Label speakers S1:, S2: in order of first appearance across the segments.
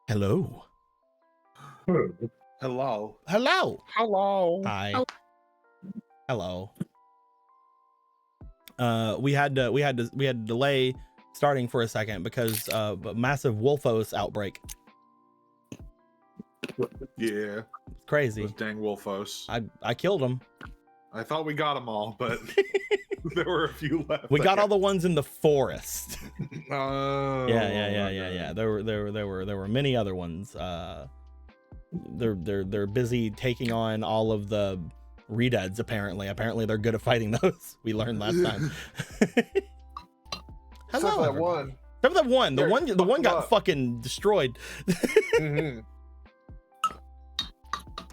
S1: Hello.
S2: Hello.
S1: Hello.
S3: Hello.
S1: Hi. Hello. We had to delay starting for a second because a massive Wolfos outbreak.
S2: Yeah.
S1: It's crazy.
S2: Those dang Wolfos.
S1: I killed them.
S2: I thought we got them all, but there were a few left.
S1: We got all the ones in the forest.
S2: Oh.
S1: Yeah. There were many other ones. They're busy taking on all of the redeads. Apparently they're good at fighting those. We learned last time.
S3: Hello, that one.
S1: Except that one. The one got fucking destroyed.
S3: Mm-hmm.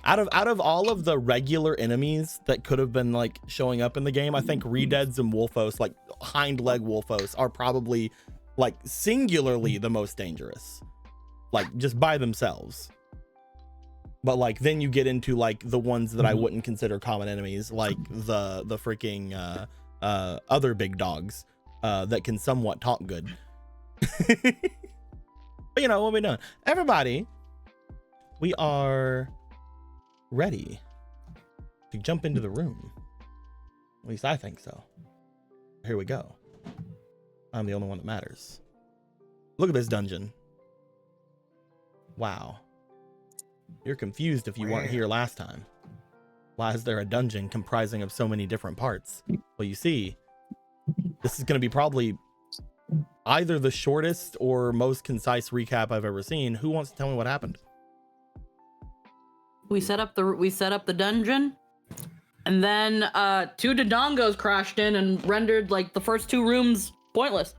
S1: Out of all of the regular enemies that could have been like showing up in the game, I think redeads and Wolfos, like hind leg Wolfos, are probably like singularly the most dangerous, like just by themselves. But like then you get into like the ones that I wouldn't consider common enemies, like the freaking other big dogs that can somewhat talk good. But you know what are we doing? Everybody, we are ready to jump into the room. At least I think so. Here we go. I'm the only one that matters. Look at this dungeon. Wow. You're confused if you weren't here last time. Why is there a dungeon comprising of so many different parts? Well, you see, this is going to be probably either the shortest or most concise recap I've ever seen. Who wants to tell me what happened?
S4: We set up the dungeon, and then 2 Dodongos crashed in and rendered like the first 2 rooms pointless.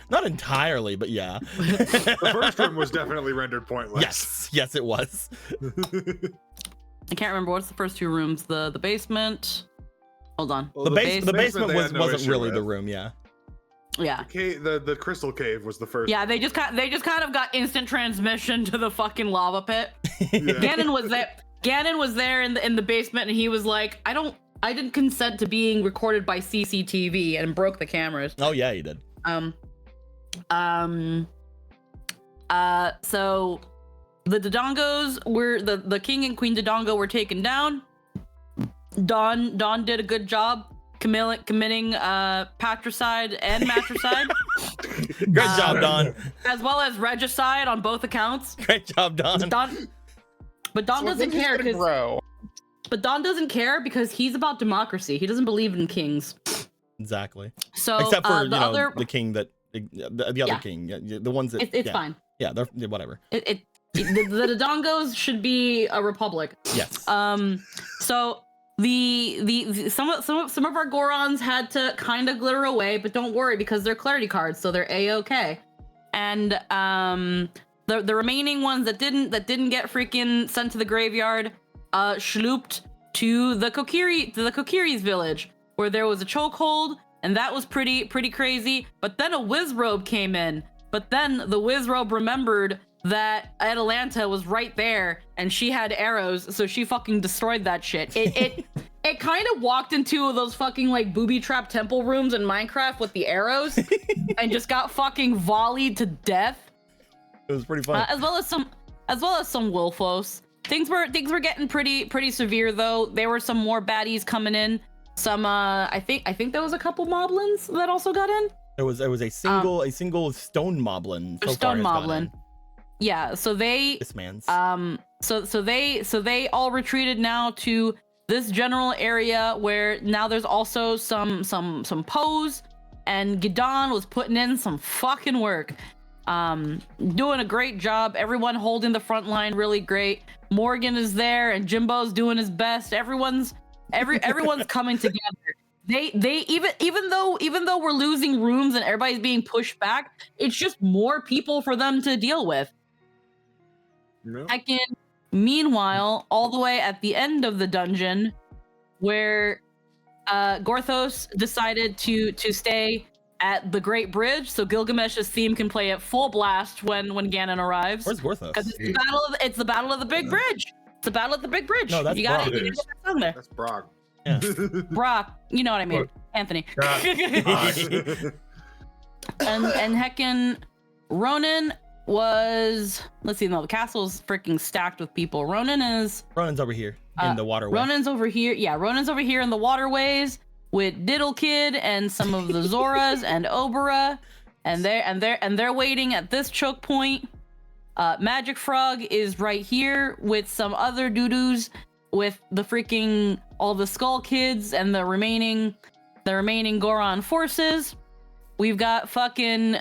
S1: Not entirely, but yeah.
S2: The first room was definitely rendered pointless.
S1: Yes, it was.
S4: I can't remember what's the first 2 rooms. The basement. Hold on.
S2: Well,
S1: the basement wasn't really
S2: with.
S1: the room, yeah.
S4: Yeah.
S2: The crystal cave was the first.
S4: Yeah, they just kind of got instant transmission to the fucking lava pit.
S2: Yeah.
S4: Ganon was there in the basement, and he was like, I didn't consent to being recorded by CCTV, and broke the cameras.
S1: Oh yeah, he did.
S4: So the Dodongos were the king and queen Dodongo were taken down. Dawn did a good job committing patricide and matricide.
S1: Great job, Dawn.
S4: As well as regicide on both accounts.
S1: Great job, Dawn.
S4: But Dawn doesn't care because he's about democracy. He doesn't believe in kings.
S1: Exactly.
S4: So
S1: except for
S4: the
S1: king that the other king, the ones that
S4: it's fine.
S1: Yeah, they're whatever.
S4: The Dodongos should be a republic.
S1: Yes.
S4: So some of our Gorons had to kind of glitter away, but don't worry because they're clarity cards, so they're a-okay. And the remaining ones that didn't get freaking sent to the graveyard schlooped to the Kokiri's village, where there was a chokehold, and that was pretty crazy. But then a Wizrobe came in. But then the Wizrobe remembered that Atalanta was right there, and she had arrows, so she fucking destroyed that shit. It kind of walked into those fucking like booby trap temple rooms in Minecraft with the arrows, and just got fucking volleyed to death.
S1: It was pretty fun.
S4: As well as some Wolfos. Things were getting pretty severe though. There were some more baddies coming in. Some I think there was a couple moblins that also got in.
S1: It was a single stone moblin.
S4: Stone moblin. Yeah, so they
S1: this man's.
S4: So they all retreated now to this general area where now there's also some pose, and Gidon was putting in some fucking work. Doing a great job. Everyone holding the front line really great. Morgan is there and Jimbo's doing his best. Everyone's coming together. They even though we're losing rooms and everybody's being pushed back, it's just more people for them to deal with.
S2: No.
S4: Meanwhile, all the way at the end of the dungeon, where Gorthos decided to stay at the Great Bridge, so Gilgamesh's theme can play at full blast when Ganon arrives.
S1: Where's Gorthos?
S4: Because it's the battle of the Big Bridge. It's the battle of the Big Bridge.
S1: No, that's
S4: you got
S1: Brock.
S4: it. You got that song there.
S2: That's Brock.
S1: Yeah.
S4: Brock, you know what I mean. Anthony. And heckin' Ronan was, let's see, no, the castle's freaking stacked with people. Ronan's
S1: over here in the waterway.
S4: Ronan's over here. Yeah, Ronan's over here in the waterways with Diddle Kid and some of the Zoras and Obera, and they're waiting at this choke point. Magic Frog is right here with some other doo-doos with the freaking all the Skull Kids and the remaining Goron forces. We've got fucking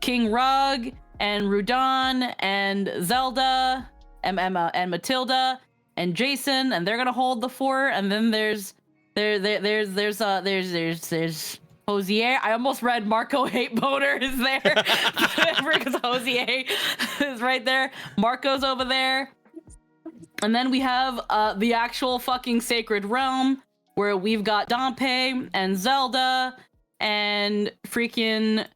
S4: King Rug and Rudan and Zelda and Matilda and Jason, and they're gonna hold the fort. And then there's Hosier. I almost read Marco Hate Boner is there because Hosier is right there. Marco's over there. And then we have the actual fucking Sacred Realm, where we've got Dompe and Zelda and freaking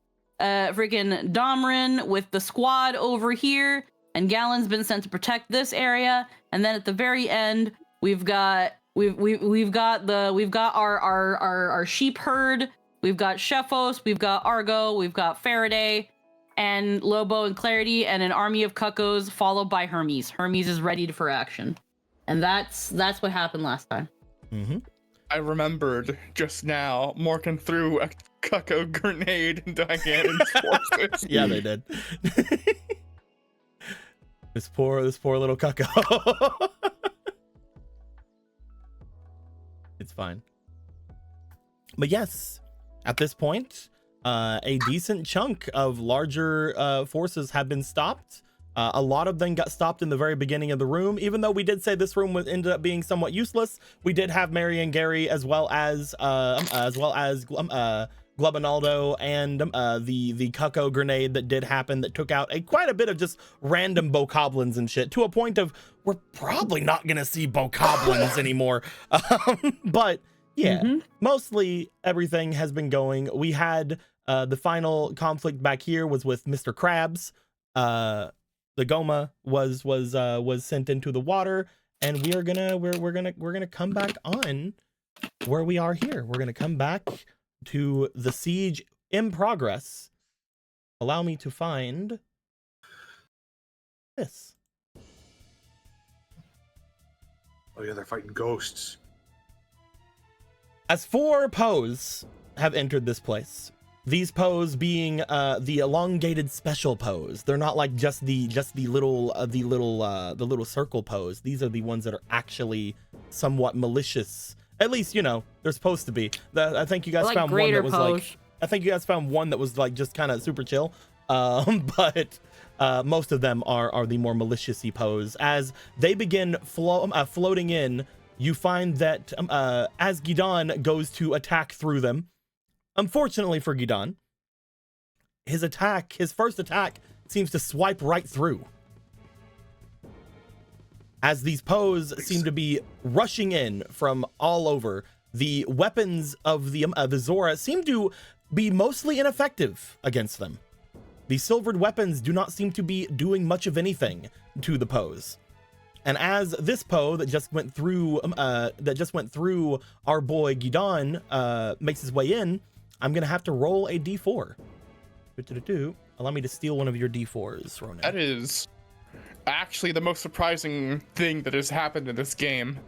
S4: Domrin with the squad over here, and Galen's been sent to protect this area. And then at the very end, we've got our sheep herd. We've got Shephos, we've got Argo, we've got Faraday, and Lobo and Clarity, and an army of Cuckoos followed by Hermes. Hermes is ready for action. And that's what happened last time.
S1: Mm-hmm.
S5: I remembered just now, Morgan threw a Cucko grenade into Ganon's forces.
S1: Yeah, they did. This poor little Cucko. It's fine. But yes, at this point, a decent chunk of larger forces have been stopped. A lot of them got stopped in the very beginning of the room. Even though we did say this room ended up being somewhat useless, we did have Mary and Gary as well as Glubinaldo and the Cucko grenade that did happen that took out quite a bit of just random bokoblins and shit, to a point of we're probably not gonna see bokoblins anymore. But yeah, mostly everything has been going. We had the final conflict back here was with Mr. Krabs. The Goma was sent into the water, and we're gonna come back on where we are here. We're gonna come back to the siege in progress. Allow me to find this.
S2: Oh yeah, they're fighting ghosts.
S1: As 4 Poes have entered this place. These Poes being the elongated special Poes. They're not like just the little circle Poes. These are the ones that are actually somewhat malicious. At least, you know, they're supposed to be. I think you guys found one that was like, I think you guys found one that was like just kind of super chill. But most of them are the more malicious-y Poes. As they begin floating in, you find that as Gidon goes to attack through them, unfortunately for Gidon, his first attack seems to swipe right through. As these Poes seem to be rushing in from all over, the weapons of the Zora seem to be mostly ineffective against them. The silvered weapons do not seem to be doing much of anything to the Poes. And as this Poe that just went through our boy Gidon makes his way in, I'm gonna have to roll a d4. Allow me to steal one of your d4s, Ronan.
S5: That is actually the most surprising thing that has happened in this game.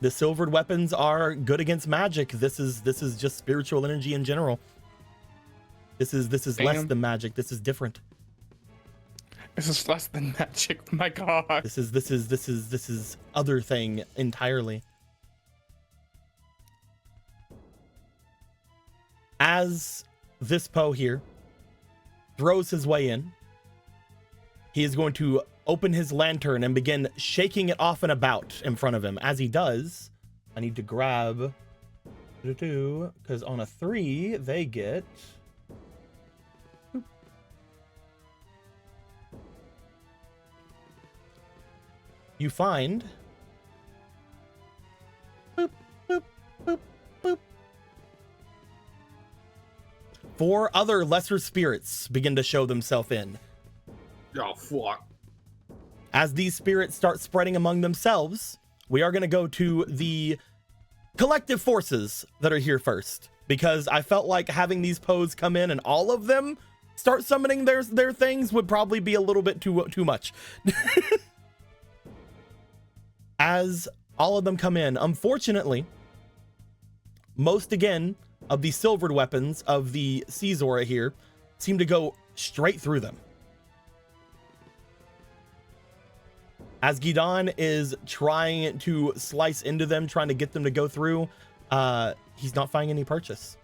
S1: The silvered weapons are good against magic. This is just spiritual energy in general. This is less than magic. This is different.
S5: This is less than magic. My God.
S1: This is other thing entirely. As this Poe here throws his way in, he is going to open his lantern and begin shaking it off and about in front of him. As he does, I need to grab, because on a 3 they get. You find 4 other lesser spirits begin to show themselves in.
S2: Oh, fuck.
S1: As these spirits start spreading among themselves, we are going to go to the collective forces that are here first, because I felt like having these Poes come in and all of them start summoning their things would probably be a little bit too much. As all of them come in, unfortunately, most again of the silvered weapons of the Sea Zora here seem to go straight through them. As Gidan is trying to slice into them, trying to get them to go through, he's not finding any purchase.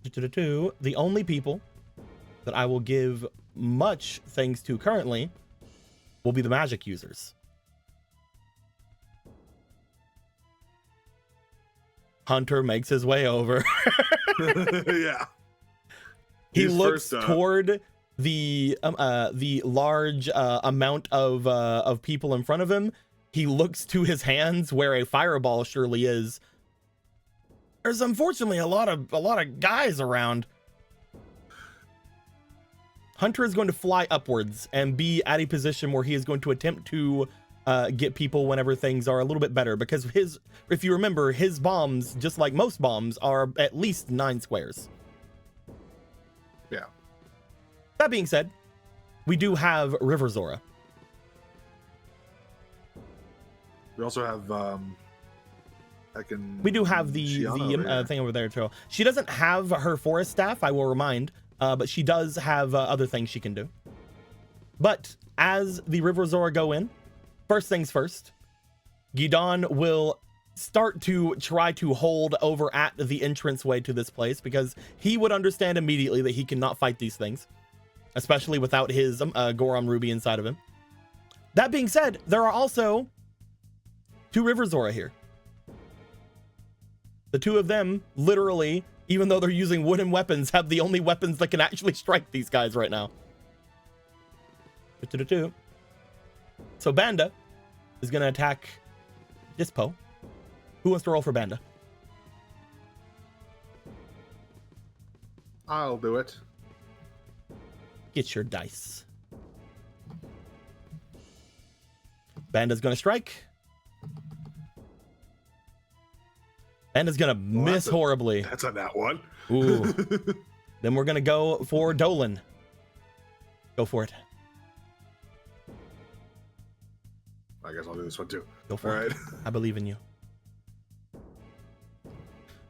S1: The only people that I will give much thanks to currently will be the magic users. Hunter makes his way over.
S2: Yeah.
S1: He
S2: He's
S1: looks
S2: first up.
S1: toward the large amount of people in front of him. He looks to his hands where a fireball surely is. There's unfortunately a lot of guys around. Hunter is going to fly upwards and be at a position where he is going to attempt to get people whenever things are a little bit better, because if you remember, his bombs, just like most bombs, are at least 9 squares.
S2: Yeah.
S1: That being said, we do have River Zora.
S2: We also have
S1: We do have the thing over there too. She doesn't have her forest staff, I will remind, but she does have other things she can do. But as the River Zora go in, first things first, Gidan will start to try to hold over at the entranceway to this place, because he would understand immediately that he cannot fight these things, especially without his Goron Ruby inside of him. That being said, there are also 2 River Zora here. The 2 of them, literally, even though they're using wooden weapons, have the only weapons that can actually strike these guys right now. So Banda is going to attack Dispo. Who wants to roll for Banda?
S2: I'll do it.
S1: Get your dice. Banda's going to strike. Banda's going to miss horribly.
S2: That's on that one.
S1: Ooh. Then we're going to go for Dolan. Go for it.
S2: I guess I'll do this one too.
S1: Go for
S2: All
S1: it.
S2: right.
S1: I believe in you.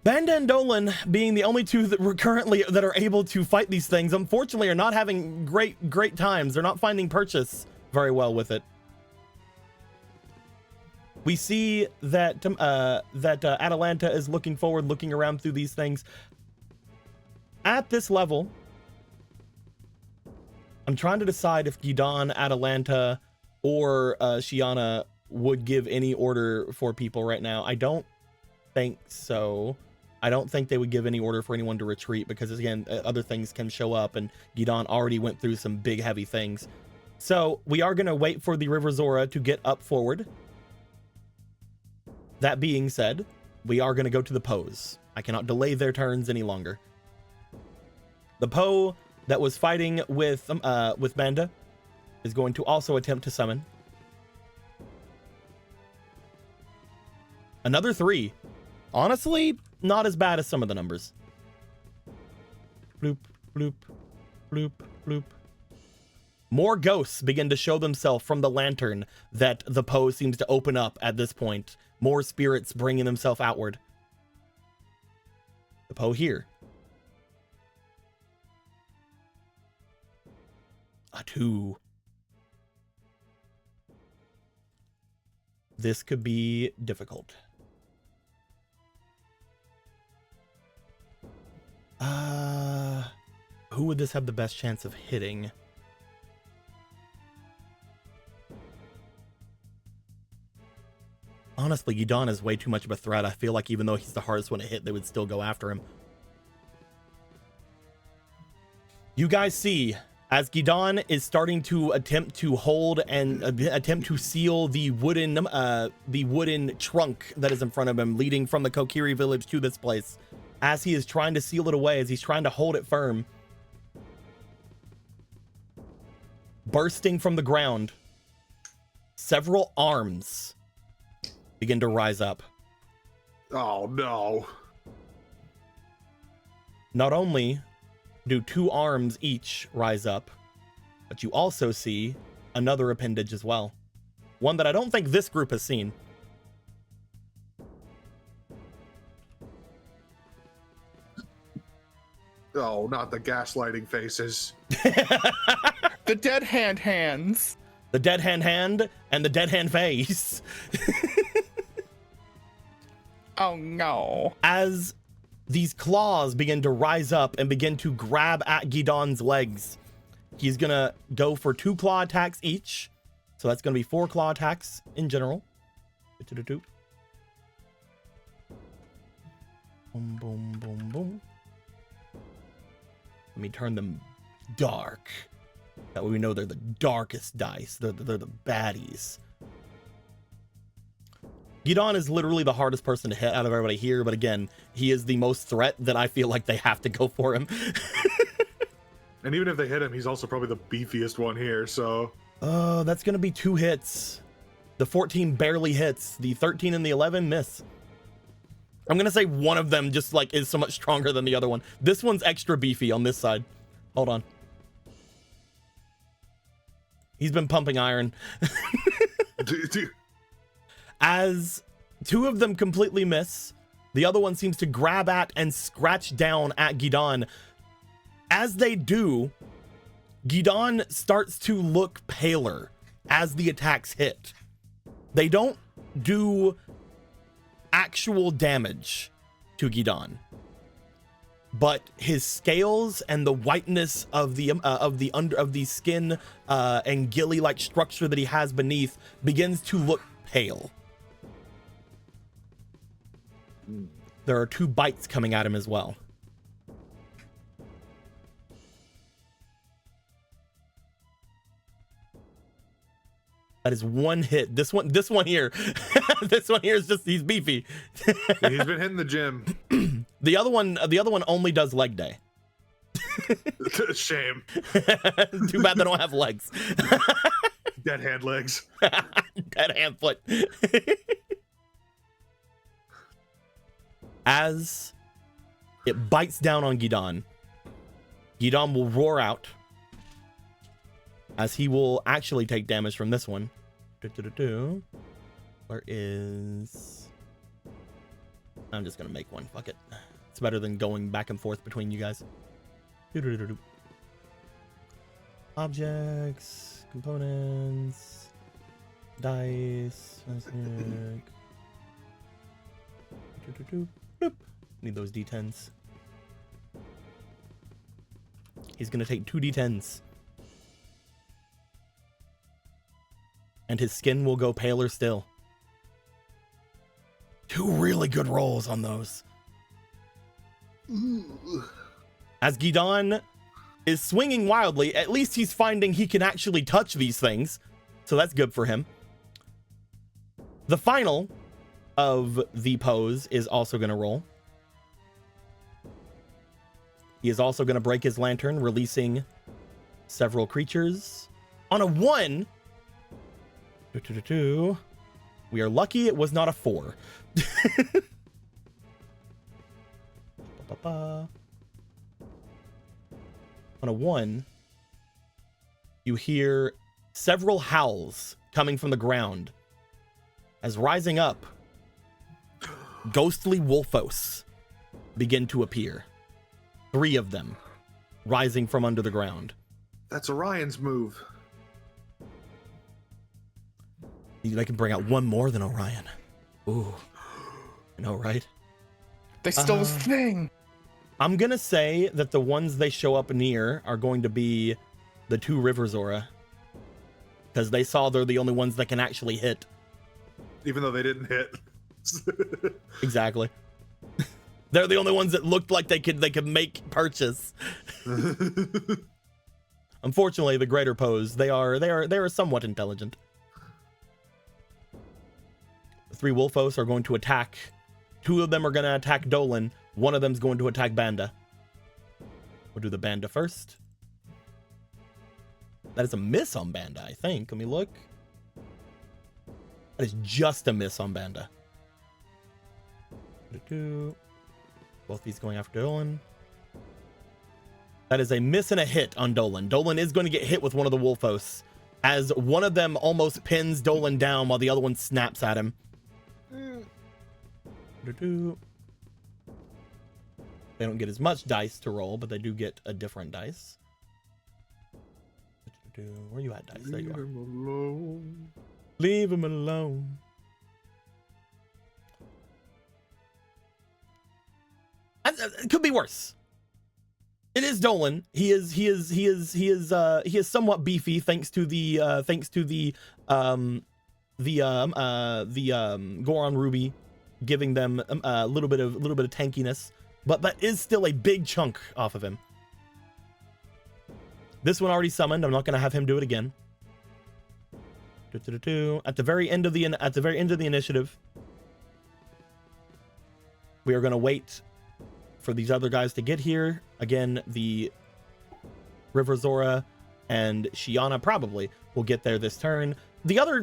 S1: Banda and Dolan, being the only 2 that that are able to fight these things, unfortunately are not having great times. They're not finding purchase very well with it. We see that Atalanta is looking forward, looking around through these things. At this level, I'm trying to decide if Gidan, Atalanta, or Shiana would give any order for people right now. I don't think so. I don't think they would give any order for anyone to retreat, because again, other things can show up, and Gidan already went through some big heavy things. So we are going to wait for the River Zora to get up forward. That being said, we are going to go to the Poes. I cannot delay their turns any longer. The Poe that was fighting with Banda is going to also attempt to summon. Another 3. Honestly, not as bad as some of the numbers. Bloop, bloop, bloop, bloop. More ghosts begin to show themselves from the lantern that the Poe seems to open up at this point. More spirits bringing themselves outward. The Poe here. A 2. This could be difficult. Who would this have the best chance of hitting? Honestly, Gidan is way too much of a threat. I feel like even though he's the hardest one to hit, they would still go after him. You guys see, as Gidan is starting to attempt to hold and attempt to seal the wooden trunk that is in front of him, leading from the Kokiri village to this place, as he is trying to seal it away, as he's trying to hold it firm, bursting from the ground, several arms begin to rise up.
S2: Oh no.
S1: Not only do 2 arms each rise up, but you also see another appendage as well. One that I don't think this group has seen.
S2: Oh, not the gaslighting faces.
S5: The dead hands.
S1: The dead hand and the dead hand face.
S5: Oh no.
S1: As these claws begin to rise up and begin to grab at Gidon's legs, he's gonna go for 2 claw attacks each. So that's gonna be 4 claw attacks in general. Boom, boom, boom, boom. Let me turn them dark. That way we know they're the darkest dice. They're the baddies. Gidon is literally the hardest person to hit out of everybody here, but again, he is the most threat that I feel like they have to go for him.
S2: And even if they hit him, he's also probably the beefiest one here, so...
S1: That's gonna be 2 hits. The 14 barely hits. The 13 and the 11 miss. I'm gonna say one of them just like is so much stronger than the other one. This one's extra beefy on this side. Hold on. He's been pumping iron. As 2 of them completely miss, the other one seems to grab at and scratch down at Gidon. As they do, Gidon starts to look paler as the attacks hit. They don't do actual damage to Gidon, but his scales and the whiteness of the skin and gilly-like structure that he has beneath begins to look pale. There are 2 bites coming at him as well. That is 1 hit. This one here. This one here is just, he's beefy.
S2: Yeah, he's been hitting the gym.
S1: The other one only does leg day.
S2: Shame.
S1: Too bad they don't have legs.
S2: Dead hand legs.
S1: Dead hand foot. As it bites down on Gidon, Gidon will roar out, as he will actually take damage from this one. Where is... I'm just gonna make one. Fuck it. It's better than going back and forth between you guys. Objects, components, dice. Need those D10s. He's gonna take 2 D10s. And his skin will go paler still. 2 really good rolls on those. As Gidon is swinging wildly, at least he's finding he can actually touch these things. So that's good for him. The final of the pose is also going to roll. He is also going to break his lantern, releasing several creatures. On a 1... We are lucky it was not a 4. On a 1, you hear several howls coming from the ground as rising up, ghostly wolfos begin to appear. 3 of them rising from under the ground.
S2: That's Orion's move.
S1: They can bring out 1 more than Orion. Ooh. I know, right?
S5: They stole his thing.
S1: I'm going to say that the ones they show up near are going to be the 2 River Zora. Because they saw they're the only ones that can actually hit.
S2: Even though they didn't hit.
S1: Exactly. They're the only ones that looked like they could make purchase. Unfortunately, the greater pose, they are somewhat intelligent. The 3 Wolfos are going to attack. 2 of them are going to attack Dolan. 1 of them's going to attack Banda. We'll do the Banda first. That is a miss on Banda, I think. Let me look. That is just a miss on Banda. Both these going after Dolan. That is a miss and a hit on Dolan. Dolan is going to get hit with one of the Wolfos, as one of them almost pins Dolan down while the other one snaps at him. They don't get as much dice to roll, but they do get a different dice. Where you at, dice? There you are.
S2: Leave him alone.
S1: Leave him alone. It could be worse. It is Dolan. He is somewhat beefy thanks to the Goron Ruby giving them a little bit of tankiness, but that is still a big chunk off of him. This one already summoned. I'm not going to have him do it again. At the very end of the initiative, we are going to wait for these other guys to get here. Again, the River Zora and Shiana probably will get there this turn. The other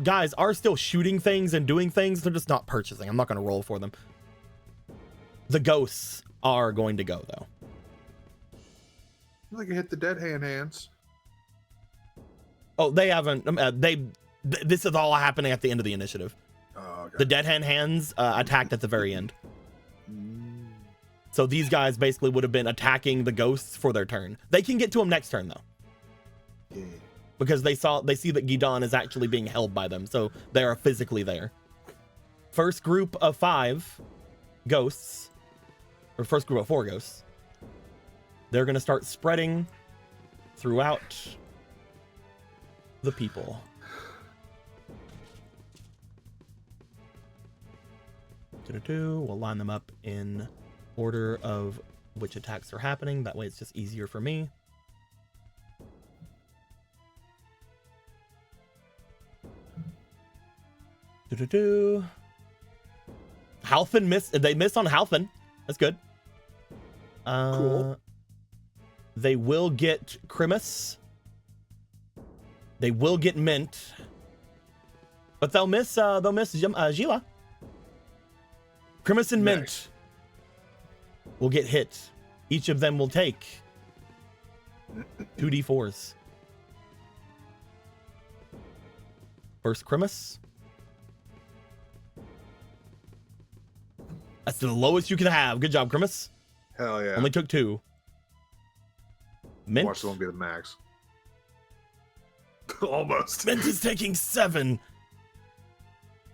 S1: guys are still shooting things and doing things. They're just not purchasing. I'm not going to roll for them. The ghosts are going to go though.
S2: I think I hit the dead hands.
S1: Oh, they haven't. This is all happening at the end of the initiative.
S2: Oh, okay.
S1: The dead hands attacked at the very end. So these guys basically would have been attacking the ghosts for their turn. They can get to them next turn though.
S2: Yeah.
S1: Because they see that Gidon is actually being held by them, so they are physically there. First group of 5 ghosts, or first group of 4 ghosts, they're going to start spreading throughout the people. We'll line them up in order of which attacks are happening. That way it's just easier for me. Halfin missed. They missed on Halfin. That's good.
S2: Cool.
S1: They will get Krimus. They will get Mint. But they'll miss Gila. Krimus and Mint
S2: Nice.
S1: will get hit. Each of them will take 2d4s. First Krimus. That's the lowest you can have. Good job, Krimus.
S2: Hell yeah.
S1: Only took 2. Mint.
S2: Watch the one be the max. Almost.
S1: Mint is taking 7.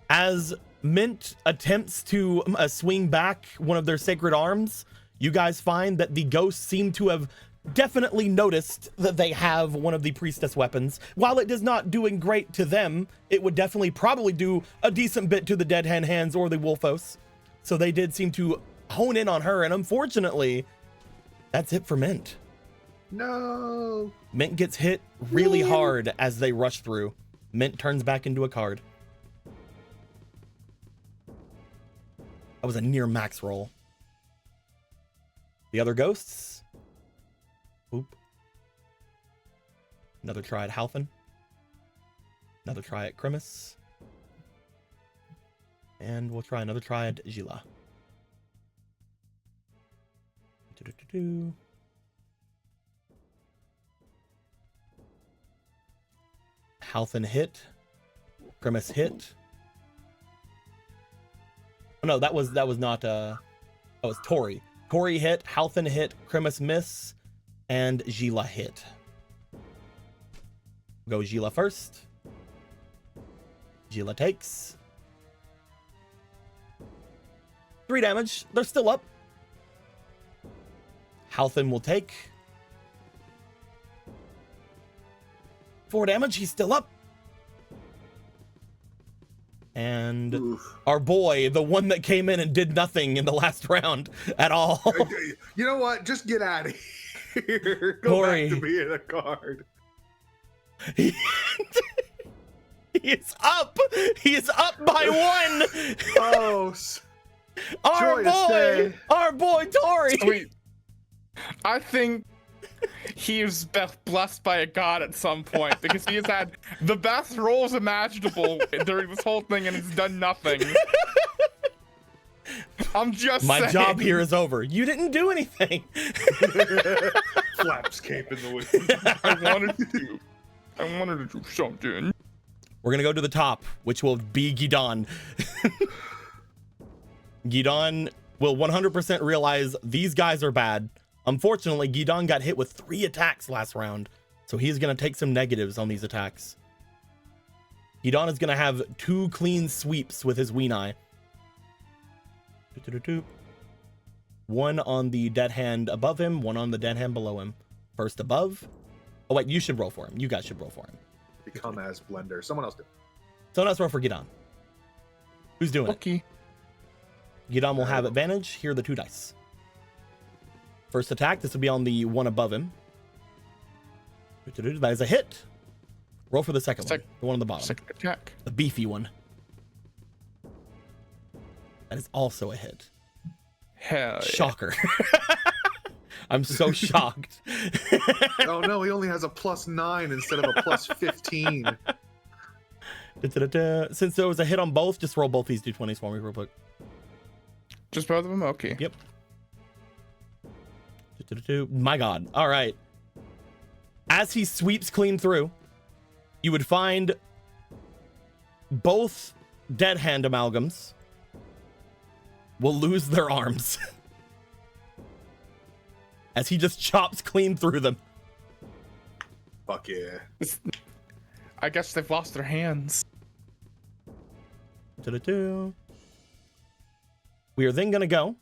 S1: As Mint attempts to swing back one of their sacred arms, you guys find that the ghosts seem to have definitely noticed that they have one of the priestess weapons. While it is not doing great to them, it would definitely probably do a decent bit to the dead hands or the Wolfos. So they did seem to hone in on her, and unfortunately, that's it for Mint.
S2: No.
S1: Mint gets hit really hard as they rush through. Mint turns back into a card. That was a near max roll. The other ghosts. Oop. Another try at Halfin. Another try at Krimus. And we'll try another try at Gila. Halfin hit. Krimus hit. Oh, no, that was not that was Tori. Tori hit, Halfin hit, Krimus miss, and Gila hit. Go Gila first. Gila takes 3 damage. They're still up. Halfin will take 4 damage. He's still up. And our boy, the one that came in and did nothing in the last round at all.
S2: You know what? Just get out of here. Go
S1: Corey.
S2: back to being a card.
S1: He is up. He is up by 1.
S2: Oh,
S1: Our boy Tori.
S5: Sweet. I think he's blessed by a god at some point because he has had the best rolls imaginable during this whole thing and it's done nothing. I'm just
S1: My
S5: saying.
S1: job here is over. You didn't do anything.
S2: Flaps cape in the wind.
S5: I wanted to do something.
S1: We're gonna go to the top, which will be Gidon. Gidon will 100% realize these guys are bad. Unfortunately, Gidon got hit with 3 attacks last round, so he's gonna take some negatives on these attacks. Gidon is gonna have 2 clean sweeps with his Weenai. One on the dead hand above him, one on the dead hand below him. First above. Oh wait, you should roll for him. You guys should roll for him.
S2: Become as Blender. Someone else do.
S1: Someone else roll for Gidon. Who's doing it?
S5: Okay.
S1: Gidon will have advantage. Here are the 2 dice. First attack, this will be on the one above him. That is a hit. Roll for the second one, the one on the bottom.
S5: Second attack.
S1: The beefy one. That is also a hit.
S5: Hell yeah.
S1: Shocker. I'm so shocked.
S2: Oh no, he only has a +9 instead of a +15.
S1: Since there was a hit on both, just roll both these d20s for me real quick.
S5: Just both of them? Okay.
S1: Yep. My God. All right. As he sweeps clean through, you would find both dead hand amalgams will lose their arms as he just chops clean through them.
S2: Fuck yeah.
S5: I guess they've lost their hands.
S1: We are then going to go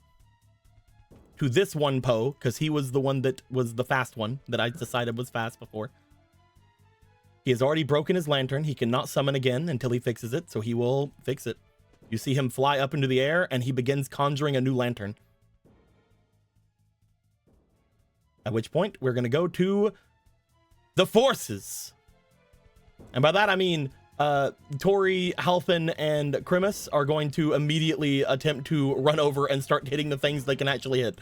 S1: to this one Poe, because he was the one that was the fast one that I decided was fast before. He has already broken his lantern. He cannot summon again until he fixes it, so he will fix it. You see him fly up into the air, and he begins conjuring a new lantern. At which point, we're going to go to the forces. And by that, I mean, Tori, Halfin, and Krimus are going to immediately attempt to run over and start hitting the things they can actually hit.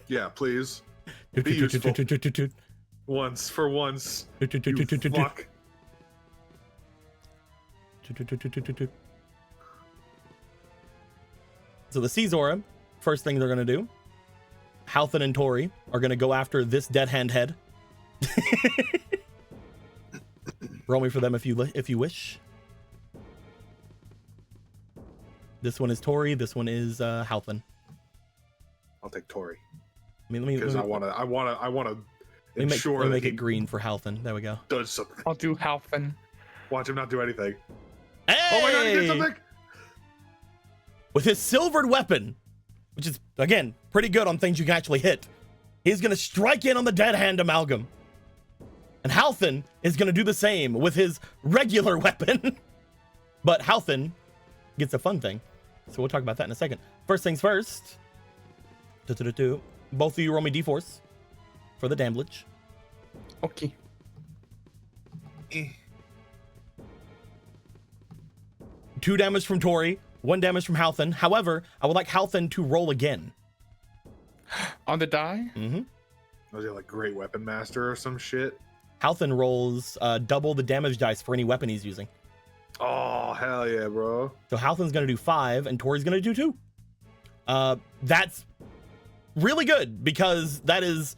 S2: Yeah, please. Be useful. Once, for once. You fuck.
S1: So the Caesora, first thing they're going to do, Halfin and Tori are going to go after this dead hand head. Roll me for them if you wish. This one is Tori. This one is Halfin.
S2: I'll take Tori.
S1: Let me
S2: Because I wanna ensure
S1: let me make
S2: that
S1: it green for Halfin. There we go.
S2: does something.
S5: I'll do Halfin.
S2: Watch him not do anything.
S1: Hey!
S2: Oh my god, he did something!
S1: With his silvered weapon, which is, again, pretty good on things you can actually hit, he's going to strike in on the dead hand amalgam. And Halfin is going to do the same with his regular weapon. But Halfin gets a fun thing. So we'll talk about that in a second. First things first. Both of you roll me d4s for the damage.
S5: Okay.
S1: 2 damage from Tori, 1 damage from Halfin. However, I would like Halfin to roll again.
S5: On the die?
S1: Mm-hmm.
S2: Was he like Great Weapon Master or some shit?
S1: Halfin rolls double the damage dice for any weapon he's using.
S2: Oh, hell yeah, bro.
S1: So Halfin's going to do 5 and Tori's going to do 2. That's really good because that is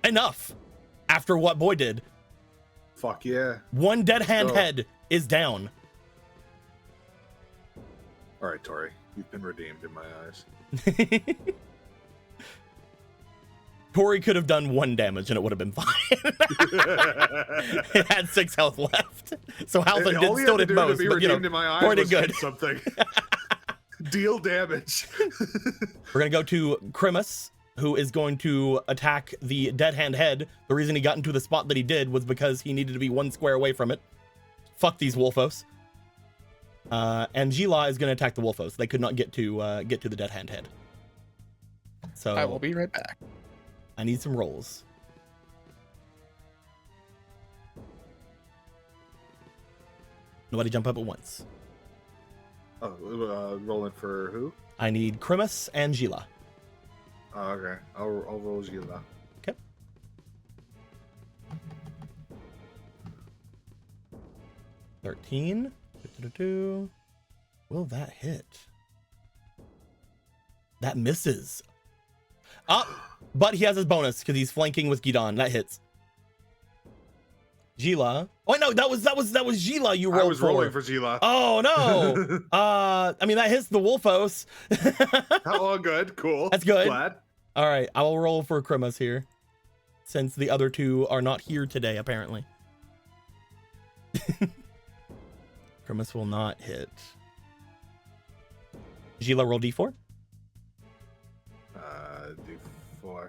S1: enough after what Boy did.
S2: Fuck yeah.
S1: 1 dead hand
S2: Go.
S1: head is down.
S2: All right, Tori. You've been redeemed in my eyes.
S1: Tori could have done 1 damage and it would have been fine. It had 6 health left. So Halfin
S2: All he
S1: still
S2: had to
S1: did
S2: do to
S1: most,
S2: be
S1: but you know,
S2: redeemed in my eyes
S1: Tori did
S2: was
S1: good.
S2: hit something. Deal damage.
S1: We're going to go to Krimus, who is going to attack the dead hand head. The reason he got into the spot that he did was because he needed to be 1 square away from it. Fuck these Wolfos. And Gila is going to attack the Wolfos. They could not get to the dead hand head. So
S5: I will be right back.
S1: I need some rolls. Nobody jump up at once.
S2: Oh, rolling for who?
S1: I need Krimus and Gila.
S2: Oh, okay. I'll roll Gila.
S1: Okay. 13. Will that hit? That misses. But he has his bonus because he's flanking with Gidon. That hits. Gila. Oh no, that was Gila you rolled
S2: I was rolling for Gila.
S1: Oh no. I mean that hits the Wolfos.
S2: Oh, good, cool.
S1: That's good.
S2: Glad.
S1: All right, I will roll for Krimus here, since the other two are not here today apparently. Krimus will not hit. Gila, roll d4.
S2: D4.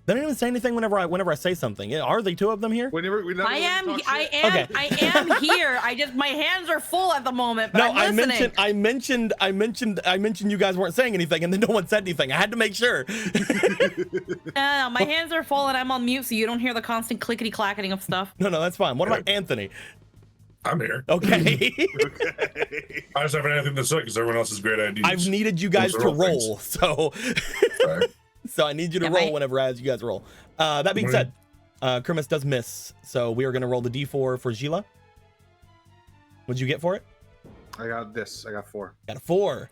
S1: They don't even say anything whenever I say something. Are they two of them here?
S4: I am here. My hands are full at the moment, but
S1: No,
S4: I'm listening.
S1: I mentioned you guys weren't saying anything, and then no one said anything. I had to make sure.
S4: No, my hands are full and I'm on mute, so you don't hear the constant clickety clacketing of stuff.
S1: No, that's fine. What about Anthony?
S6: I'm here.
S1: Okay.
S2: Okay.
S6: I just haven't anything to say because everyone else has great ideas.
S1: I've needed you guys to roll, so
S6: Right.
S1: so I need you to roll whenever as you guys roll. That being said, Krimus does miss, so we are going to roll the d4 for Gila. What'd you get for it?
S2: I got this. I got 4.
S1: Got a 4.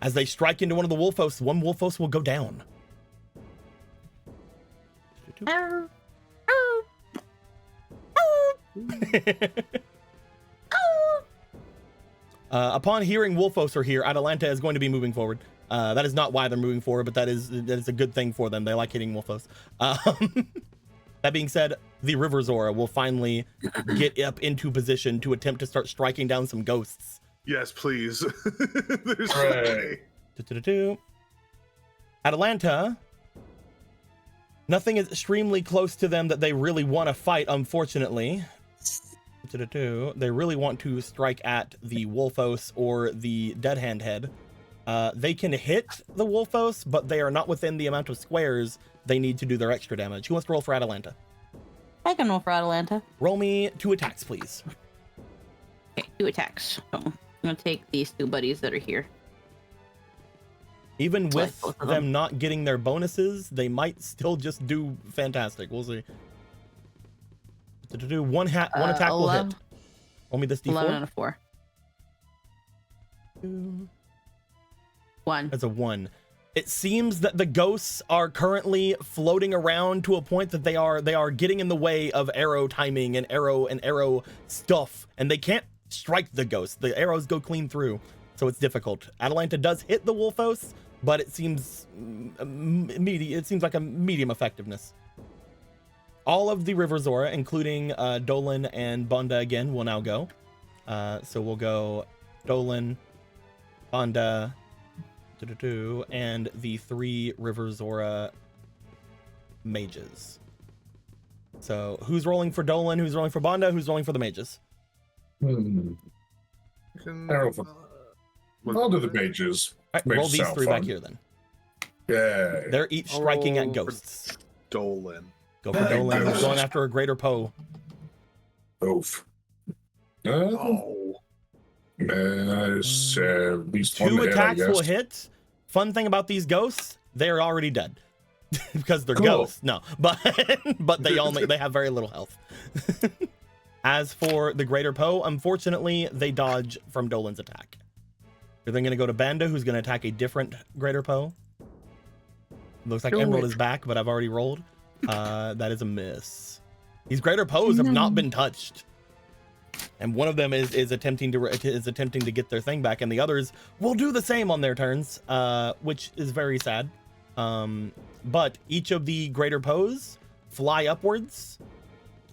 S1: As they strike into one of the Wolfos, one Wolfos will go down. Upon hearing Wolfos are here, Atalanta is going to be moving forward. That is not why they're moving forward, but that is a good thing for them. They like hitting Wolfos. That being said, the River Zora will finally get up into position to attempt to start striking down some ghosts.
S2: Yes, please. There's
S6: Right.
S1: Atalanta, nothing is extremely close to them that they really want to fight, unfortunately. They really want to strike at the Wolfos or the Dead Hand Head. They can hit the Wolfos, but they are not within the amount of squares they need to do their extra damage. Who wants to roll for Atalanta?
S4: I can roll for Atalanta.
S1: Roll me 2 attacks, please.
S4: Okay, 2 attacks. So I'm gonna take these 2 buddies that are here.
S1: Even with
S4: both of
S1: them not getting their bonuses, they might still just do fantastic. We'll see. One attack will hit. Roll me this d4.
S4: 11 and a 4. 1.
S1: That's a 1. It seems that the ghosts are currently floating around to a point that they are getting in the way of arrow timing and arrow stuff, and they can't strike the ghosts. The arrows go clean through, so it's difficult. Atalanta does hit the Wolfos, but it seems like a medium effectiveness. All of the River Zora, including Dolan and Bonda again, will now go. So we'll go Dolan, Bonda, and the 3 River Zora mages. So who's rolling for Dolan? Who's rolling for Bonda? Who's rolling for the mages?
S6: I'll do the mages.
S1: All right, roll these 3 back here then.
S6: Yeah.
S1: They're each striking at ghosts.
S2: Dolan.
S1: Go for Dolan. Who's going after a greater Poe.
S6: Oof.
S2: Oh.
S6: At least
S1: 2 attacks will hit. Fun thing about these ghosts, they're already dead. Because they're ghosts. No, but they have very little health. As for the greater Poe, unfortunately, they dodge from Dolan's attack. They're then going to go to Banda, who's going to attack a different greater Poe. Looks like Emerald is back, but I've already rolled. That is a miss. These greater Poes have not been touched. And one of them is attempting to get their thing back, and the others will do the same on their turns, which is very sad. But each of the greater Poes fly upwards.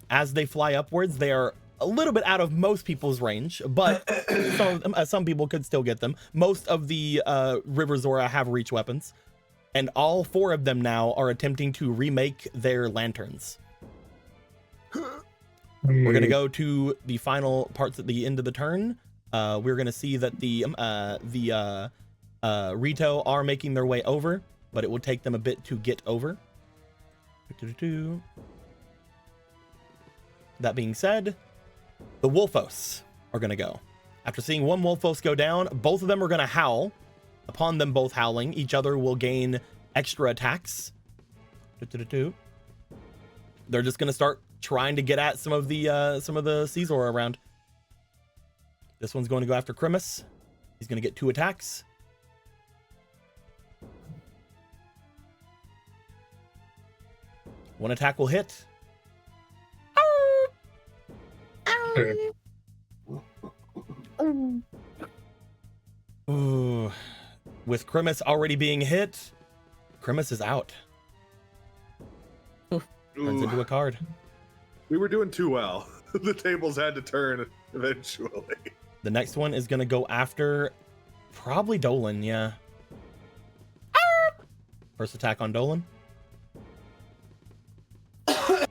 S1: As they fly upwards, they are a little bit out of most people's range, but some people could still get them. Most of the River Zora have reach weapons, and all 4 of them now are attempting to remake their lanterns. We're gonna go to the final parts at the end of the turn. We're gonna see that the Rito are making their way over, but it will take them a bit to get over. That being said, the Wolfos are gonna go. After seeing one Wolfos go down, both of them are gonna howl. Upon them both howling, each other will gain extra attacks. They're just gonna start trying to get at some of the Caesar around. This one's going to go after Krimus. He's going to get 2 attacks. One attack will hit. Ooh. With Grimace already being hit, Grimace is out. Turns into a card.
S2: We were doing too well. The tables had to turn eventually.
S1: The next one is going to go after probably Dolan, yeah. First attack on Dolan. That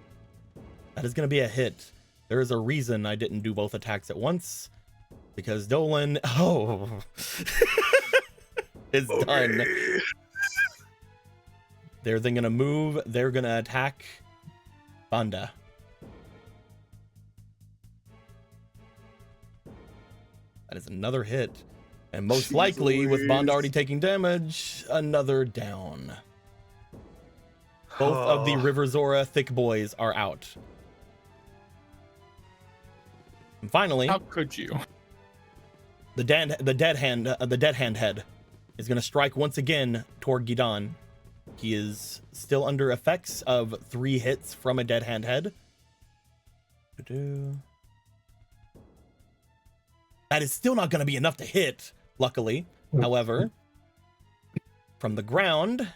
S1: is going to be a hit. There is a reason I didn't do both attacks at once. Because Dolan, is done. They're then going to move. They're going to attack Banda. That is another hit. And most likely, with Banda already taking damage, another down. Both of the River Zora thick boys are out. And finally,
S5: How could you?
S1: the dead hand head is going to strike once again toward Gidon. He is still under effects of 3 hits from a dead hand head. That is still not going to be enough to hit, luckily. However, from the ground.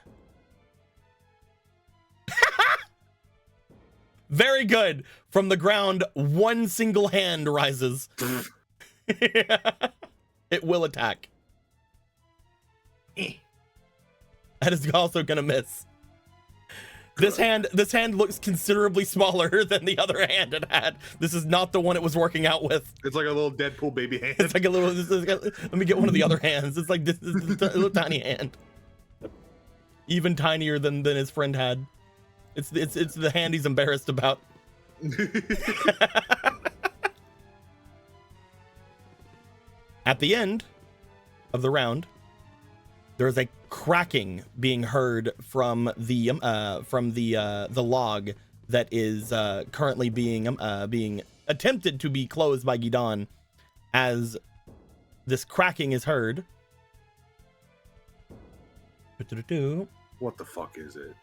S1: Very good. From the ground, one single hand rises. It will attack. That is also gonna miss. This hand looks considerably smaller than the other hand it had. This is not the one it was working out with.
S2: It's like a little Deadpool baby hand.
S1: It's like a little. Let me get one of the other hands. It's like this is a little tiny hand, even tinier than his friend had. It's the hand he's embarrassed about. At the end of the round, there is a cracking being heard from the log that is currently being attempted to be closed by Gidon. As this cracking is heard.
S2: What the fuck is it?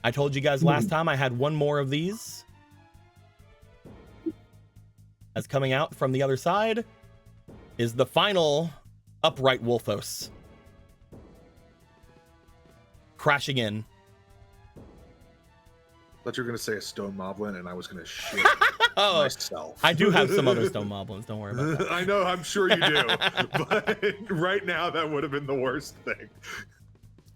S1: I told you guys last time I had one more of these. As coming out from the other side is the final upright Wolfos. Crashing in.
S2: Thought you were gonna say a stone moblin, and I was gonna shit myself.
S1: I do have some other stone moblins. Don't worry about that.
S2: I know, I'm sure you do. But right now, that would have been the worst thing.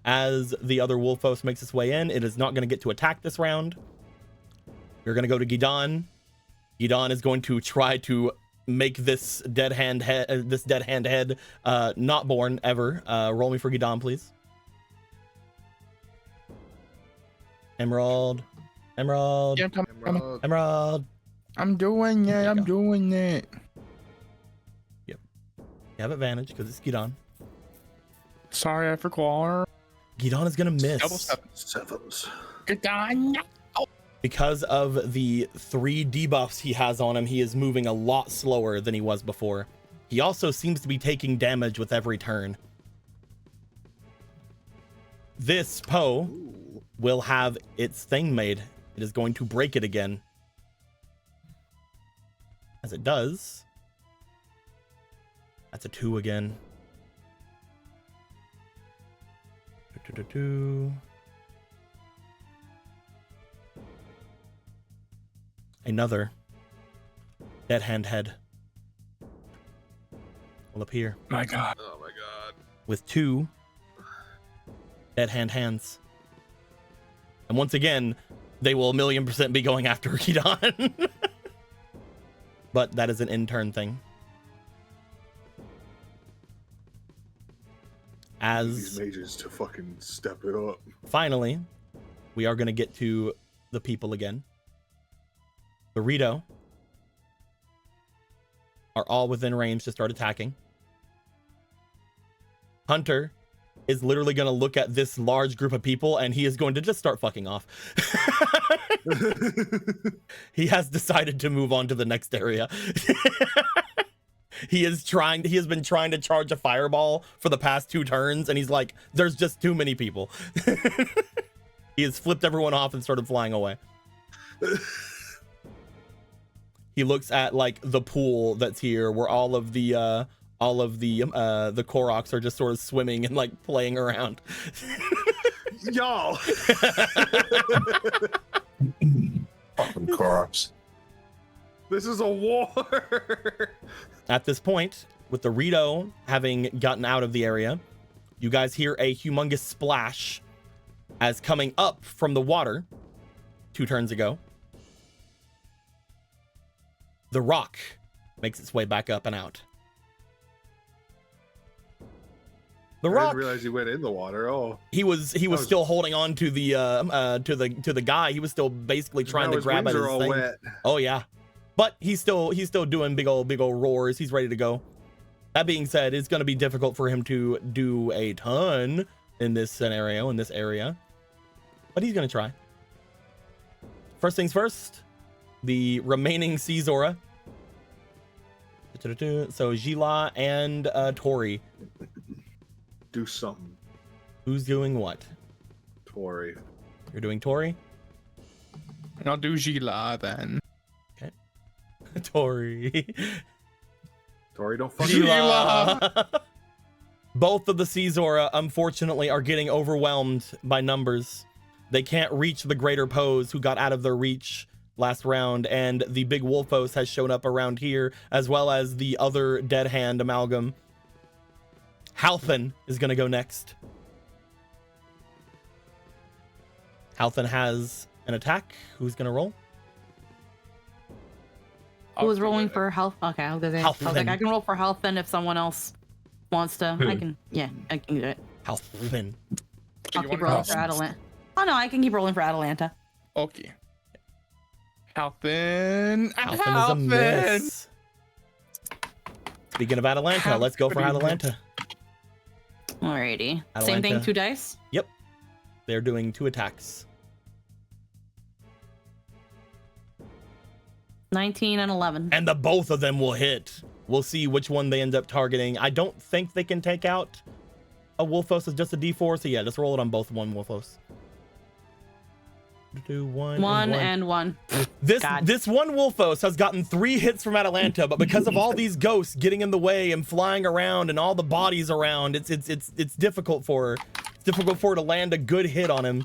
S1: As the other Wolfos makes its way in, it is not going to get to attack this round. We're going to go to Gidon. Gidon is going to try to make this dead hand head not born ever. Roll me for Gidon, please. Emerald.
S5: Yeah,
S2: Emerald.
S5: I'm doing it.
S1: There you
S5: I'm
S1: go.
S5: doing it.
S1: You have advantage because it's Gidon.
S5: Sorry, I forgot.
S1: Gidon is going to miss.
S5: Double
S2: Sevens.
S5: Get down.
S1: Because of the 3 debuffs he has on him, he is moving a lot slower than he was before. He also seems to be taking damage with every turn. This Poe will have its thing made. It is going to break it again. As it does. That's a 2 again. Another dead hand head will appear
S5: My God.
S2: Oh my god.
S1: with 2 dead hands. And once again, they will 1,000,000% be going after Gidon. But that is an in-turn thing.
S2: These
S1: As
S2: mages to fucking step it up.
S1: finally, we are going to get to the people again. Burrito are all within range to start attacking. Hunter is literally going to look at this large group of people and he is going to just start fucking off. He has decided to move on to the next area. He has been trying to charge a fireball for the past 2 turns and he's like, there's just too many people. He has flipped everyone off and started flying away. He looks at like the pool that's here where all of the Koroks are just sort of swimming and like playing around.
S2: Y'all.
S6: Fucking Koroks.
S2: This is a war.
S1: At this point, with the Rito having gotten out of the area, you guys hear a humongous splash as coming up from the water 2 turns ago. The rock makes its way back up and out. The
S2: I
S1: rock.
S2: didn't realize he went in the water. Oh,
S1: He was still holding on to the guy. He was still basically trying
S2: now
S1: to
S2: his
S1: grab at
S2: wings
S1: his
S2: are all
S1: thing.
S2: wet.
S1: Oh yeah, but he's still doing big old roars. He's ready to go. That being said, it's going to be difficult for him to do a ton in this scenario, in this area, but he's going to try. First things first, the remaining Sea Zora. So Gila and Tori.
S2: Do something,
S1: Who's doing what?
S2: Tori.
S1: You're doing Tori?
S5: I'll do Gila then.
S1: Tori.
S2: Tori, don't fuck
S1: Gila. Both of the Sea Zora, unfortunately, are getting overwhelmed by numbers. They can't reach the greater pose who got out of their reach last round, and the big Wolfos has shown up around here, as well as the other Dead Hand amalgam. Halfin is going to go next. Halfin has an attack. Who's going to roll?
S4: Who was rolling for health? Okay, I was gonna say, I was like,
S1: Halfin.
S4: I can roll for health, and if someone else wants to, I can do it.
S1: Halfin.
S4: I'll keep rolling for Atalanta. Oh no, I can keep rolling for Atalanta.
S5: Okay. Halfin.
S1: Halfin is a miss. Speaking of Atalanta, let's go for Atalanta.
S4: Alrighty.
S1: Atalanta.
S4: Same thing, 2 dice.
S1: Yep. They're doing 2 attacks.
S4: 19 and 11.
S1: And the both of them will hit. We'll see which one they end up targeting. I don't think they can take out a Wolfos as just a D4. So yeah, just roll it on both one Wolfos. Do one
S4: and one.
S1: This one Wolfos has gotten 3 hits from Atalanta, but because of all these ghosts getting in the way and flying around and all the bodies around, it's difficult for her. It's difficult for her to land a good hit on him.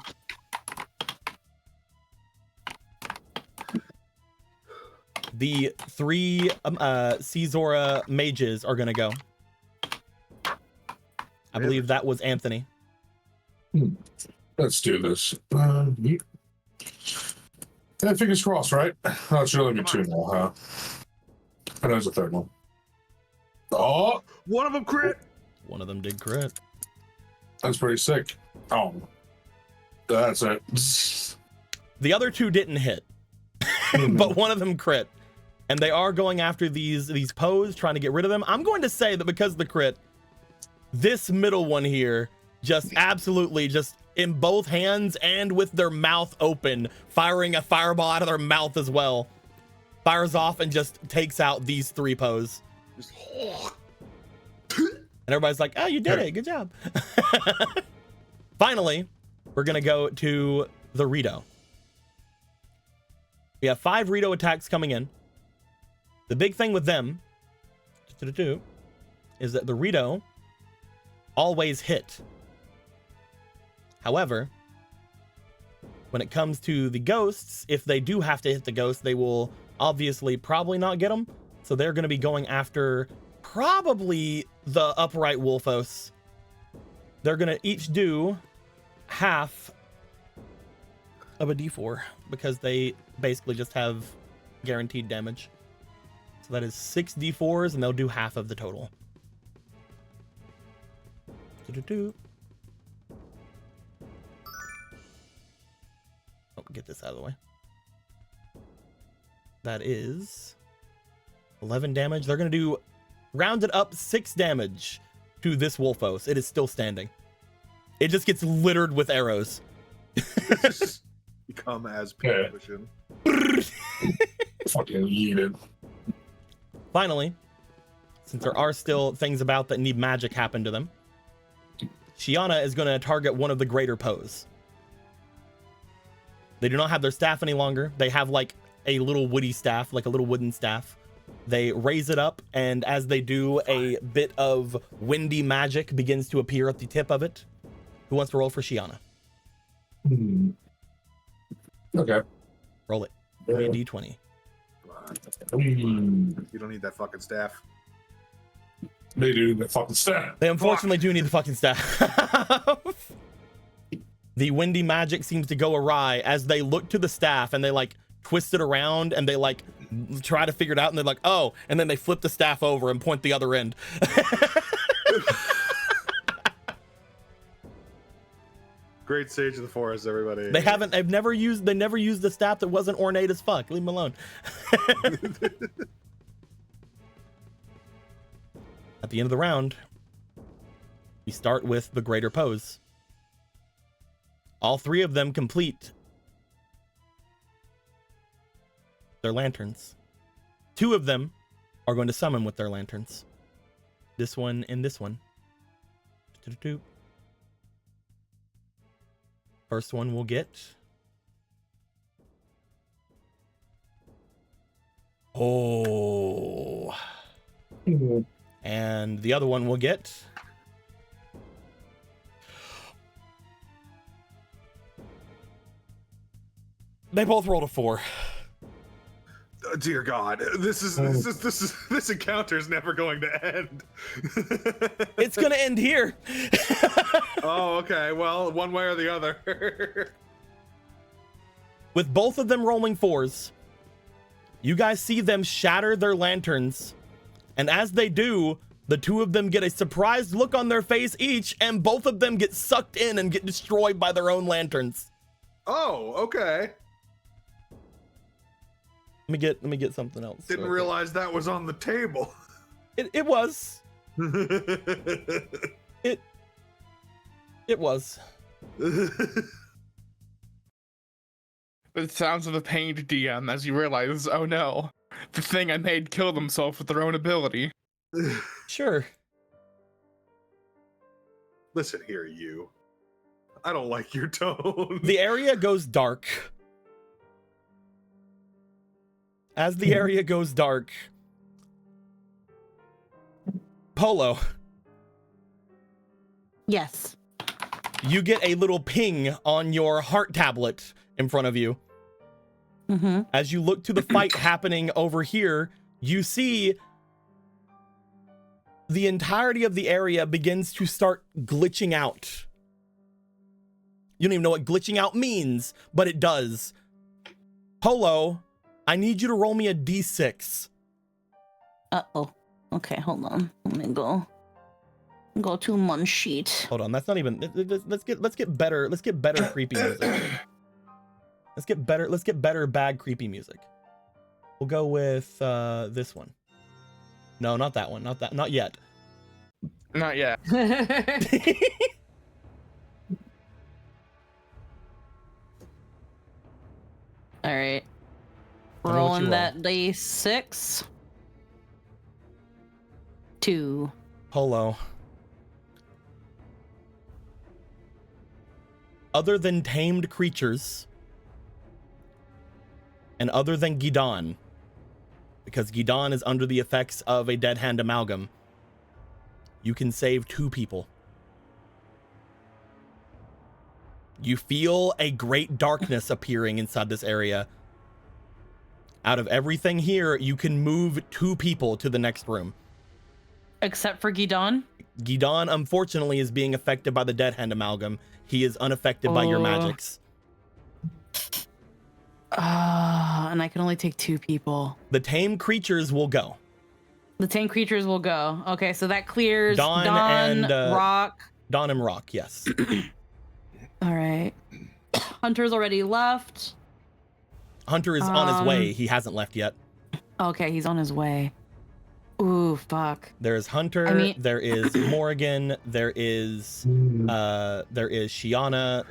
S1: The 3 Sea Zora mages are gonna go. I believe that was Anthony.
S6: Let's do this. Yeah, fingers crossed, right? Oh, it should only be 2 now, huh? And there's a 3rd one. Oh,
S2: One of them crit.
S1: One of them did crit.
S6: that's pretty sick. Oh, that's it.
S1: The other 2 didn't hit, but one of them crit. And they are going after these pose, trying to get rid of them. I'm going to say that because of the crit, this middle one here just absolutely just in both hands and with their mouth open, firing a fireball out of their mouth as well. Fires off and just takes out these 3 pose. And everybody's like, oh, you did it. Good job. Finally, we're going to go to the Rito. We have 5 Rito attacks coming in. The big thing with them is that the Rito always hit. However, when it comes to the ghosts, if they do have to hit the ghost, they will obviously probably not get them. So they're going to be going after probably the upright Wolfos. They're going to each do half of a D4 because they basically just have guaranteed damage. So that is 6 D4s and they'll do half of the total. Oh, get this out of the way. That is 11 damage. They're going to do rounded up 6 damage to this Wolfos. It is still standing. It just gets littered with arrows.
S2: Become as
S6: Yeah.
S2: position.
S6: Fucking yeeted.
S1: Finally, since there are still things about that need magic happen to them, Shiana is going to target one of the greater pose. They do not have their staff any longer. They have like a little woody staff, like a little wooden staff. They raise it up, and as they do, a bit of windy magic begins to appear at the tip of it. Who wants to roll for Shiana?
S6: Okay.
S1: Roll it. Give me a d20.
S2: You don't need that fucking staff.
S6: They do the fucking stat.
S1: They unfortunately do need the fucking staff. The windy magic seems to go awry as they look to the staff and they like twist it around and they like try to figure it out and they're like, oh, and then they flip the staff over and point the other end.
S2: Great sage of the forest, everybody.
S1: They never used the staff that wasn't ornate as fuck. Leave them alone. At the end of the round, we start with the greater pose. All three of them complete their lanterns. Two of them are going to summon with their lanterns. This one and this one. First one will get. Oh. And the other one will get. They both rolled a 4.
S2: Oh, dear God, this encounter is never going to end.
S1: It's gonna end here.
S2: Oh, okay. Well, one way or the other.
S1: With both of them rolling 4s, you guys see them shatter their lanterns, and as they do, the two of them get a surprised look on their face each, and both of them get sucked in and get destroyed by their own lanterns.
S2: Oh, okay.
S1: Let me get something else.
S2: Didn't realize that was on the table.
S1: It was. It was.
S5: It sounds of a pained DM as you realize, oh no, the thing I made killed themselves with their own ability.
S1: Sure.
S2: Listen here, you. I don't like your tone.
S1: The area goes dark. As the area goes dark, Polo,
S4: Yes.
S1: you get a little ping on your heart tablet in front of you.
S4: Mm-hmm.
S1: As you look to the fight happening over here, you see the entirety of the area begins to start glitching out. You don't even know what glitching out means, but it does. Polo, I need you to roll me a d6.
S4: Uh-oh. Okay, hold on. Let me go to one sheet.
S1: Hold on, that's not even. Let's get better creepy music. Let's get better bad creepy music. We'll go with this one. No, not that one. Not yet.
S5: Not yet.
S4: All right.
S1: Tell me what you
S4: Rolling
S1: roll.
S4: that d6. 2.
S1: Polo. Other than tamed creatures, and other than Gidon, because Gidon is under the effects of a dead hand amalgam, you can save 2 people. You feel a great darkness appearing inside this area. Out of everything here, you can move 2 people to the next room.
S4: Except for Gidon.
S1: Gidon, unfortunately, is being affected by the dead hand amalgam. He is unaffected by your magics.
S4: And I can only take 2 people.
S1: The tame creatures will go.
S4: The 10 creatures will go. Okay, so that clears
S1: Dawn
S4: Dawn,
S1: and,
S4: Rock.
S1: Dawn and Rock, yes.
S4: All right. Hunter's already left.
S1: Hunter is on his way. He hasn't left yet.
S4: Okay, he's on his way. Ooh, fuck.
S1: There's Hunter. There is Morrigan. There is Shiana.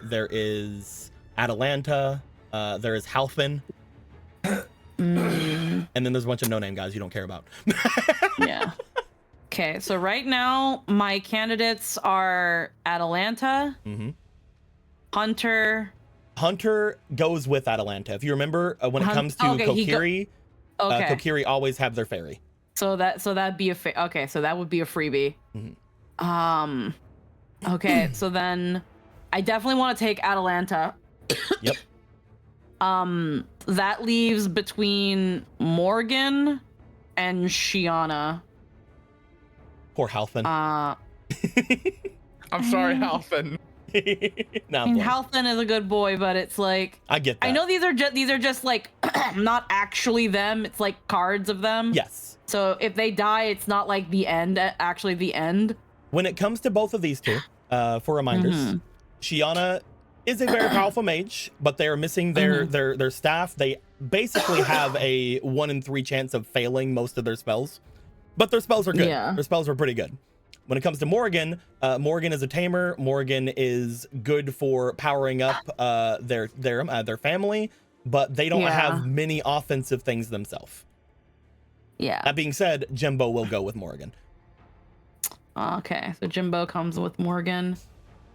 S1: There is Atalanta. There is Halfin. And then there's a bunch of no-name guys you don't care about.
S4: Yeah. Okay, so right now my candidates are Atalanta,
S1: Mm-hmm.
S4: Hunter,
S1: Hunter goes with Atalanta. If you remember, when it comes to Kokiri,
S4: Okay.
S1: Kokiri always have their ferry.
S4: So that'd be okay. So that would be a freebie. Okay. So then, I definitely want to take Atalanta.
S1: Yep.
S4: That leaves between Morgan and Shiana.
S1: Poor Halfin.
S5: I'm sorry, Halfin.
S1: Nah,
S4: I mean,
S1: boy.
S4: Halfin is a good boy, but it's like
S1: I get that.
S4: I know these are just like not actually them. It's like cards of them.
S1: Yes.
S4: So if they die, it's not like the end. Actually, the end.
S1: When it comes to both of these two, for reminders, Shiana is a very powerful mage, but they are missing their staff. They basically have a 1 in 3 chance of failing most of their spells, but their spells are good.
S4: Yeah.
S1: Their spells are pretty good. When it comes to Morgan, Morgan is a tamer. Morgan is good for powering up their family, but they don't have many offensive things themselves.
S4: Yeah.
S1: That being said, Jimbo will go with Morgan.
S4: Okay, so Jimbo comes with Morgan.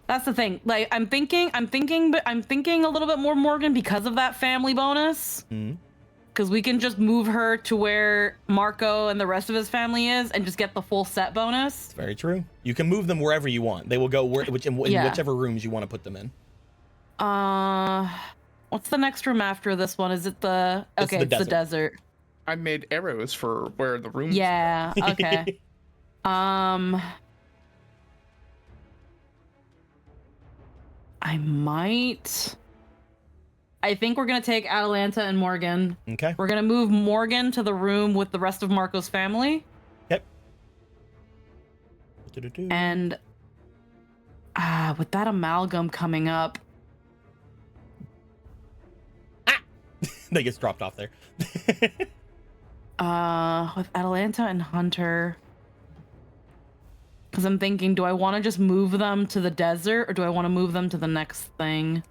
S4: That's the thing. Like I'm thinking a little bit more Morgan because of that family bonus. Because we can just move her to where Marco and the rest of his family is, and just get the full set bonus.
S1: It's very true. You can move them wherever you want. They will go in whichever rooms you want to put them in.
S4: What's the next room after this one? Is it the? Okay, it's the desert.
S5: I made arrows for where the rooms.
S4: Yeah. Okay. I think we're gonna take Atalanta and Morgan.
S1: Okay.
S4: We're gonna move Morgan to the room with the rest of Marco's family.
S1: Yep.
S4: And with that amalgam coming up,
S1: they get dropped off there.
S4: with Atalanta and Hunter, because I'm thinking, do I want to just move them to the desert, or do I want to move them to the next thing,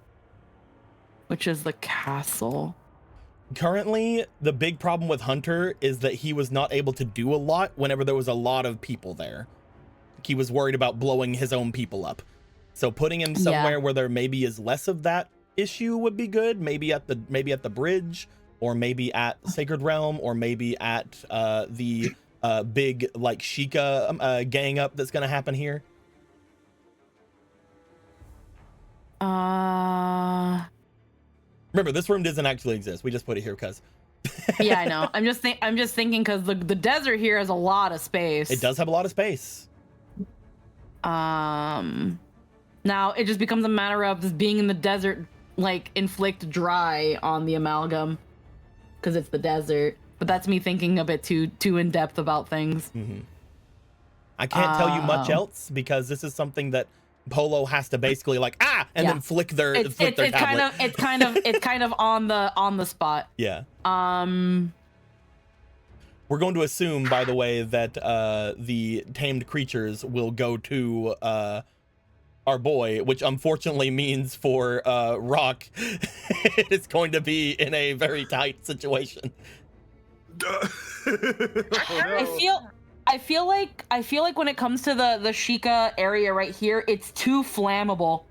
S4: which is the castle?
S1: Currently, the big problem with Hunter is that he was not able to do a lot whenever there was a lot of people there. He was worried about blowing his own people up. So putting him somewhere where there maybe is less of that issue would be good. Maybe at the bridge, or maybe at Sacred Realm, or maybe at the big like Sheikah gang up that's gonna happen here. Remember, this room doesn't actually exist. We just put it here because.
S4: Yeah, I know. I'm just thinking because the desert here has a lot of space.
S1: It does have a lot of space.
S4: Now it just becomes a matter of just being in the desert, like inflict dry on the amalgam, because it's the desert. But that's me thinking a bit too in depth about things.
S1: I can't tell you much else because this is something that Polo has to basically like then flick their tablet.
S4: It's kind of on the spot.
S1: Yeah. We're going to assume, by the way, that the tamed creatures will go to our boy, which unfortunately means for Rock, it's going to be in a very tight situation.
S4: I feel like when it comes to the Sheikah area right here, it's too flammable.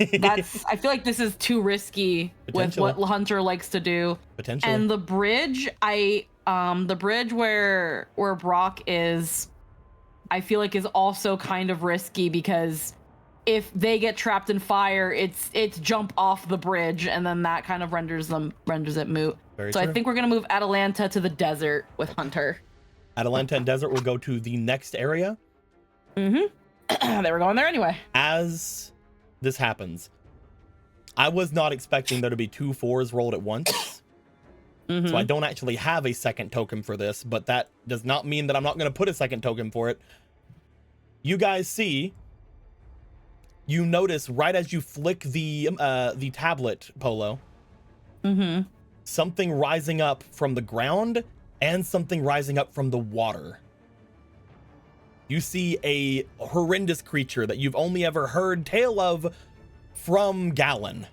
S4: I feel like this is too risky with what Hunter likes to do.
S1: Potentially.
S4: And the bridge, the bridge where Brock is, I feel like is also kind of risky because if they get trapped in fire, it's jump off the bridge, and then that kind of renders it moot.
S1: Very
S4: so
S1: true.
S4: I think we're gonna move Atalanta to the desert with Hunter.
S1: Atalanta and desert will go to the next area.
S4: They were going there anyway.
S1: As this happens, I was not expecting there to be 2 4s rolled at once. So I don't actually have a second token for this, but that does not mean that I'm not going to put a second token for it. You guys see, you notice right as you flick the tablet, Polo, something rising up from the ground and something rising up from the water. You see a horrendous creature that you've only ever heard tale of from Gallon.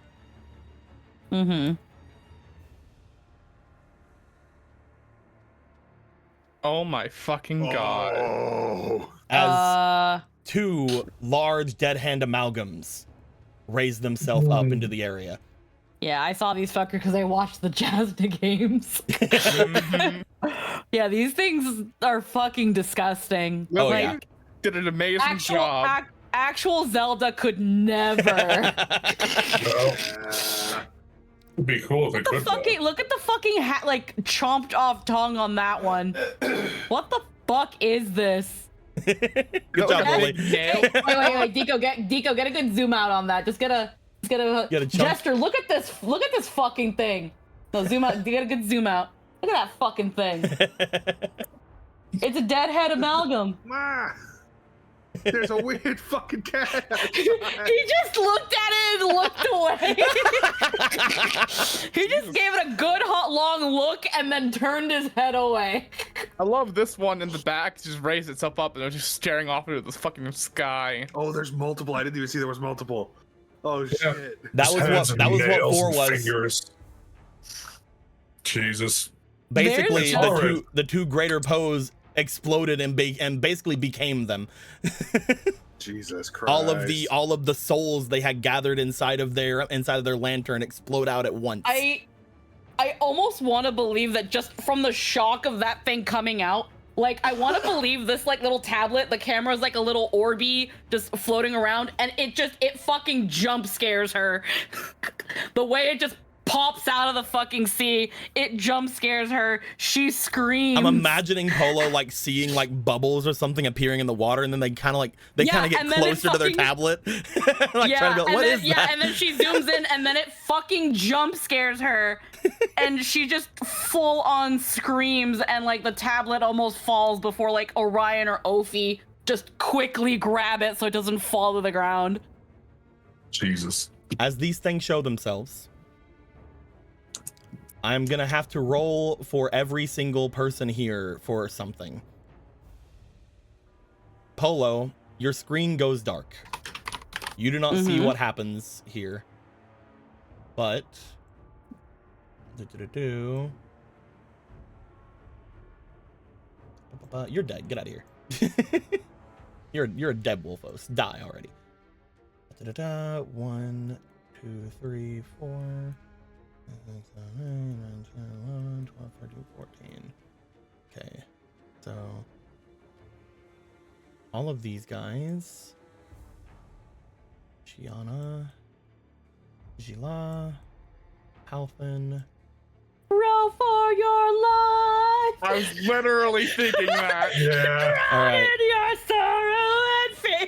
S5: Oh my fucking god.
S2: Oh.
S1: As 2 large dead hand amalgams raise themselves up into the area.
S4: Yeah, I saw these fuckers because I watched the Jazda games. Yeah, these things are fucking disgusting.
S1: Oh,
S4: Like,
S1: yeah.
S5: Did an amazing job.
S4: Actual Zelda could never.
S6: No, it'd be cool if it could.
S4: Look at the fucking like chomped off tongue on that one. What the fuck is this?
S1: Good job, Lily.
S4: Wait, Deco, get a good zoom out on that. Just get a Jester, look at this fucking thing. No, zoom out, get a good zoom out. Look at that fucking thing. It's a deadhead amalgam.
S2: Ma, there's a weird fucking cat.
S4: He just looked at it and looked away. He just gave it a good hot long look and then turned his head away.
S5: I love this one in the back. Just raised itself up and it was just staring off into the fucking sky.
S2: Oh, there's multiple. I didn't even see there was multiple. Oh shit.
S1: That was what 4 was.
S6: Fingers. Jesus.
S1: Basically, the two greater Poes exploded and basically became them.
S2: Jesus Christ.
S1: all of the souls they had gathered inside of their lantern explode out at once.
S4: I almost want to believe that just from the shock of that thing coming out, like, I want to believe this, like, little tablet, the camera's like a little Orby just floating around, and it fucking jump scares her. The way it just pops out of the fucking sea, it jump scares her. She screams.
S1: I'm imagining Polo like seeing like bubbles or something appearing in the water, and then they kind of get closer to their tablet, like trying to be like, what is that?
S4: And then she zooms in, and then it fucking jump scares her, and she just full on screams, and like the tablet almost falls before like Orion or Ophi just quickly grab it so it doesn't fall to the ground.
S6: Jesus.
S1: As these things show themselves, I'm gonna have to roll for every single person here for something. Polo, your screen goes dark. You do not see what happens here. But you're dead. Get out of here. You're a dead Wolfos. Die already. 1, 2, 3, 4. 9, 10, 11, 12, 13, 14. Okay, so all of these guys, Shiana, Gila, Halfin.
S4: Row for your life.
S5: I was literally thinking that.
S6: Yeah.
S1: All right.
S4: In your sorrow and fear.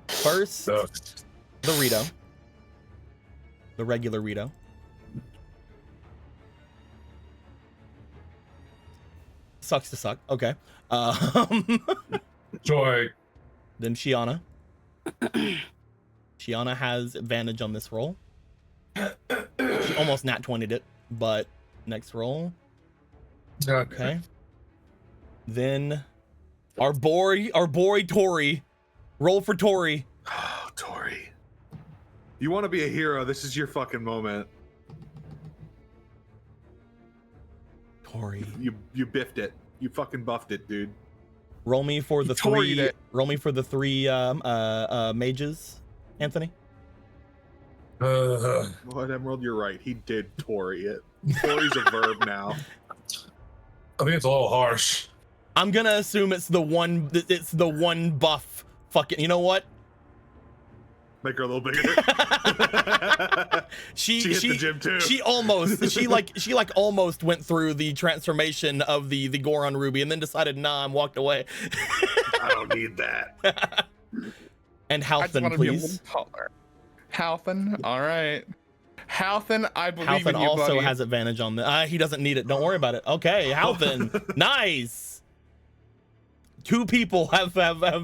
S1: First, the Rito. The regular Rito. Sucks to suck. Okay.
S6: Joy.
S1: Then Shiana. Shiana has advantage on this roll. She almost nat 20'd it, but next roll. Okay. Then our boy Tori. Roll for Tori.
S2: Oh, Tori. You want to be a hero, this is your fucking moment.
S1: Tori.
S2: You biffed it. You fucking buffed it, dude.
S1: Roll me for the
S5: Tori'd
S1: three.
S5: it.
S1: Roll me for the 3 mages, Anthony.
S2: What, Emerald, you're right. He did Tori it. Tori's a verb now.
S6: I think it's a little harsh.
S1: I'm gonna assume it's the one. It's the one buff. Fucking. You know what?
S2: Make her a little bigger.
S1: She
S2: hit the gym too.
S1: She almost went through the transformation of the Goron Ruby and then decided, nah, and walked away.
S2: I don't need that.
S1: And
S5: I just want
S1: Halfin,
S5: to be a little
S1: please.
S5: taller. Halfin, all right. Halfin, I believe
S1: Halfin
S5: in you,
S1: also
S5: buddy.
S1: has advantage on the. He doesn't need it. Don't worry about it. Okay, Halfin, nice. 2 people have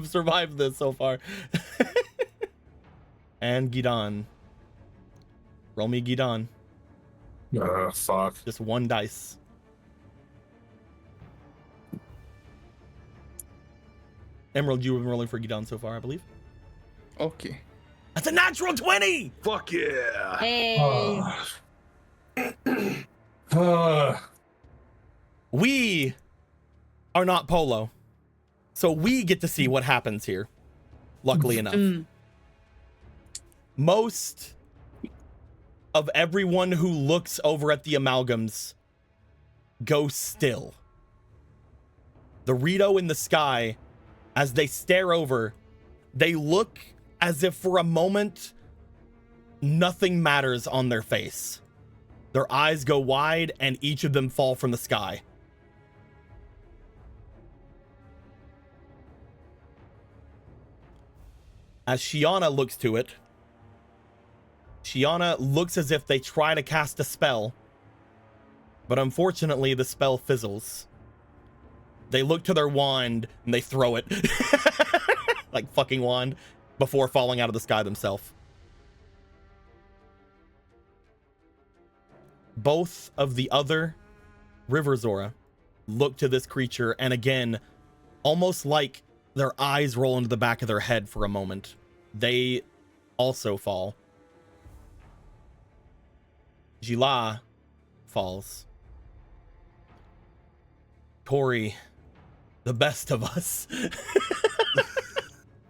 S1: survived this so far. And Gidon. Roll me Gidon.
S6: Fuck.
S1: Just 1 dice. Emerald, you have been rolling for Gidon so far, I believe.
S5: Okay.
S1: That's a natural 20!
S2: Fuck yeah.
S4: Hey.
S1: We are not Polo. So we get to see what happens here. Luckily enough. Most of everyone who looks over at the amalgams go still. The Rito in the sky, as they stare over, they look as if for a moment nothing matters on their face. Their eyes go wide and each of them fall from the sky. As Shiana looks to it, Shiana looks as if they try to cast a spell, but unfortunately the spell fizzles. They look to their wand and they throw it like fucking wand before falling out of the sky themselves. Both of the other River Zora look to this creature, and again, almost like their eyes roll into the back of their head for a moment, they also fall. Jila falls. Tori, the best of us,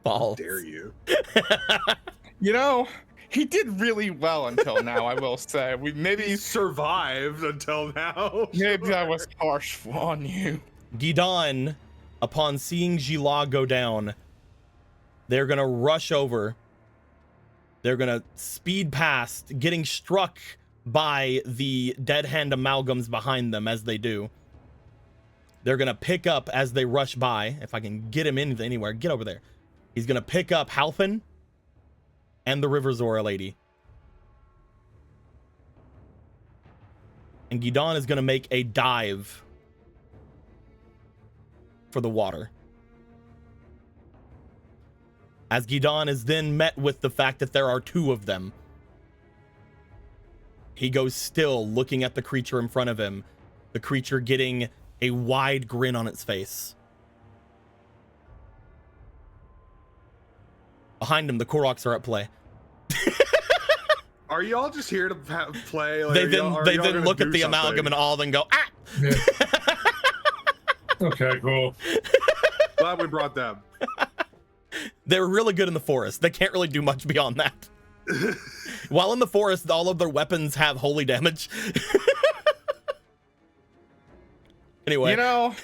S1: falls.
S2: Dare you?
S5: You know, he did really well until now, I will say.
S2: He survived until now.
S5: Maybe I was harsh on you.
S1: Gidon, upon seeing Jila go down, they're gonna rush over. They're gonna speed past, getting struck by the dead hand amalgams behind them as they do. They're gonna pick up as they rush by. If I can get him in anywhere, get over there. He's gonna pick up Halfin and the River Zora lady. And Gidon is gonna make a dive for the water. As Gidon is then met with the fact that there are two of them. He goes still, looking at the creature in front of him. The creature getting a wide grin on its face. Behind him, the Koroks are at play.
S2: Are y'all just here to play? Like,
S1: They then look at the amalgam and all of them go, ah!
S6: Yeah. Okay, cool.
S2: Glad we brought them.
S1: They're really good in the forest. They can't really do much beyond that. While in the forest, all of their weapons have holy damage. Anyway.
S5: You know,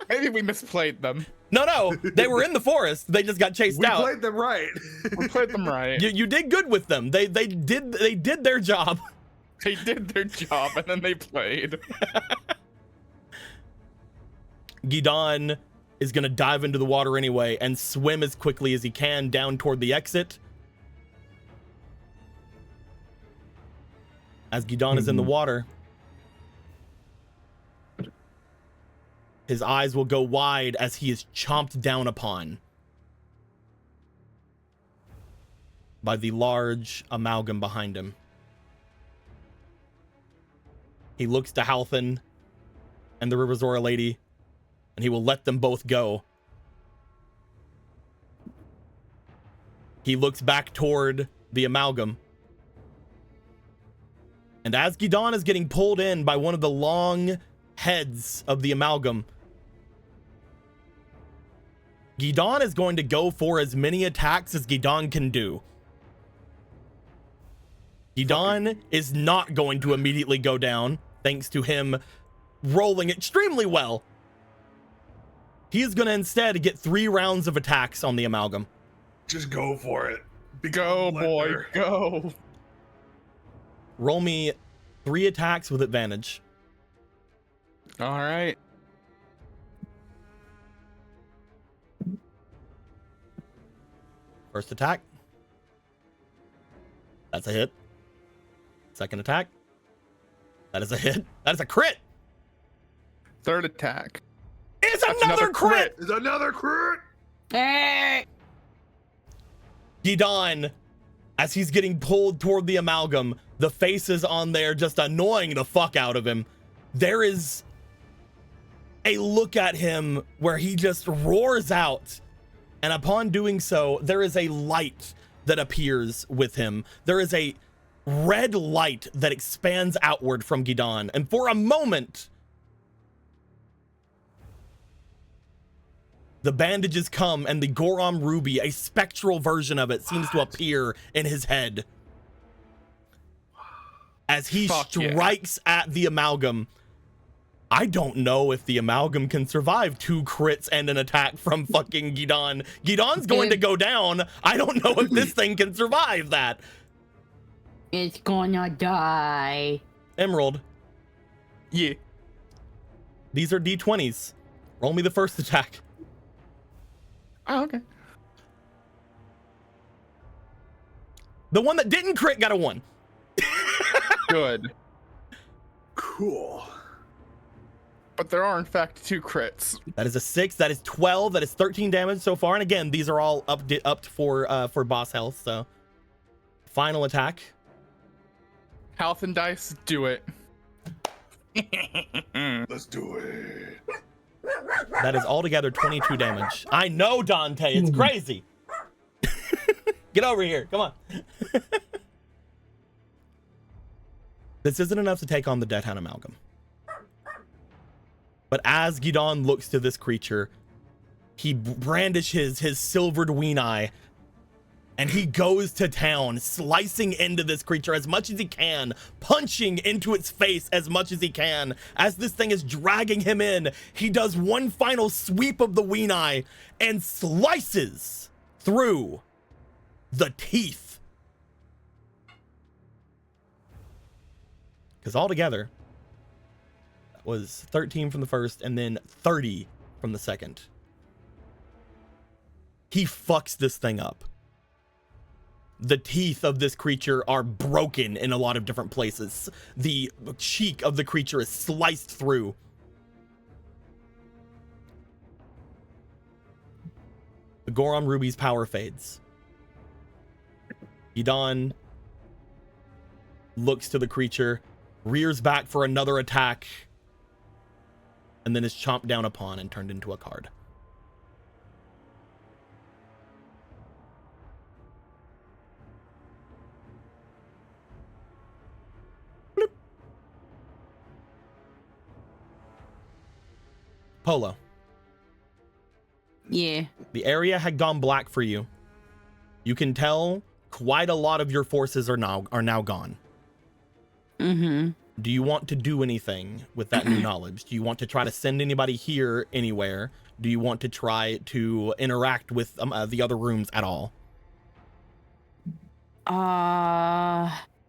S5: maybe we misplayed them.
S1: No, they were in the forest. They just got chased
S2: We
S1: out.
S2: played them right.
S5: We played them right.
S1: You did good with them. They did their job.
S5: They did their job and then they played.
S1: Gidon is going to dive into the water anyway and swim as quickly as he can down toward the exit. As Gidon is in the water, his eyes will go wide as he is chomped down upon by the large amalgam behind him. He looks to Halfin and the River Zora lady, and he will let them both go. He looks back toward the amalgam. And as Gidon is getting pulled in by one of the long heads of the amalgam, Gidon is going to go for as many attacks as Gidon can do. Gidon is not going to immediately go down, thanks to him rolling extremely well. He is going to instead get 3 rounds of attacks on the amalgam.
S2: Just go for it.
S5: Go, boy,
S2: Blender.
S5: go.
S1: Roll me 3 attacks with advantage.
S5: All right.
S1: First attack. That's a hit. Second attack. That is a hit. That is a crit.
S5: Third attack.
S1: It's
S5: That's
S1: another crit.
S2: Is another crit?
S4: Hey!
S1: Gidon, as he's getting pulled toward the amalgam, the faces on there just annoying the fuck out of him. There is a look at him where he just roars out. And upon doing so, there is a light that appears with him. There is a red light that expands outward from Gidon. And for a moment, the bandages come and the Gorom Ruby, a spectral version of it, seems to appear in his head. as he
S5: Fuck yeah.
S1: strikes at the amalgam. I don't know if the amalgam can survive 2 crits and an attack from fucking Gidon. Gidon's going to go down. I don't know if this thing can survive that.
S4: It's gonna die.
S1: Emerald,
S5: Yeah.
S1: these are D20s. Roll me the first attack.
S5: Oh, okay.
S1: The one that didn't crit got a 1.
S5: Good.
S2: Cool.
S5: But there are in fact 2 crits.
S1: That is a 6. That is 12. That is 13 damage so far. And again, these are all upped for boss health. So, final attack.
S5: Health and dice, do it.
S2: Let's do it.
S1: That is altogether 22 damage. I know, Dante. It's crazy. Get over here. Come on. This isn't enough to take on the Deadhound Amalgam. But as Gidon looks to this creature, he brandishes his silvered ween eye and he goes to town, slicing into this creature as much as he can, punching into its face as much as he can. As this thing is dragging him in, he does one final sweep of the ween eye and slices through the teeth. Because altogether, that was 13 from the first and then 30 from the second. He fucks this thing up. The teeth of this creature are broken in a lot of different places. The cheek of the creature is sliced through. The Goron Ruby's power fades. Gidon looks to the creature, rears back for another attack, and then is chomped down upon and turned into a card. Bloop. Polo.
S4: Yeah.
S1: The area had gone black for you. You can tell quite a lot of your forces are now gone.
S4: Mm-hmm.
S1: Do you want to do anything with that new knowledge? Do you want to try to send anybody here anywhere? Do you want to try to interact with the other rooms at all?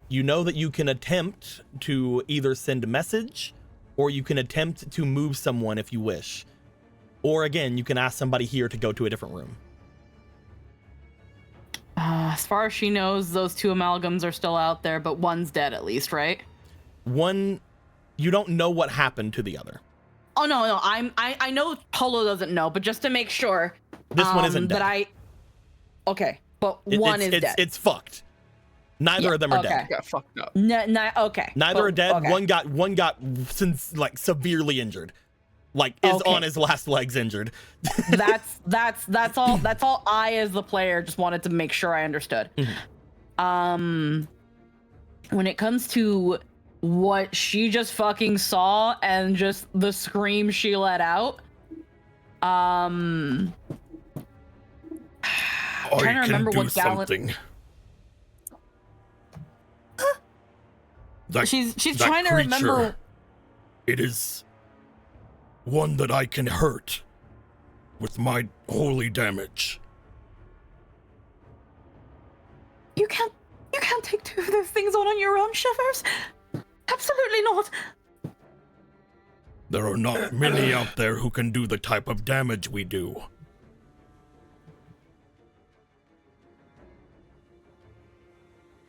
S1: You know that you can attempt to either send a message or you can attempt to move someone if you wish. Or again, you can ask somebody here to go to a different room.
S4: As far as she knows, those 2 amalgams are still out there, but one's dead at least, right?
S1: One, you don't know what happened to the other.
S4: Oh no, I know Polo doesn't know, but just to make sure.
S1: This one isn't dead.
S4: Okay, but one is dead.
S1: It's fucked. Neither of them are dead.
S5: Got fucked up.
S4: Okay.
S1: Neither are dead.
S4: Okay.
S1: One got like severely injured. Like is on his last legs injured.
S4: that's all I as the player just wanted to make sure I understood.
S1: Mm-hmm.
S4: When it comes to what she just fucking saw and just the scream she let out, trying to remember what Gallant. She's trying to remember.
S1: It is one that I can hurt with my holy damage.
S4: You can't take 2 of those things on your own, Shivers. Absolutely not.
S1: There are not many out there who can do the type of damage we do.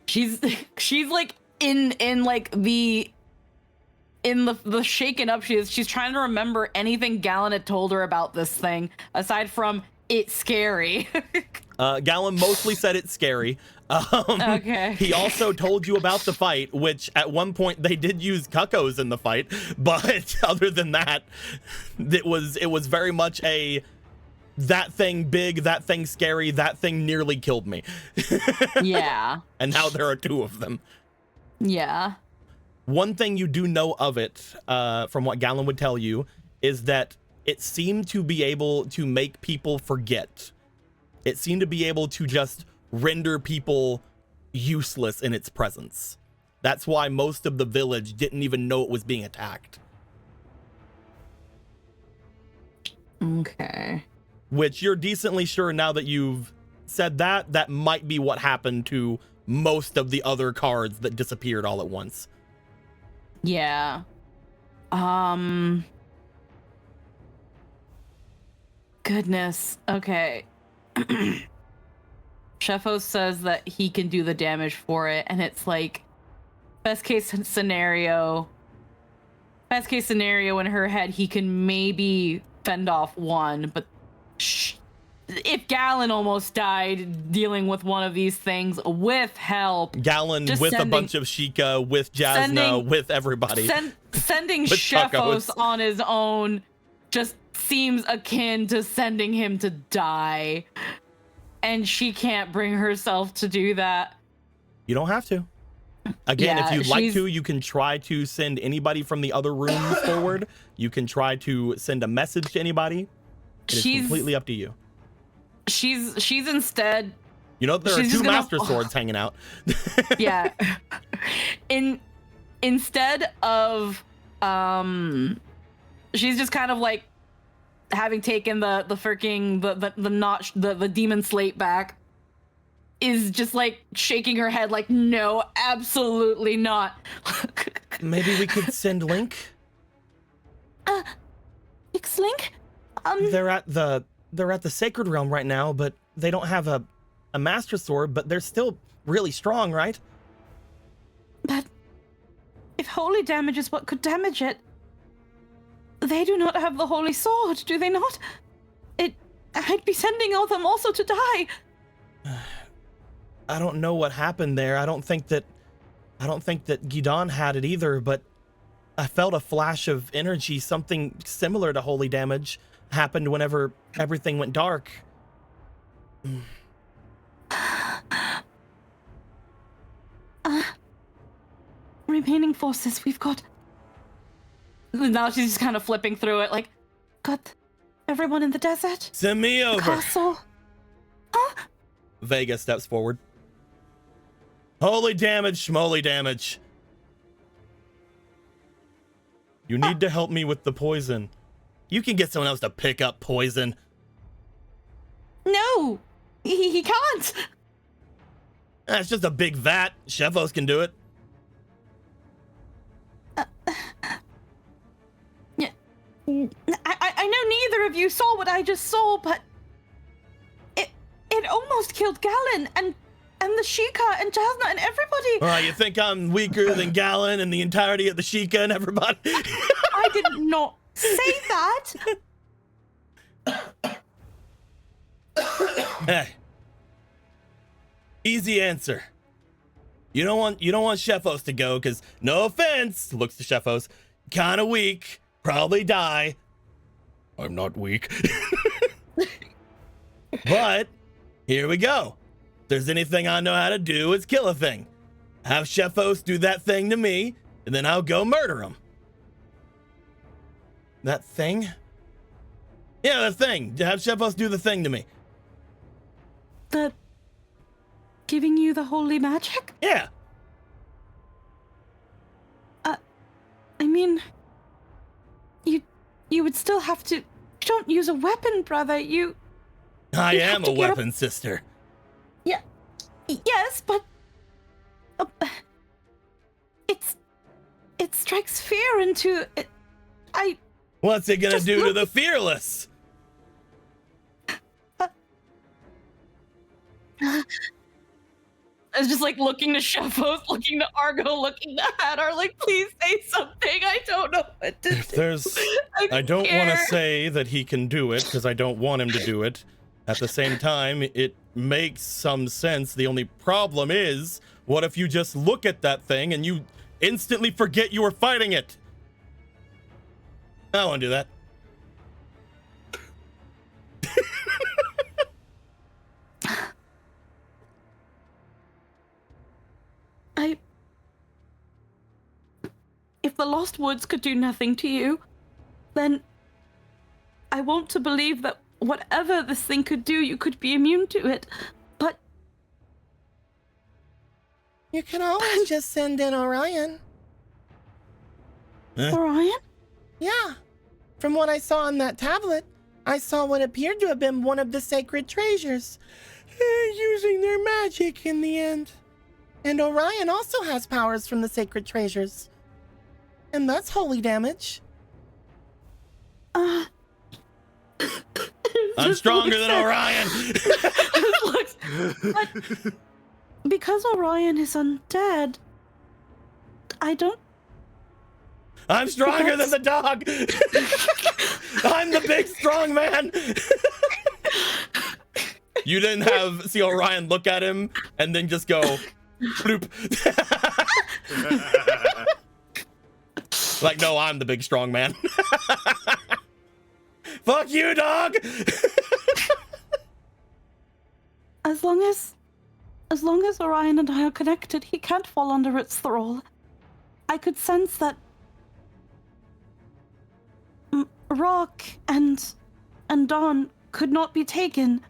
S4: She's like in like the shaken up she is. She's trying to remember anything Gallon had told her about this thing aside from it's scary.
S1: Gallon mostly said it's scary.
S4: Okay.
S1: He also told you about the fight, which at one point they did use cuckoos in the fight, but other than that, it was very much a that thing big, that thing scary, that thing nearly killed me.
S4: Yeah.
S1: And now there are 2 of them.
S4: Yeah.
S1: One thing you do know of it, from what Gallon would tell you, is that it seemed to be able to make people forget. It seemed to be able to just render people useless in its presence. That's why most of the village didn't even know it was being attacked.
S4: Okay.
S1: Which you're decently sure now that you've said that, that might be what happened to most of the other cards that disappeared all at once.
S4: Yeah. Goodness. Okay. Shefos says that he can do the damage for it, and it's like best case scenario in her head, he can maybe fend off one, but if Gallon almost died dealing with one of these things with help,
S1: Gallon with a bunch of Sheikah, with Jasna, with everybody.
S4: Sending
S1: With
S4: Shefos
S1: tacos.
S4: on his own just seems akin to sending him to die. And she can't bring herself to do that.
S1: You don't have to. Again,
S4: Yeah,
S1: if you'd like
S4: she's-
S1: to, you can try to send anybody from the other rooms forward. You can try to send a message to anybody. It is completely up to you.
S4: She's instead,
S1: You know, there are
S4: she's
S1: two
S4: just gonna-
S1: Master Swords hanging out.
S4: yeah. Instead of she's just kind of like having taken the freaking the demon slate back, is just like shaking her head like, no, absolutely not.
S1: Maybe we could send Link.
S4: Link?
S1: They're at the Sacred Realm right now, but they don't have a Master Sword, but they're still really strong, right?
S4: But if holy damage is what could damage it, they do not have the holy sword, do they not? I'd be sending all them also to die.
S1: I don't know what happened there. I don't think that Gidon had it either, but I felt a flash of energy, something similar to holy damage happened whenever everything went dark.
S4: Remaining forces, we've got... Now she's just kind of flipping through it, like, got everyone in the desert?
S1: Send me over.
S4: Castle? Huh?
S1: Vega steps forward. Holy damage, schmoly damage. You need to help me with the poison. You can get someone else to pick up poison.
S4: No! He can't!
S1: That's just a big vat. Shefos can do it.
S4: I know neither of you saw what I just saw, but it almost killed Gallon and the Sheikah and Jasna and everybody.
S1: Oh, you think I'm weaker than Gallon and the entirety of the Sheikah and everybody?
S4: I did not say that.
S1: Hey. Easy answer. You don't want Shefos to go, because no offense, looks to Shefos, kinda weak, probably die. I'm not weak. But here we go. If there's anything I know how to do, it's kill a thing. Have Shefos do that thing to me, and then I'll go murder him. That thing? Yeah, that thing. Have Shefos do the thing to me.
S4: The giving you the holy magic?
S1: Yeah.
S4: I mean, you would still have to. Don't use a weapon, brother.
S1: I
S4: You
S1: am
S4: have to
S1: a
S4: get
S1: weapon, sister.
S4: Yeah. Yes, but it strikes fear into it.
S1: What's it gonna
S4: Just
S1: do to
S4: look-
S1: the fearless?
S4: I was just like looking to Shefos, looking to Argo, looking to Hadar, like, please say something. I don't know what to
S1: If
S4: do.
S1: there's, I don't want to
S4: care.
S1: say that he can do it because I don't want him to do it. At the same time, it makes some sense. The only problem is, what if you just look at that thing and you instantly forget you were fighting it? I don't want to do that.
S4: If the Lost Woods could do nothing to you, then I want to believe that whatever this thing could do, you could be immune to it. But
S1: You can always just send in Orion.
S4: Orion?
S1: Yeah. From what I saw on that tablet, I saw what appeared to have been one of the sacred treasures. Using their magic in the end. And Orion also has powers from the sacred treasures. And that's holy damage.
S4: I'm
S1: stronger than Orion.
S4: But because Orion is undead, I don't.
S1: I'm stronger than the dog. I'm the big strong man. You didn't see Orion look at him and then just go bloop. Like, no, I'm the big strong man. Fuck you, dog.
S4: As long as Orion and I are connected, he can't fall under its thrall. I could sense that Rock and Dawn could not be taken.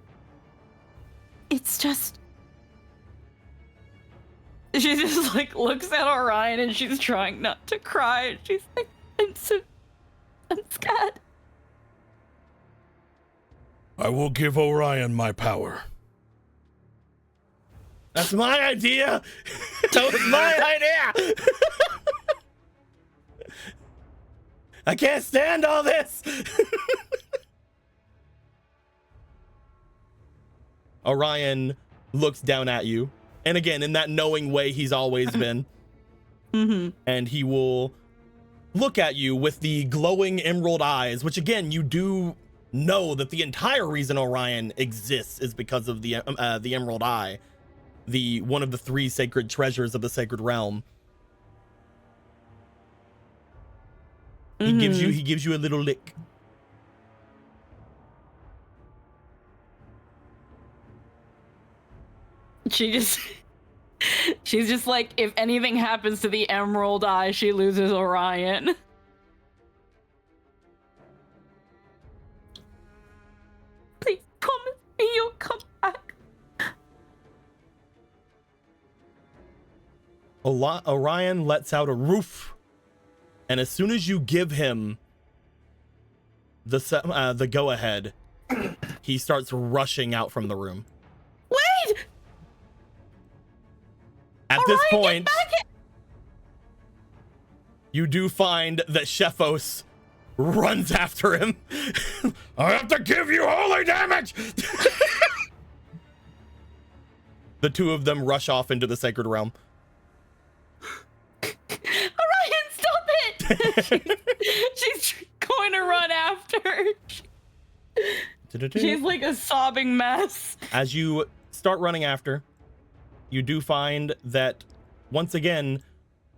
S4: It's just... She just like looks at Orion and she's trying not to cry. She's like, I'm scared.
S1: I will give Orion my power. That's my idea. That was my idea. I can't stand all this. Orion looks down at you. And again, in that knowing way he's always been.
S4: Mm-hmm.
S1: And he will look at you with the glowing emerald eyes, which again, you do know that the entire reason Orion exists is because of the emerald eye. One of the 3 sacred treasures of the sacred realm. He gives you a little lick.
S4: She's just like, if anything happens to the emerald eye, she loses Orion. Please promise me you'll come back.
S1: Orion lets out a roof, and as soon as you give him the go-ahead, he starts rushing out from the room.
S4: Wait!
S1: At
S4: Orion,
S1: this
S4: get
S1: point,
S4: back here!
S1: You do find that Shephos runs after him. I have to give you holy damage! The 2 of them rush off into the sacred realm.
S4: Orion, stop it! She's going to run after. She's like a sobbing mess.
S1: As you start running after, you do find that once again,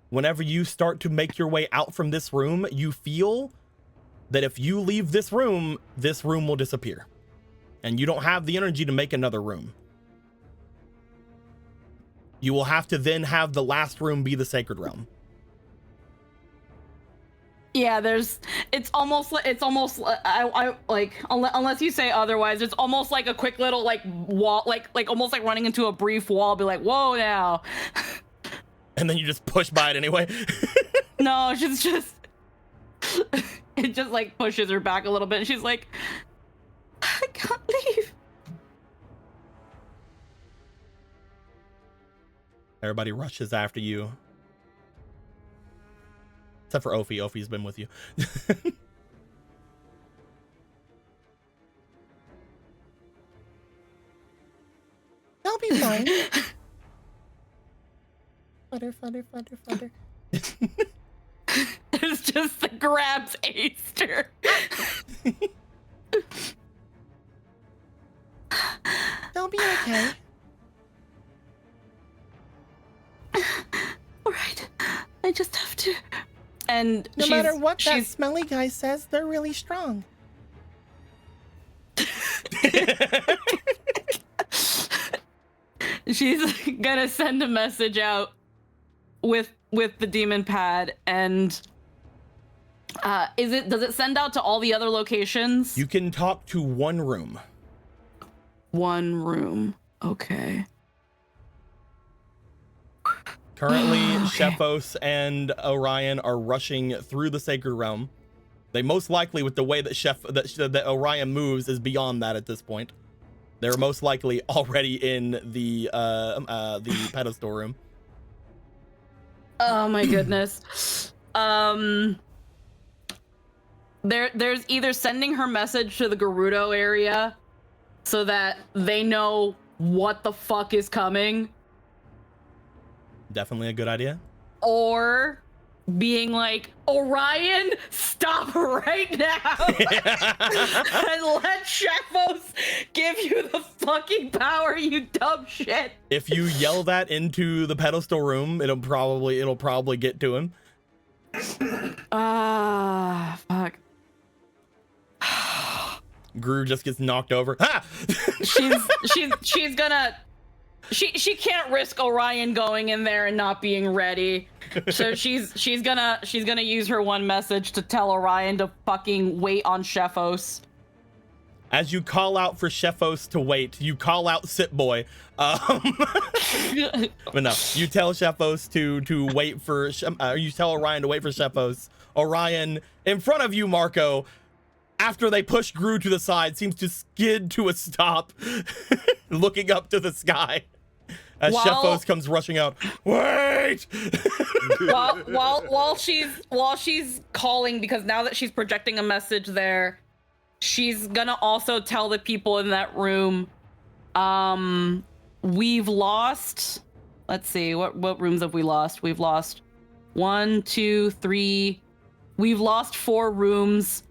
S1: whenever you start to make your way out from this room, you feel that if you leave this room will disappear. And you don't have the energy to make another room. You will have to then have the last room be the sacred realm.
S4: Yeah, it's almost like I like, unless you say otherwise, it's almost like a quick little like wall, like almost like running into a brief wall, be like, whoa now.
S1: And then you just push by it anyway.
S4: No, she's just it just like pushes her back a little bit and she's like, I can't leave.
S1: Everybody rushes after you. Except for Ophi. Ophi's been with you. They'll be fine. Flutter, flutter, flutter, flutter.
S4: It's just the grabs Aster.
S1: They'll be okay.
S4: All right, I just have to. And
S1: no matter what that smelly guy says, they're really strong.
S4: She's gonna send a message out with the demon pad, and does it send out to all the other locations?
S1: You can talk to one room.
S4: One room. Okay.
S1: Currently, Shefos and Orion are rushing through the Sacred Realm. They most likely, with the way that Orion moves, is beyond that at this point. They're most likely already in the pedestal room.
S4: Oh my goodness. There's either sending her message to the Gerudo area so that they know what the fuck is coming,
S1: Definitely a good idea.
S4: or being like, Orion, stop right now and let Shefos give you the fucking power, you dumb shit.
S1: If you yell that into the pedestal room, it'll probably get to him.
S4: Fuck.
S1: Gru just gets knocked over. Ha!
S4: she's gonna she can't risk Orion going in there and not being ready. So she's gonna use her one message to tell Orion to fucking wait on Shefos.
S1: As you call out for Shefos to wait, you call out Sit Boy. But no, you tell Shefos to wait for you tell Orion to wait for Shefos. Orion in front of you, Marco, after they push Gru to the side, seems to skid to a stop, looking up to the sky as Shefos comes rushing out. Wait!
S4: while she's calling, because now that she's projecting a message there, she's gonna also tell the people in that room, we've lost, let's see, what rooms have we lost? We've lost 1, 2, 3. We've lost 4 rooms.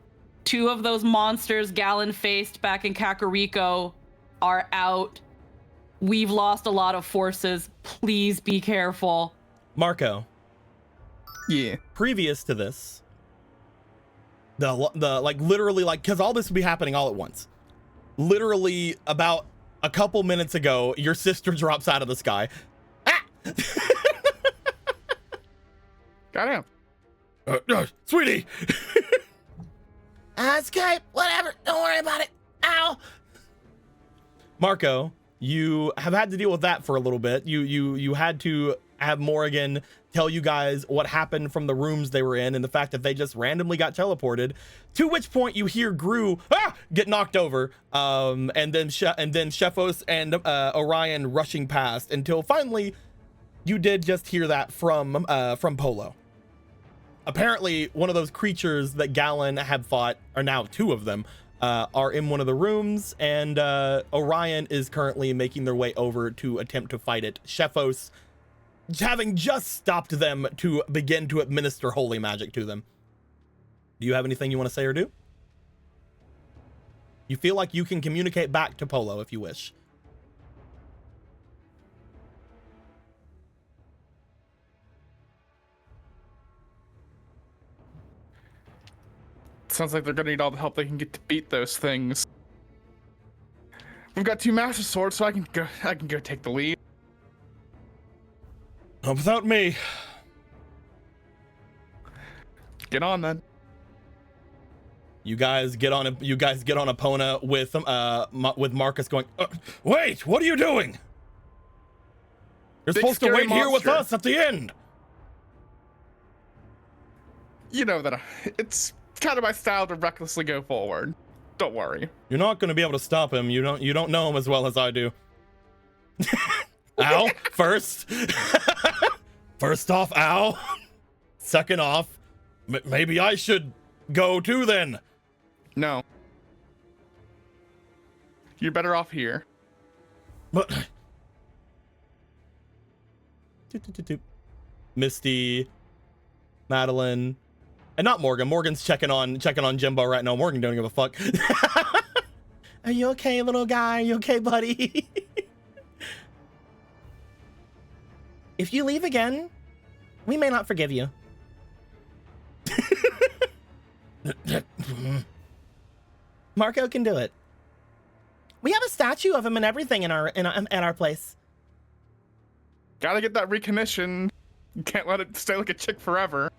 S4: 2 of those monsters Galen faced back in Kakariko are out. We've lost a lot of forces. Please be careful.
S1: Marco.
S5: Yeah.
S1: Previous to this, the like literally like, because all this would be happening all at once. Literally about a couple minutes ago, your sister drops out of the sky. Ah!
S5: Got him.
S1: Sweetie. Skype, whatever. Don't worry about it. Ow. Marco, you have had to deal with that for a little bit. You had to have Morrigan tell you guys what happened from the rooms they were in and the fact that they just randomly got teleported. To which point you hear Gru get knocked over, and then Shefos and Orion rushing past until finally you did just hear that from Polo. Apparently, one of those creatures that Galen had fought, or now 2 of them, are in one of the rooms, and Orion is currently making their way over to attempt to fight it. Shefos, having just stopped them to begin to administer holy magic to them. Do you have anything you want to say or do? You feel like you can communicate back to Polo if you wish.
S5: Sounds like they're gonna need all the help they can get to beat those things. We've got 2 Master Swords, so I can go take the lead.
S1: Not without me.
S5: Get on then.
S1: You guys get on Epona with Marcus going, wait, what are you doing? You're
S5: Big
S1: supposed to
S5: scary
S1: wait here with
S5: monster.
S1: us at the end.
S5: You know that it's kind of my style to recklessly go forward. Don't worry.
S1: You're not going to be able to stop him. You don't know him as well as I do. Ow, first. First off, ow. Second off, maybe I should go too then.
S5: No. You're better off here.
S1: But Misty, Madeline, and not Morgan. Morgan's checking on Jimbo right now. Morgan don't give a fuck. Are you okay, little guy? Are you okay, buddy? If you leave again, we may not forgive you. Marco can do it. We have a statue of him and everything in our place.
S5: Gotta get that recommissioned. You can't let it stay like a chick forever.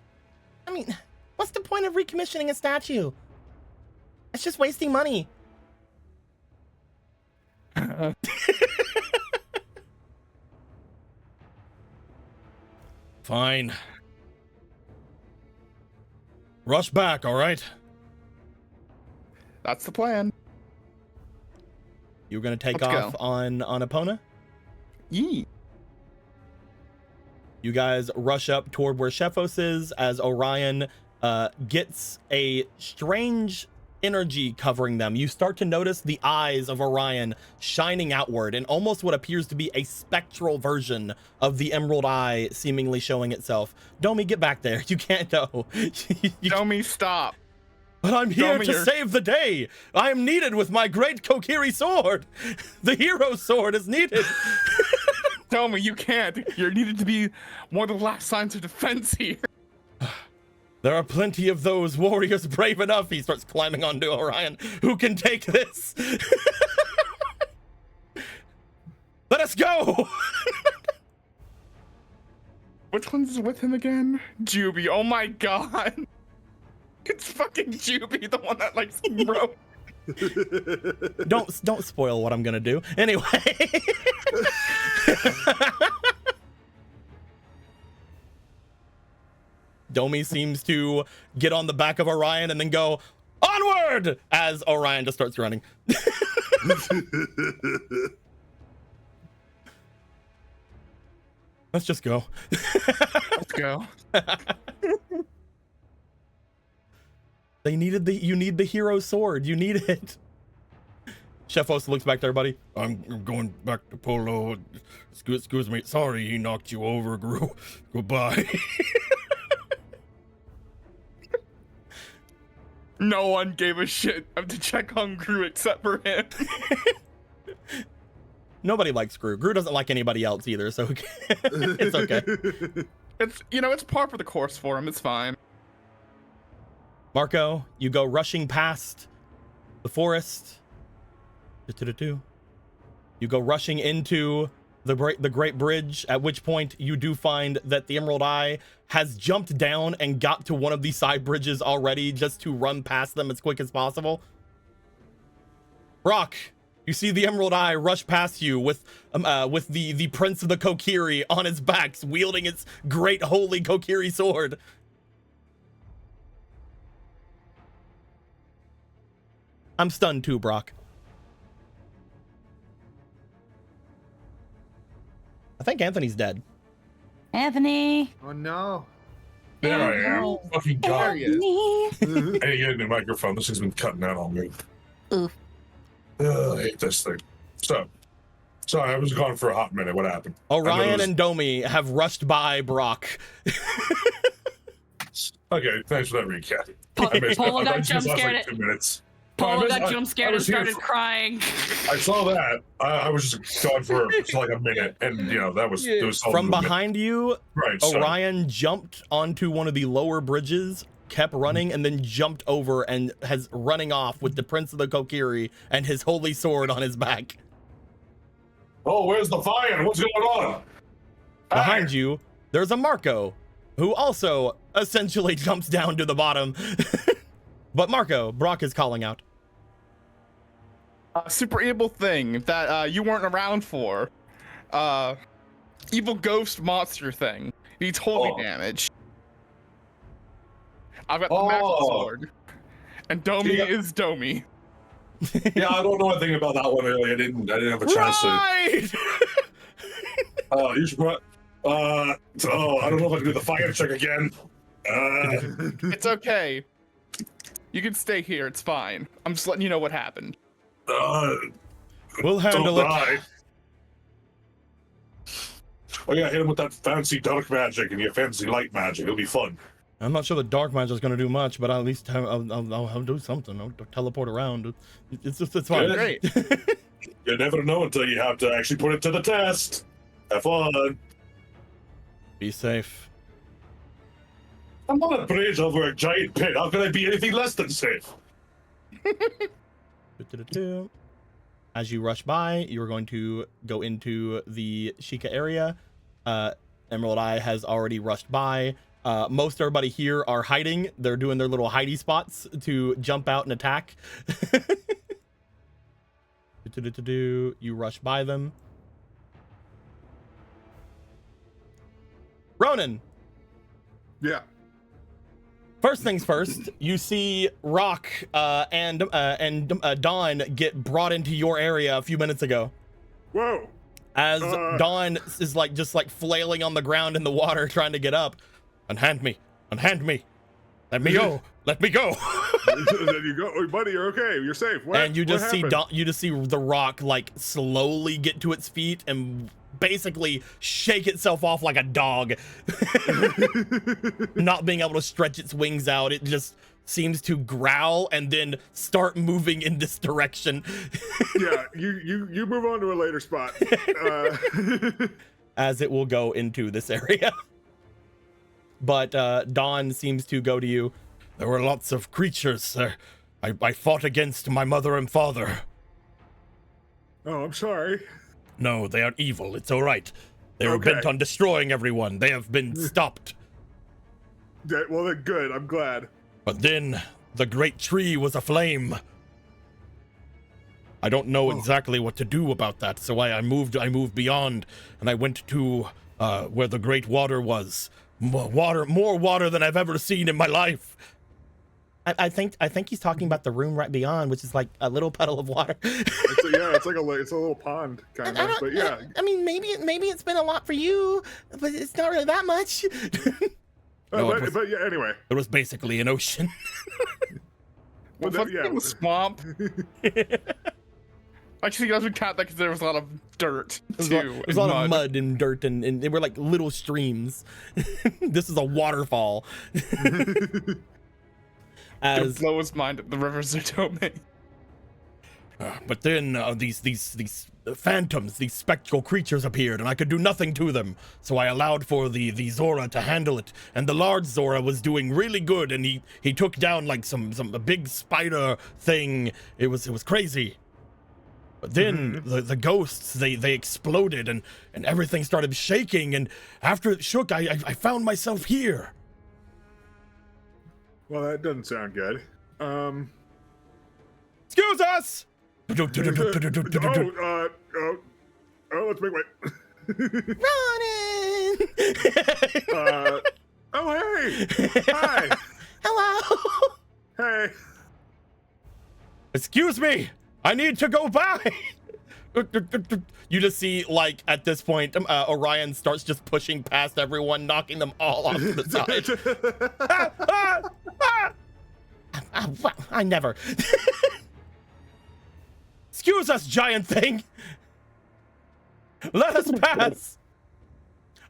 S1: I mean, what's the point of recommissioning a statue? It's just wasting money. Fine. Rush back, all right?
S5: That's the plan.
S1: You're gonna take
S5: Let's
S1: off
S5: go.
S1: on Epona?
S5: Yee.
S1: You guys rush up toward where Shefos is as Orion gets a strange energy covering them. You start to notice the eyes of Orion shining outward and almost what appears to be a spectral version of the Emerald Eye seemingly showing itself. Domi, get back there. You can't go.
S5: Domi, stop.
S1: But I'm here
S5: Domi,
S1: to
S5: you're-
S1: save the day. I am needed with my great Kokiri sword. The hero sword is needed.
S5: Domi, you can't. You're needed to be one of the last signs of defense here.
S1: There are plenty of those warriors brave enough. He starts climbing onto Orion. Who can take this? Let us go.
S5: Which one's with him again? Juby. Oh my god. It's fucking Juby, the one that likes bro.
S1: Don't spoil what I'm gonna do. Anyway. Domi seems to get on the back of Orion and then go onward as Orion just starts running. Let's just go.
S5: Let's go.
S1: You need the hero sword. You need it. Shefos looks back to everybody. I'm going back to Polo. Excuse me. Sorry he knocked you over, Gru. Goodbye.
S5: No one gave a shit to check on Gru except for him.
S1: Nobody likes Gru. Gru doesn't like anybody else either, so it's okay.
S5: It's par for the course for him. It's fine.
S1: Marco, you go rushing past the forest. You go rushing into the Great Bridge, at which point you do find that the Emerald Eye has jumped down and got to one of these side bridges already just to run past them as quick as possible. Brock, you see the Emerald Eye rush past you with the Prince of the Kokiri on his back, wielding its great holy Kokiri sword. I'm stunned too, Brock. I think Anthony's dead.
S4: Anthony.
S3: Oh no.
S6: There I am. Fucking God.
S3: There he is.
S6: I need to get a new microphone. This has been cutting out on me.
S4: Oof.
S6: I hate this thing. So, sorry, I was gone for a hot minute. What happened?
S1: Orion and Domi have rushed by Brock.
S6: Okay, thanks for that recap.
S4: Polo got jump
S6: like
S4: scared.
S6: 2 minutes.
S4: Polo
S6: I
S4: got
S6: missed-
S4: jump
S6: I
S4: scared and
S6: was here
S4: started crying.
S6: I saw that. I was just gone for like a minute, and that was there was all
S1: From
S6: movement.
S1: behind you,
S6: Right. So,
S1: Orion jumped onto one of the lower bridges, kept running, and then jumped over and has running off with the Prince of the Kokiri and his holy sword on his back.
S6: oh, where's the fire? What's going on?
S1: Behind you, there's a Marco, who also essentially jumps down to the bottom. But Marco, Brock is calling out.
S5: Super evil thing that you weren't around for. Evil ghost monster thing. Needs holy damage. I've got the magic sword. And Domi
S6: Yeah.
S5: is Domi.
S6: Yeah, I don't know anything about that one really. I didn't have a chance to.
S1: Right!
S6: You should put. I don't know if I can do the fire check again.
S5: It's okay. You can stay here, it's fine. I'm just letting you know what happened.
S1: We'll handle
S6: Don't
S1: it.
S6: die. Oh yeah, hit him with that fancy dark magic and your fancy light magic. It'll be fun.
S1: I'm not sure the dark magic is going to do much, but at least I'll do something. I'll teleport around. It's fine.
S6: Yeah.
S5: Great.
S6: You never know until you have to actually put it to the test. Have fun.
S1: Be safe.
S6: I'm on a bridge over a giant pit. How can I be anything less than safe?
S1: As you rush by, you're going to go into the Sheikah area. Emerald Eye has already rushed by. Most everybody here are hiding. They're doing their little hidey spots to jump out and attack. You rush by them. Ronan,
S2: Yeah.
S1: First things first, you see Rock and Dawn get brought into your area a few minutes ago.
S2: Whoa.
S1: As Dawn is like just like flailing on the ground in the water trying to get up. Unhand me. Unhand me. Let me go. Let me go.
S2: There you go. Oh, buddy, you're okay. You're safe. What?
S1: And you just see
S2: happened?
S1: you just see the Rock like slowly get to its feet and basically shake itself off like a dog. Not being able to stretch its wings out. It just seems to growl and then start moving in this direction.
S2: Yeah, you move on to a later spot.
S1: As it will go into this area. But Dawn seems to go to you. There were lots of creatures, sir. I fought against my mother and father.
S2: Oh, I'm sorry.
S1: No, they are evil. It's all right. They were
S2: Okay.
S1: bent on destroying everyone. They have been stopped.
S2: Well, then good. I'm glad.
S1: But then the great tree was aflame. I don't know exactly what to do about that, so I moved beyond, and I went to where the great water was. More water than I've ever seen in my life. I think he's talking about the room right beyond, which is like a little puddle of water.
S2: It's like a little pond kind of. But yeah,
S1: I mean, maybe it's been a lot for you, but it's not really that much. No,
S2: but yeah. Anyway,
S1: it was basically an ocean.
S5: Well,
S2: yeah.
S5: in the swamp. Actually, it doesn't count that because there was a lot of dirt too.
S1: There's a lot of mud and dirt, and they were like little streams. This is a waterfall.
S5: As blow his mind at the rivers of domain.
S1: But then these phantoms, these spectral creatures appeared, and I could do nothing to them. So I allowed for the Zora to handle it, and the large Zora was doing really good, and he took down like a big spider thing. It was crazy. But then the ghosts they exploded, and everything started shaking, and after it shook, I found myself here.
S2: Well, that doesn't sound good.
S1: Excuse us.
S2: Oh, let's make way.
S1: Running.
S2: Oh, hey. Hi.
S1: Hello.
S2: Hey.
S1: Excuse me. I need to go by. You just see, like, at this point, Orion starts just pushing past everyone, knocking them all off to the side. I never. Excuse us, giant thing. Let us pass.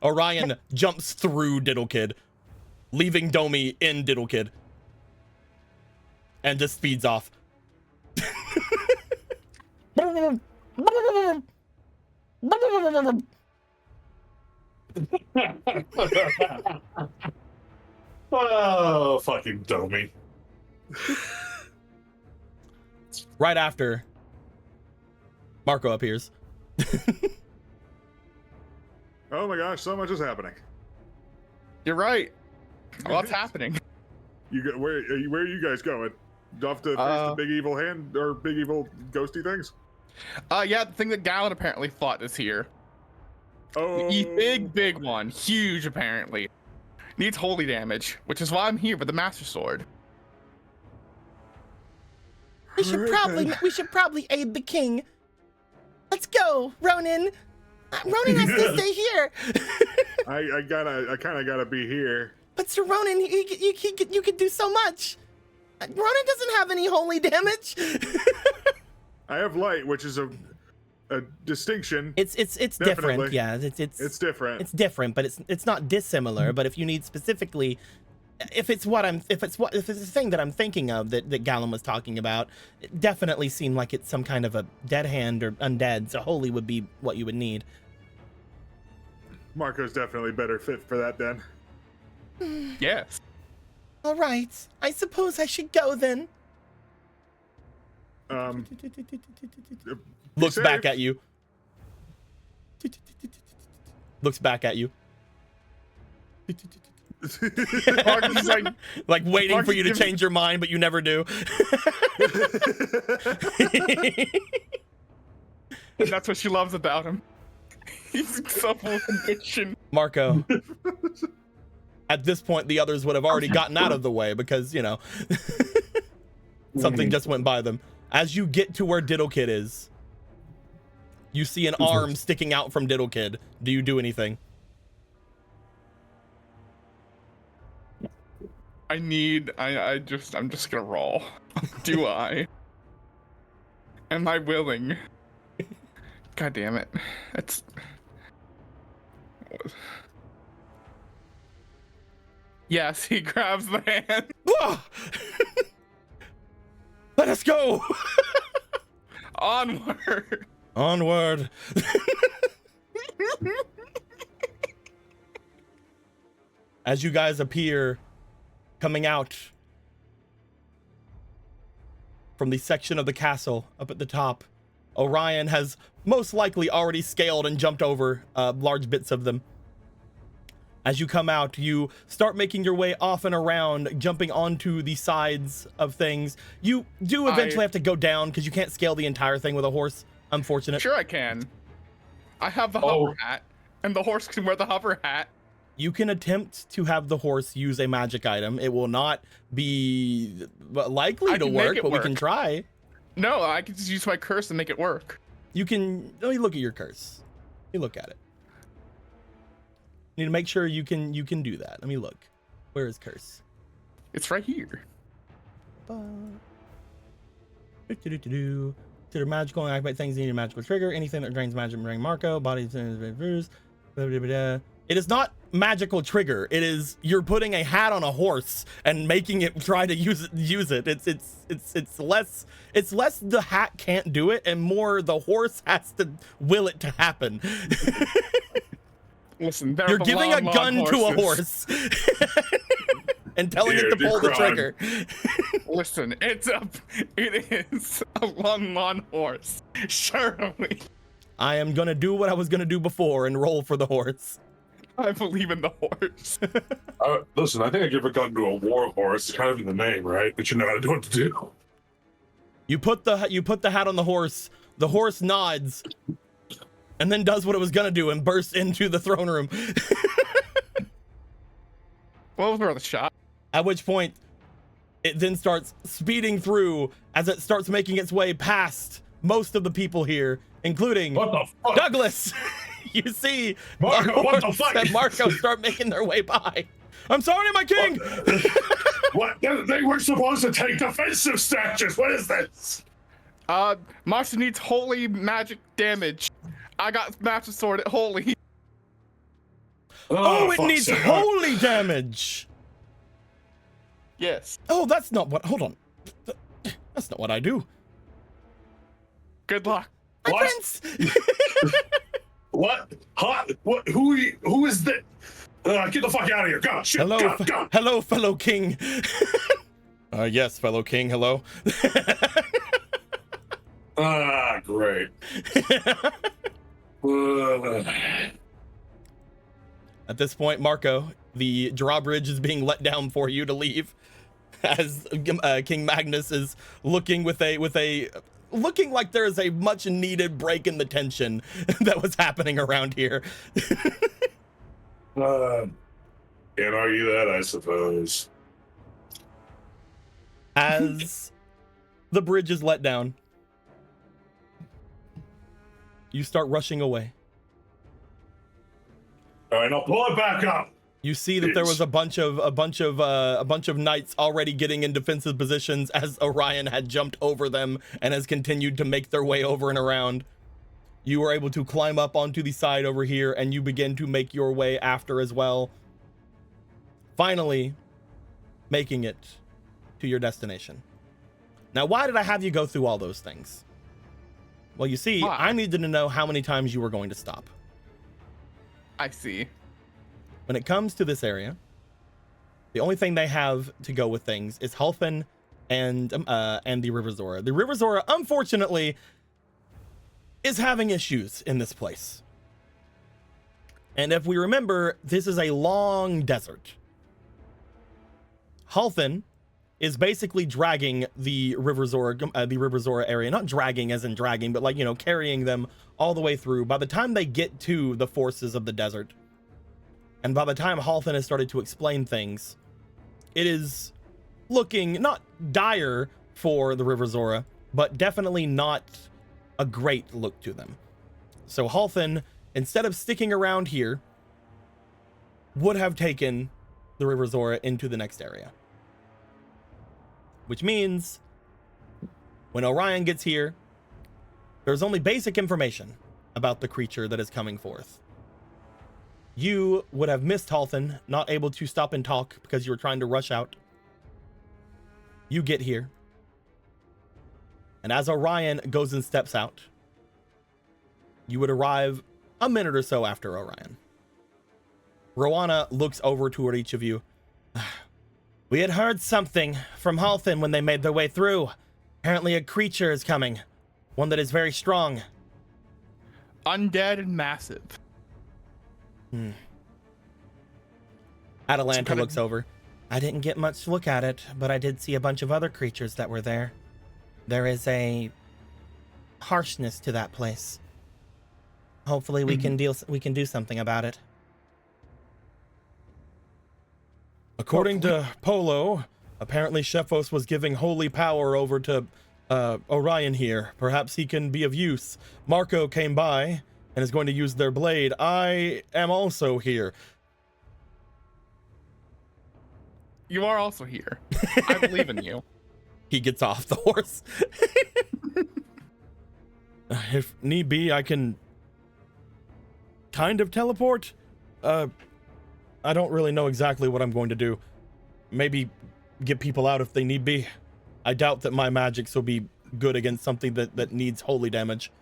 S1: Orion jumps through Diddle Kid, leaving Domi in Diddle Kid, and just speeds off.
S6: Oh, fucking Domi.
S1: Right after, Marco appears.
S2: Oh my gosh, so much is happening.
S5: You're right. A lot's happening.
S2: Where are you guys going? Off to face the big evil hand or big evil ghosty things?
S5: Yeah, the thing that Gallon apparently fought is here.
S2: Oh,
S5: Big one. Huge, apparently. Needs holy damage, which is why I'm here with the Master Sword.
S1: We should probably aid the king. Let's go, Ronan. Ronan has to stay here.
S2: I kind of gotta be here.
S1: But Sir Ronan, you could do so much. Ronan doesn't have any holy damage.
S2: I have light, which is a distinction.
S1: It's
S2: Definitely.
S1: different. Yeah,
S2: It's different.
S1: It's different, but it's not dissimilar. But if you need specifically, if it's the thing that I'm thinking of that Gallon was talking about, it definitely seemed like it's some kind of a dead hand or undead. So holy would be what you would need.
S2: Marco's definitely better fit for that then.
S5: Yes.
S1: All right, I suppose I should go then. Looks
S2: safe.
S1: back at you. Looks back at you.
S5: Marcus is
S1: Like waiting for
S5: Marcus
S1: you to
S5: gives-
S1: change your mind, but you never do.
S5: that's what she loves about him. He's so full of conviction.
S1: Marco, At this point, the others would have already gotten out of the way because, you know, something just went by them. As you get to where Diddle Kid is, you see an arm sticking out from Diddle Kid. Do you do anything?
S5: I'm just gonna roll. Do I? Am I willing? God damn it. It's... Yes, he grabs the hand.
S1: Let us go!
S5: Onward.
S1: Onward. As you guys appear coming out from the section of the castle up at the top, Orion has most likely already scaled and jumped over large bits of them. As you come out, you start making your way off and around, jumping onto the sides of things. You do eventually have to go down because you can't scale the entire thing with a horse. Unfortunate.
S5: Sure I can. I have the hover hat, and the horse can wear the hover hat.
S1: You can attempt to have the horse use a magic item. It will not be likely to work, but we can try.
S5: No, I can just use my curse and make it work.
S1: You can, let me look at your curse. Let me look at it. Need to make sure you can do that. Let me look. Where is curse?
S5: It's right here.
S1: Consider magical and activate things that need a magical trigger. Anything that drains magic bring Marco. Body bruise. It is not magical trigger. It is you're putting a hat on a horse and making it try to use it. It's less the hat can't do it and more the horse has to will it to happen.
S5: Listen,
S1: you're giving a gun to a horse and telling it to pull the trigger.
S5: Listen, it is a long horse. Surely.
S1: I am gonna do what I was gonna do before and roll for the horse.
S5: I believe in the horse.
S6: Listen, I think I give a gun to a war horse. It's kind of in the name, right? But you know how to do what to do.
S1: You put the hat on the horse. The horse nods. And then does what it was gonna do and bursts into the throne room.
S5: Well, it was worth a shot.
S1: At which point, it then starts speeding through as it starts making its way past most of the people here, including Douglas. You see
S6: Marco, what the fuck?
S1: And Marco start making their way by. I'm sorry, my king.
S6: What? They were supposed to take defensive statues. What is this?
S5: Marcia needs holy magic damage. I got master sword at holy.
S1: Oh, it needs holy damage.
S5: Yes.
S1: Oh, that's not what. Hold on. That's not what I do.
S5: Good luck.
S1: My friends.
S6: What? Hot? What? Who is that? Get the fuck out of here. Go. Shit.
S1: Hello,
S6: go.
S1: Hello, fellow king. Yes, fellow king. Hello.
S6: Great.
S1: At this point, Marco, the drawbridge is being let down for you to leave, as King Magnus is looking looking like there is a much needed break in the tension that was happening around here.
S6: Can't argue that, I suppose.
S1: As the bridge is let down, you start rushing away.
S6: All right, I'll pull it back up.
S1: You see that there was a bunch of knights already getting in defensive positions as Orion had jumped over them and has continued to make their way over and around. You were able to climb up onto the side over here and you begin to make your way after as well. Finally, making it to your destination. Now, why did I have you go through all those things? Well, you see, I needed to know how many times you were going to stop.
S5: I see.
S1: When it comes to this area, the only thing they have to go with things is Halfin and the River Zora. The River Zora, unfortunately, is having issues in this place. And if we remember, this is a long desert. Halfin is basically dragging the River Zora area, not dragging as in dragging, but like, you know, carrying them all the way through. By the time they get to the forces of the desert, And by the time Halfin has started to explain things, it is looking not dire for the River Zora, but definitely not a great look to them. So Halfin, instead of sticking around here, would have taken the River Zora into the next area. Which means when Orion gets here, there's only basic information about the creature that is coming forth. You would have missed Halfin, not able to stop and talk because you were trying to rush out. You get here. And as Orion goes and steps out, you would arrive a minute or so after Orion. Rowana looks over toward each of you. We had heard something from Halfin when they made their way through. Apparently a creature is coming. One that is very strong.
S5: Undead and massive.
S1: Atalanta looks over. I didn't get much look at it, but I did see a bunch of other creatures that were there. There is a harshness to that place. Hopefully we can do something about it. According to Polo, apparently Shefos was giving holy power over to Orion here. Perhaps he can be of use. Marco came by and is going to use their blade. I am also here.
S5: You are also here. I believe in you.
S1: He gets off the horse. If need be, I can kind of teleport. I don't really know exactly what I'm going to do. Maybe get people out if they need be. I doubt that my magics will be good against something that needs holy damage.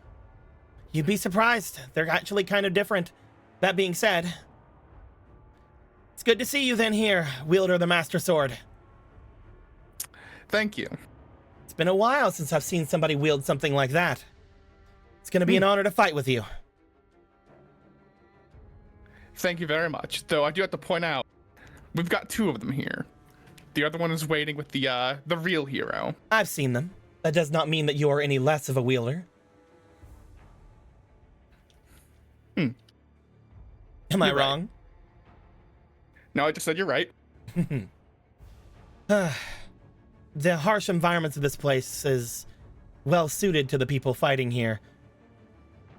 S1: You'd be surprised. They're actually kind of different. That being said, it's good to see you then here, wielder of the Master Sword.
S5: Thank you.
S1: It's been a while since I've seen somebody wield something like that. It's going to be an honor to fight with you.
S5: Thank you very much. Though I do have to point out, we've got two of them here. The other one is waiting with the real hero.
S1: I've seen them. That does not mean that you are any less of a wielder. Am I
S5: You're right.
S1: wrong?
S5: No, I just said you're right.
S1: The harsh environments of this place is well suited to the people fighting here.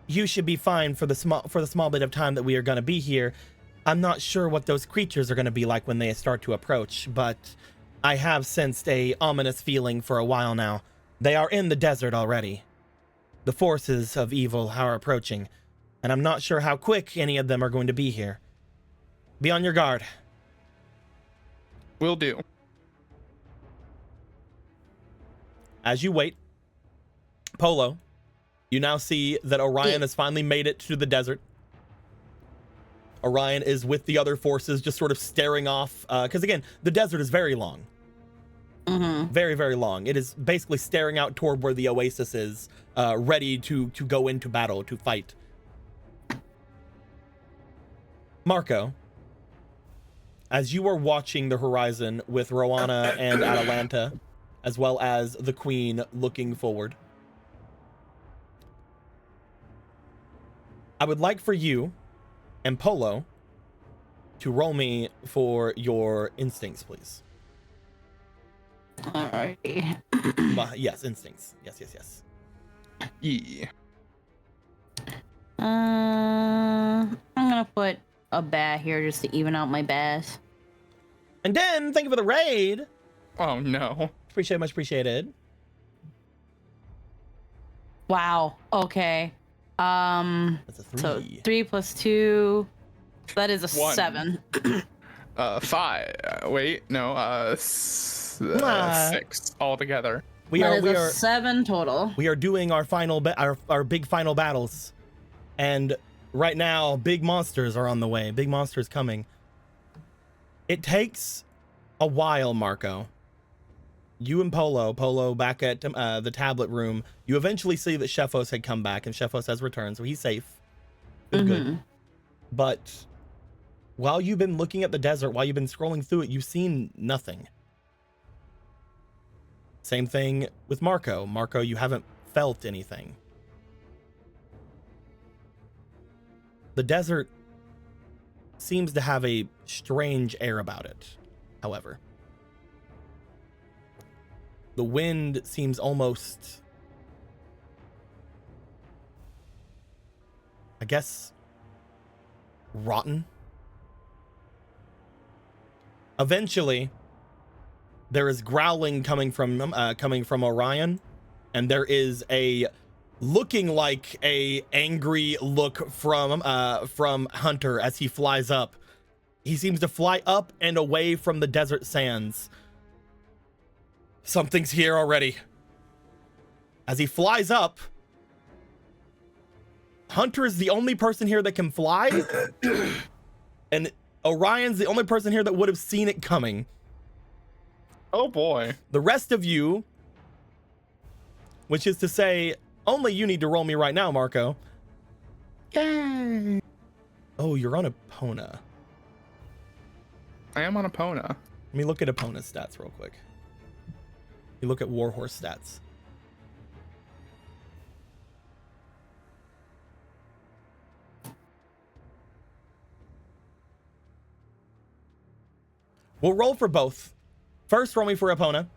S1: You should be fine for the small bit of time that we are going to be here. I'm not sure what those creatures are going to be like when they start to approach, but I have sensed a ominous feeling for a while now. They are in the desert already. The forces of evil are approaching, and I'm not sure how quick any of them are going to be here. Be on your guard.
S5: Will do.
S1: As you wait, Polo, you now see that Orion has finally made it to the desert. Orion is with the other forces, just sort of staring off, because again, the desert is very long. Very, very long. It is basically staring out toward where the oasis is, ready to go into battle, to fight. Marco, as you are watching the horizon with Rowana and Atalanta, as well as the Queen looking forward, I would like for you and Polo to roll me for your instincts, please.
S4: Alrighty.
S1: Yes, instincts. Yes.
S5: Yeah.
S4: I'm gonna put a bat here just to even out my bats.
S1: And then, thank you for the raid.
S5: Oh no.
S1: Much appreciated.
S4: Wow. Okay.
S1: That's a 3.
S4: So 3 plus 2. That is a
S5: 1.
S4: 7.
S5: 5. Wait, no. 6 altogether.
S1: We
S4: That is
S1: are
S4: a 7 total.
S1: we are doing our final our big final battles, and right now big monsters are on the way. Big monsters coming. It takes a while, Marco. You and Polo back at the tablet room. You eventually see that Shefos had come back, and Shefos has returned, so he's safe. Good. But while you've been looking at the desert, while you've been scrolling through it, you've seen nothing. Same thing with Marco. Marco, you haven't felt anything. The desert seems to have a strange air about it, however. The wind seems almost, I guess, rotten. Eventually, there is growling coming from Orion, and there is a looking like a angry look from Hunter as he flies up. He seems to fly up and away from the desert sands. Something's here already. As he flies up, Hunter is the only person here that can fly, and Orion's the only person here that would have seen it coming.
S5: Oh boy.
S1: The rest of you, which is to say, only you need to roll me right now, Marco.
S5: Yay.
S1: Oh, you're on Epona.
S5: I am on Epona.
S1: Let me look at Epona's stats real quick. You look at Warhorse stats. We'll roll for both. First, roll me for Epona.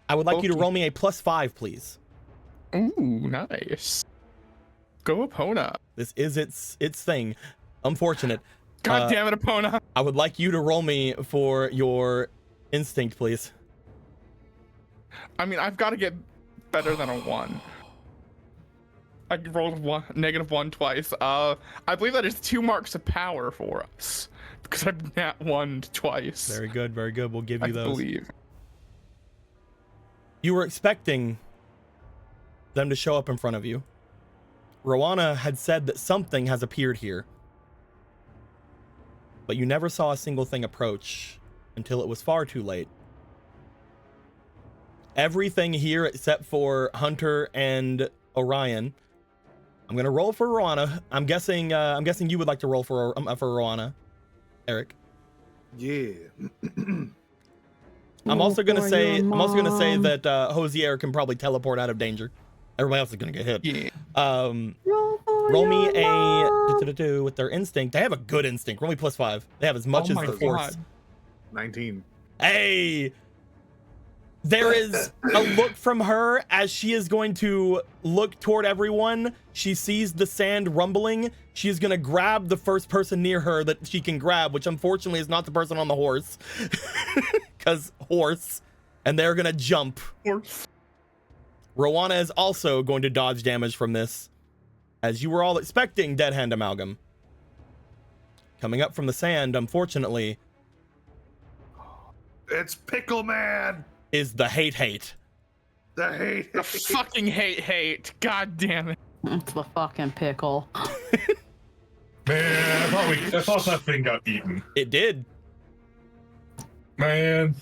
S1: I would like you to roll me a +5, please.
S5: Ooh, nice. Go Epona.
S1: This is its thing. Unfortunate.
S5: God damn it, Epona.
S1: I would like you to roll me for your instinct, please.
S5: I mean, I've got to get better than a 1. I rolled -1 twice. I believe that is 2 marks of power for us because I've nat 1'd twice.
S1: Very good, very good. We'll give you
S5: I
S1: those.
S5: believe.
S1: You were expecting them to show up in front of you. Rowana had said that something has appeared here, but you never saw a single thing approach until it was far too late. Everything here except for Hunter and Orion. I'm gonna roll for Rowana. I'm guessing you would like to roll for Rowana, Eric.
S2: Yeah.
S1: I'm also gonna say that Hosier can probably teleport out of danger. Everybody else is gonna get hit.
S5: Yeah.
S1: Roll me a with their instinct. They have a good instinct. Roll me +5. They have as much as the force.
S2: 19.
S1: Hey, there is a look from her as she is going to look toward everyone. She sees the sand rumbling. She is going to grab the first person near her that she can grab, which unfortunately is not the person on the horse. Because horse. And they're going to jump.
S5: Horse.
S1: Rowana is also going to dodge damage from this, as you were all expecting Dead Hand Amalgam. Coming up from the sand, unfortunately,
S2: It's Pickle Man.
S1: is the hate.
S2: The hate.
S5: The fucking hate. God damn it.
S4: It's the fucking pickle.
S6: Man, I thought that thing got eaten.
S1: It did.
S6: Man.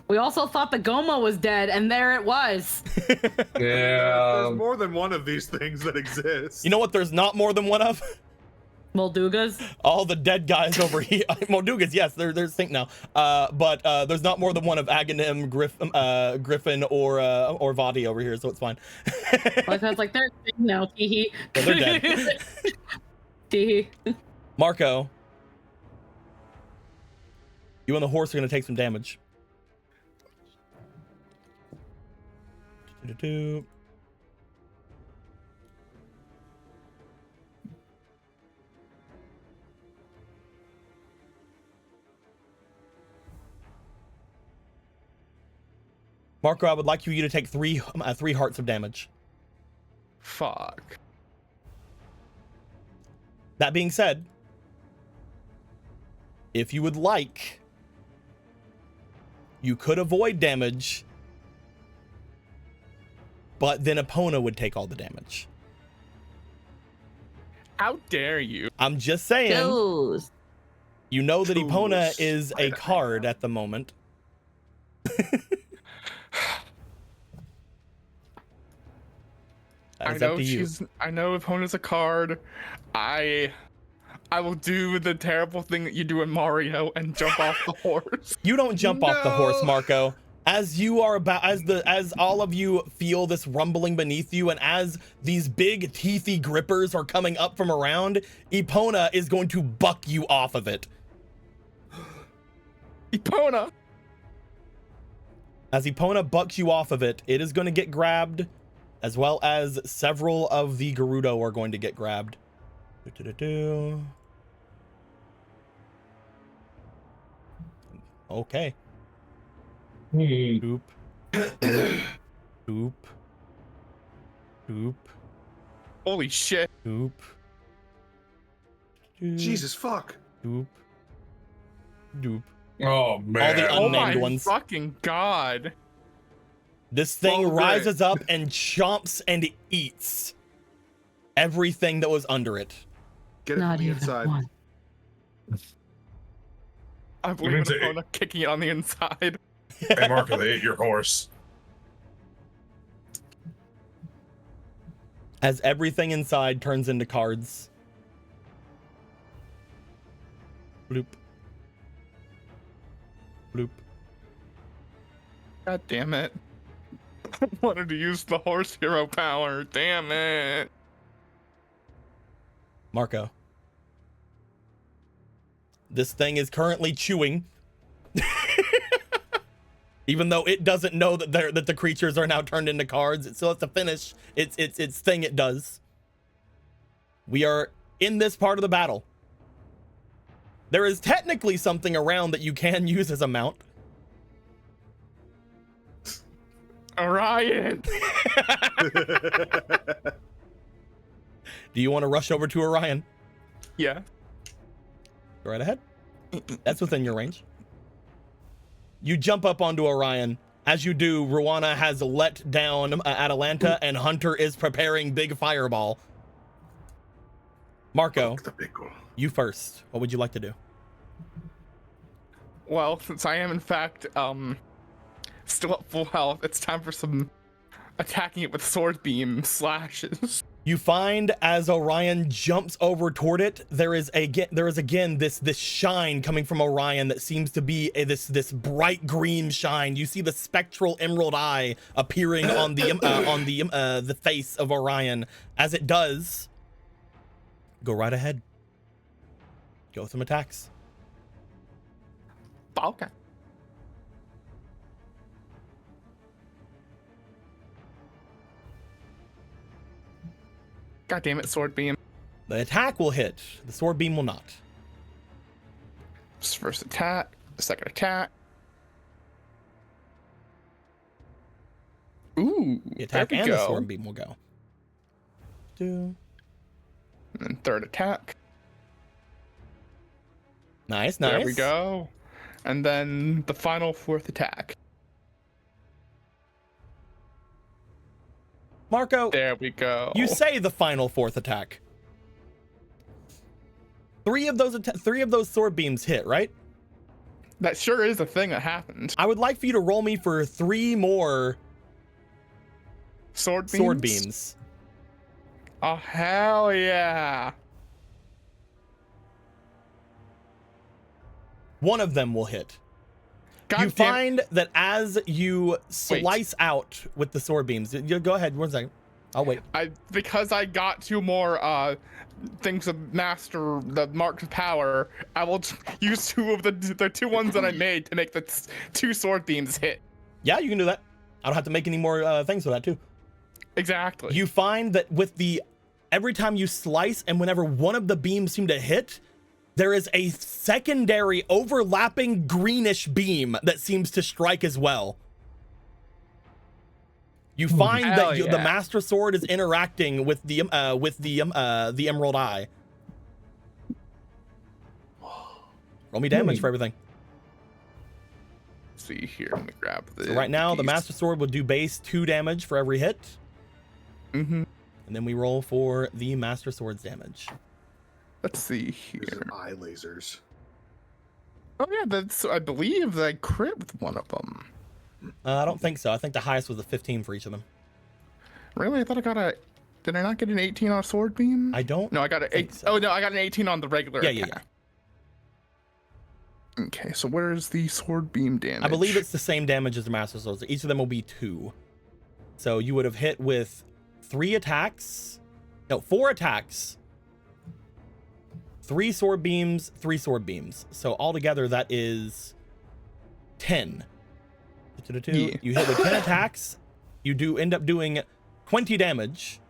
S4: We also thought the Goma was dead, and there it was.
S6: Yeah.
S2: There's more than one of these things that exist.
S1: You know what there's not more than one of?
S4: Moldugas.
S1: All the dead guys over here. Moldugas, yes, they're extinct now. But there's not more than one of Aghanim, Griffin, or Vadi over here, so it's fine.
S4: It's like they're extinct now. Teehee.
S1: Yeah, they're dead.
S4: Teehee.
S1: Marco, you and the horse are gonna take some damage. Marco, I would like you to take three hearts of damage.
S5: Fuck.
S1: That being said, if you would like, you could avoid damage, but then Epona would take all the damage.
S5: How dare you?
S1: I'm just saying.
S4: Goes.
S1: You know that Epona
S2: Choose
S1: is a card at the moment. That is up to you.
S5: I know Epona's a card. I will do the terrible thing that you do in Mario and jump off the horse.
S1: You don't jump off the horse, Marco. As you are about, as all of you feel this rumbling beneath you, and as these big teethy grippers are coming up from around, Epona is going to buck you off of it.
S5: Epona.
S1: As Epona bucks you off of it, it is going to get grabbed, as well as several of the Gerudo are going to get grabbed. Okay. Doop. Doop. Doop.
S5: Holy shit.
S1: Doop. Doop.
S2: Jesus fuck.
S1: Doop. Doop.
S6: Oh man.
S1: the
S5: Oh
S1: unnamed
S5: my
S1: ones.
S5: fucking god.
S1: This thing
S2: Oh, great.
S1: rises up and chomps and eats everything that was under it.
S2: Get it
S4: Not
S2: from the
S4: even
S2: inside.
S4: one.
S5: I believe in
S6: Means it-
S5: Epona kicking it on the inside.
S6: Hey Marco, they ate your horse.
S1: As everything inside turns into cards. Bloop. Bloop.
S5: God damn it. I wanted to use the horse hero power. Damn it.
S1: Marco. This thing is currently chewing. Even though it doesn't know that that the creatures are now turned into cards, it still has to finish its thing it does. We are in this part of the battle. There is technically something around that you can use as a mount.
S5: Orion.
S1: Do you want to rush over to Orion?
S5: Yeah.
S1: Go right ahead. That's within your range. You jump up onto Orion. As you do, Ruana has let down Atalanta, and Hunter is preparing Big Fireball. Marco,
S2: The big one.
S1: you first. What would you like to do?
S5: Well, since I am in fact still at full health, it's time for some attacking it with sword beam slashes.
S1: You find as Orion jumps over toward it, there is again this shine coming from Orion that seems to be this bright green shine. You see the spectral emerald eye appearing on the face of Orion. As it does, go right ahead. Go with some attacks.
S5: Okay. God damn it, sword beam.
S1: The attack will hit. The sword beam will not.
S5: First attack, second attack. Ooh,
S1: The attack
S5: there we
S1: and
S5: go.
S1: the sword beam will go. Two.
S5: And then third attack.
S1: Nice.
S5: There we go. And then the final fourth attack.
S1: Marco,
S5: There we go.
S1: you say the final fourth attack. Three of those sword beams hit, right?
S5: That sure is a thing that happened.
S1: I would like for you to roll me for 3 more
S5: Sword beams?
S1: sword beams.
S5: Oh, hell yeah.
S1: One of them will hit.
S5: God
S1: You
S5: damn-
S1: find that as you slice out with the sword beams, you go ahead, 1 second. I'll wait.
S5: because I got 2 more things of master the mark of power, I will use 2 of the 2 ones that I made to make the 2 sword beams hit.
S1: Yeah, you can do that. I don't have to make any more things for that too.
S5: Exactly.
S1: You find that with every time you slice and whenever one of the beams seem to hit, there is a secondary overlapping greenish beam that seems to strike as well. You find
S5: Hell
S1: that the
S5: yeah.
S1: Master Sword is interacting with the Emerald Eye. Roll me damage for everything.
S5: Let's see here. Let me grab this.
S1: So right now, the Master Sword will do base 2 damage for every hit.
S5: Mm-hmm.
S1: And then we roll for the Master Sword's damage.
S5: Let's see
S2: These
S5: here.
S2: are eye lasers.
S5: Oh yeah, that's. I believe I crit with one of them.
S1: I don't think so. I think the highest was a 15 for each of them.
S5: Really? I thought I got a. Did I not get an 18 on a sword beam?
S1: I don't.
S5: No, I got an
S1: think
S5: 8.
S1: so.
S5: Oh no, I got an 18 on the regular
S1: Yeah, yeah,
S5: attack. Okay, so where's the sword beam damage?
S1: I believe it's the same damage as the Master Swords. Each of them will be 2. So you would have hit with 4 attacks, 3 sword beams, 3 sword beams. So altogether that is 10.
S5: Yeah.
S1: You hit with 10 attacks. You do end up doing 20 damage.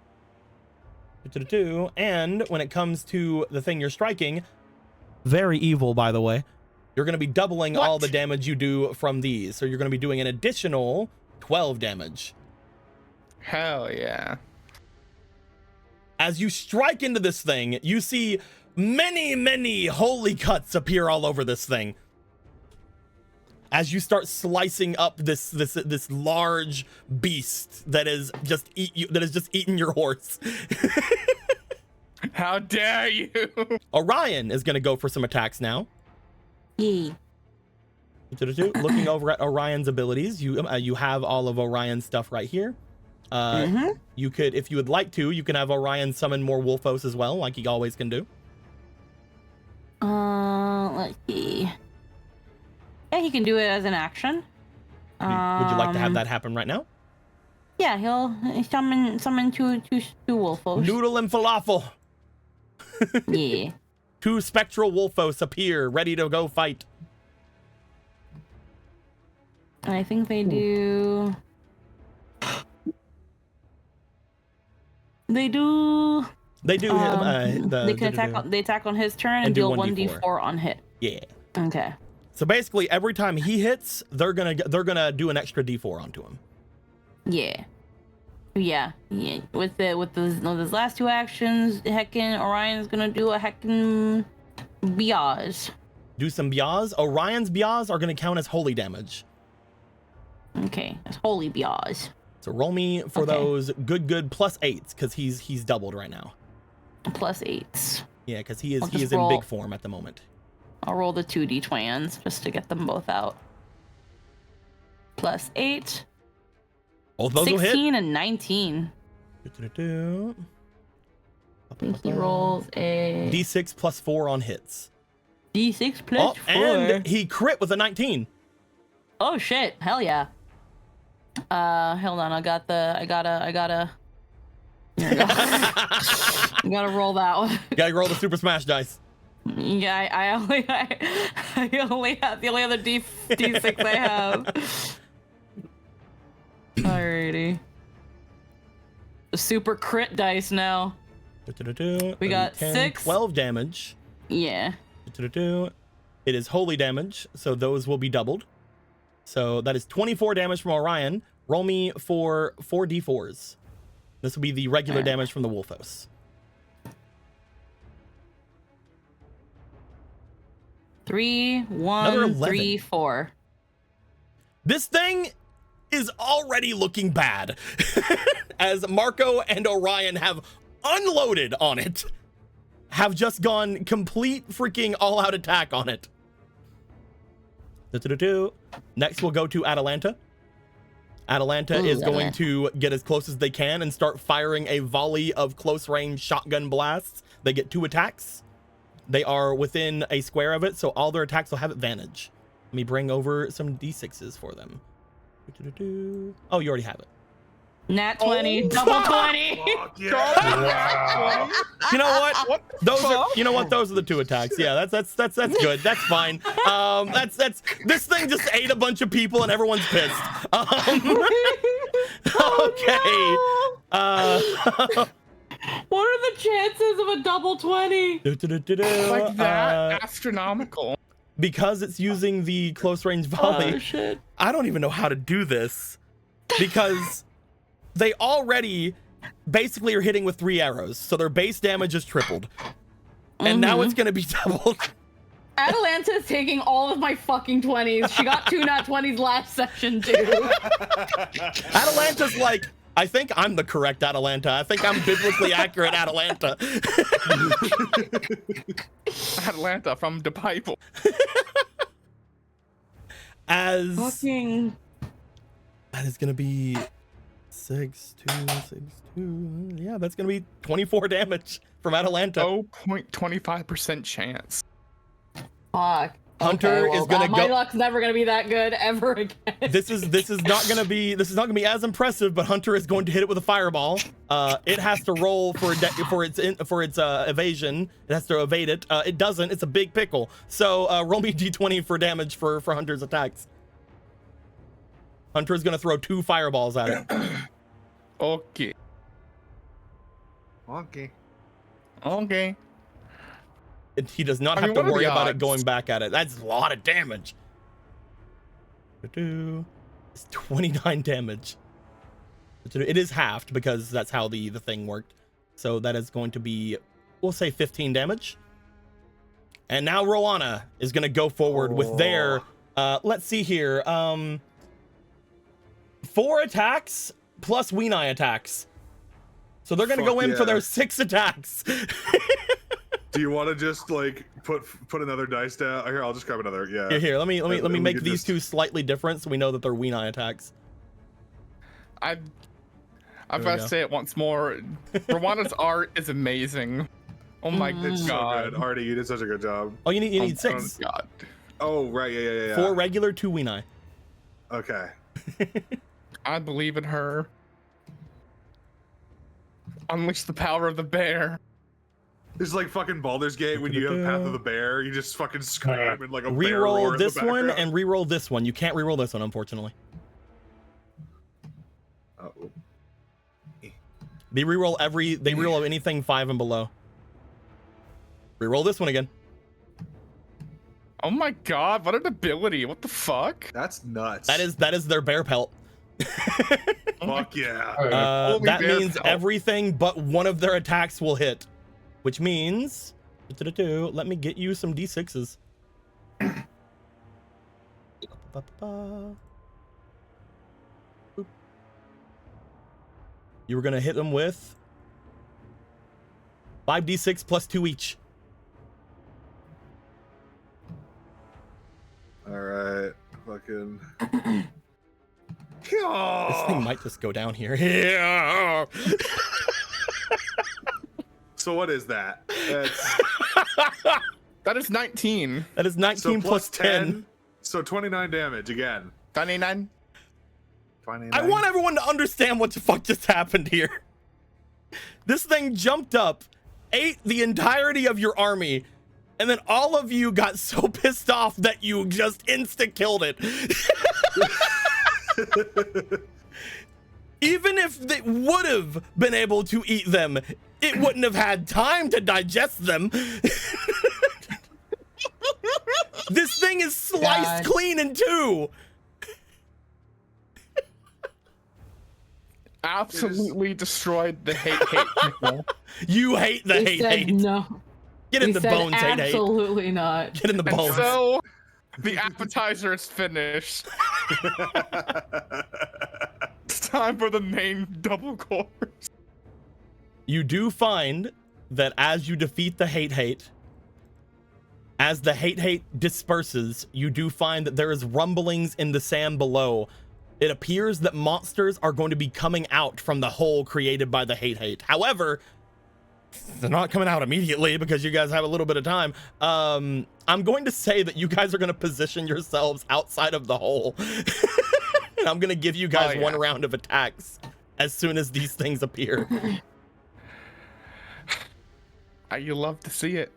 S1: And when it comes to the thing you're striking, very evil, by the way, you're going to be doubling all the damage you do from these. So you're going to be doing an additional 12 damage.
S5: Hell yeah.
S1: As you strike into this thing, you see many holy cuts appear all over this thing. As you start slicing up this large beast that is just eating your horse.
S5: How dare you?
S1: Orion is going to go for some attacks now.
S4: Yeah.
S1: Looking over at Orion's abilities, you have all of Orion's stuff right here. You could, if you would like to, you can have Orion summon more Wolfos as well, like he always can do.
S4: Let's see. Yeah, he can do it as an action.
S1: Would you like to have that happen right now?
S4: Yeah, he'll summon two Wolfos.
S1: Noodle and falafel.
S4: Yeah.
S1: 2 spectral Wolfos appear, ready to go fight.
S4: And I think they do. They do.
S1: They do.
S4: They can attack. They attack on his turn and deal 1d4 on hit.
S1: Yeah.
S4: Okay.
S1: So basically, every time he hits, they're gonna do an extra d4 onto him.
S4: Yeah. With those last 2 actions, heckin' Orion's gonna do a heckin' biaz.
S1: Do some biaz. Orion's biaz are gonna count as holy damage.
S4: Okay, that's holy biaz.
S1: So roll me for those good +8s, because he's doubled right now.
S4: +8s.
S1: Yeah, because he is in big form at the moment.
S4: I'll roll the 2d20s just to get them both out. +8.
S1: Both those
S4: 16
S1: will hit.
S4: and 19. I think he rolls a
S1: D6 +4 on hits.
S4: D6 plus 4.
S1: And he crit with a 19.
S4: Oh shit! Hell yeah. Hold on. I gotta. Here we go. I gotta roll that one.
S1: You gotta roll the Super Smash dice.
S4: Yeah, I only have the only other D6 I have. Alrighty. The super crit dice now. We got
S1: 10,
S4: 6.
S1: 12 damage.
S4: Yeah.
S1: It is holy damage, so those will be doubled. So that is 24 damage from Orion. Roll me for 4 d4s. This will be the regular damage from the Wolfos.
S4: 3, 1, 3, 4.
S1: This thing is already looking bad. As Marco and Orion have unloaded on it. Have just gone complete freaking all-out attack on it. Next, we'll go to Atalanta. Atalanta is going to get as close as they can and start firing a volley of close-range shotgun blasts. They get 2 attacks. They are within a square of it, so all their attacks will have advantage. Let me bring over some d6s for them. Oh, you already have it.
S4: Nat 20, double 20.
S6: Wow.
S1: You know what? Those are. You know what? Those are the 2 attacks. Yeah, that's good. That's fine. That's this thing just ate a bunch of people and everyone's pissed. Okay.
S4: What are the chances of a double 20?
S5: Like that? Astronomical.
S1: Because it's using the close range volley.
S4: Oh shit.
S1: I don't even know how to do this because they already basically are hitting with 3 arrows, so their base damage is tripled, and now it's gonna be doubled.
S4: Atalanta is taking all of my fucking 20s. She got 2 nat 20s last session too.
S1: Atalanta's like, I think I'm the correct Atalanta. I think I'm biblically accurate Atalanta.
S5: Atlanta from the Bible.
S1: As
S4: Fucking.
S1: that is gonna be 6, 2, 6, 2. Yeah, that's gonna be 24 damage from Atalanta.
S5: 0.25% chance.
S4: Fuck.
S1: Hunter is gonna
S4: my
S1: go.
S4: luck's never gonna be that good ever again.
S1: This is not gonna be as impressive, but Hunter is going to hit it with a fireball. It has to roll for its evasion. It has to evade it. It doesn't. It's a big pickle. So roll me d20 for damage for Hunter's attacks. Hunter is gonna throw 2 fireballs at it.
S5: Okay.
S3: Okay.
S5: Okay.
S1: He does not
S5: I
S1: have
S5: mean,
S1: to
S5: what are
S1: worry
S5: the
S1: about it
S5: odds?
S1: going back at it. That's a lot of damage. It's 29 damage. It is halved because that's how the thing worked. So that is going to be, we'll say 15 damage. And now Rowana is going to go forward with their, let's see here, 4 attacks plus Weenie attacks. So they're going to go in for their 6 attacks.
S2: Do you want to just like put another dice down? Here, I'll just grab another. Yeah.
S1: Here, let me make
S2: could
S1: these
S2: just-
S1: 2 slightly different so we know that they're Weenie attacks.
S5: I've
S1: There we
S5: got
S1: go.
S5: to say it once more. Rwana's art is amazing. Oh my
S2: It's
S5: god.
S2: so good. Artie, you did such a good job.
S1: Oh, you need
S5: Oh
S1: 6.
S5: god.
S2: Oh, right. Yeah.
S1: 4 regular, 2 Weenie.
S2: Okay.
S5: I believe in her. Unleash the power of the bear.
S2: It's like fucking Baldur's Gate when you have Path of the Bear. You just fucking scream and like a bear roar
S1: Reroll
S2: in the
S1: this one
S2: background.
S1: and reroll this one. You can't reroll this one, unfortunately.
S2: Oh.
S1: They reroll anything 5 and below. Reroll this one again.
S5: Oh my god, what an ability. What the fuck?
S2: That's nuts.
S1: That is their bear pelt.
S2: Fuck yeah.
S5: Holy
S1: That
S5: bear
S1: means
S5: pelt.
S1: everything but one of their attacks will hit, which means let me get you some d6s. Boop. You were gonna hit them with 5d6 plus 2 each.
S2: All right. Fucking.
S1: This thing might just go down here. Yeah.
S2: So what is that? That's
S5: That is 19.
S1: That is 19
S2: so
S1: plus 10.
S2: So 29 damage again.
S5: 29.
S2: 29.
S1: I want everyone to understand what the fuck just happened here. This thing jumped up, ate the entirety of your army, and then all of you got so pissed off that you just insta-killed it. Even if they would have been able to eat them, it wouldn't have had time to digest them. This thing is sliced
S4: God.
S1: clean in 2.
S5: Absolutely destroyed the hate people.
S1: You hate the
S4: They said
S1: hate.
S4: no.
S1: Get in
S4: They
S1: the
S4: said
S1: bones, hate.
S4: absolutely not.
S1: Get in the
S5: And
S1: bones.
S5: so the appetizer is finished. It's time for the main double course.
S1: You do find that as you defeat the hate, as the hate disperses, you do find that there is rumblings in the sand below. It appears that monsters are going to be coming out from the hole created by the hate. However, they're not coming out immediately because you guys have a little bit of time. I'm going to say that you guys are going to position yourselves outside of the hole. And I'm going to give you guys one round of attacks as soon as these things appear.
S5: You love to see it.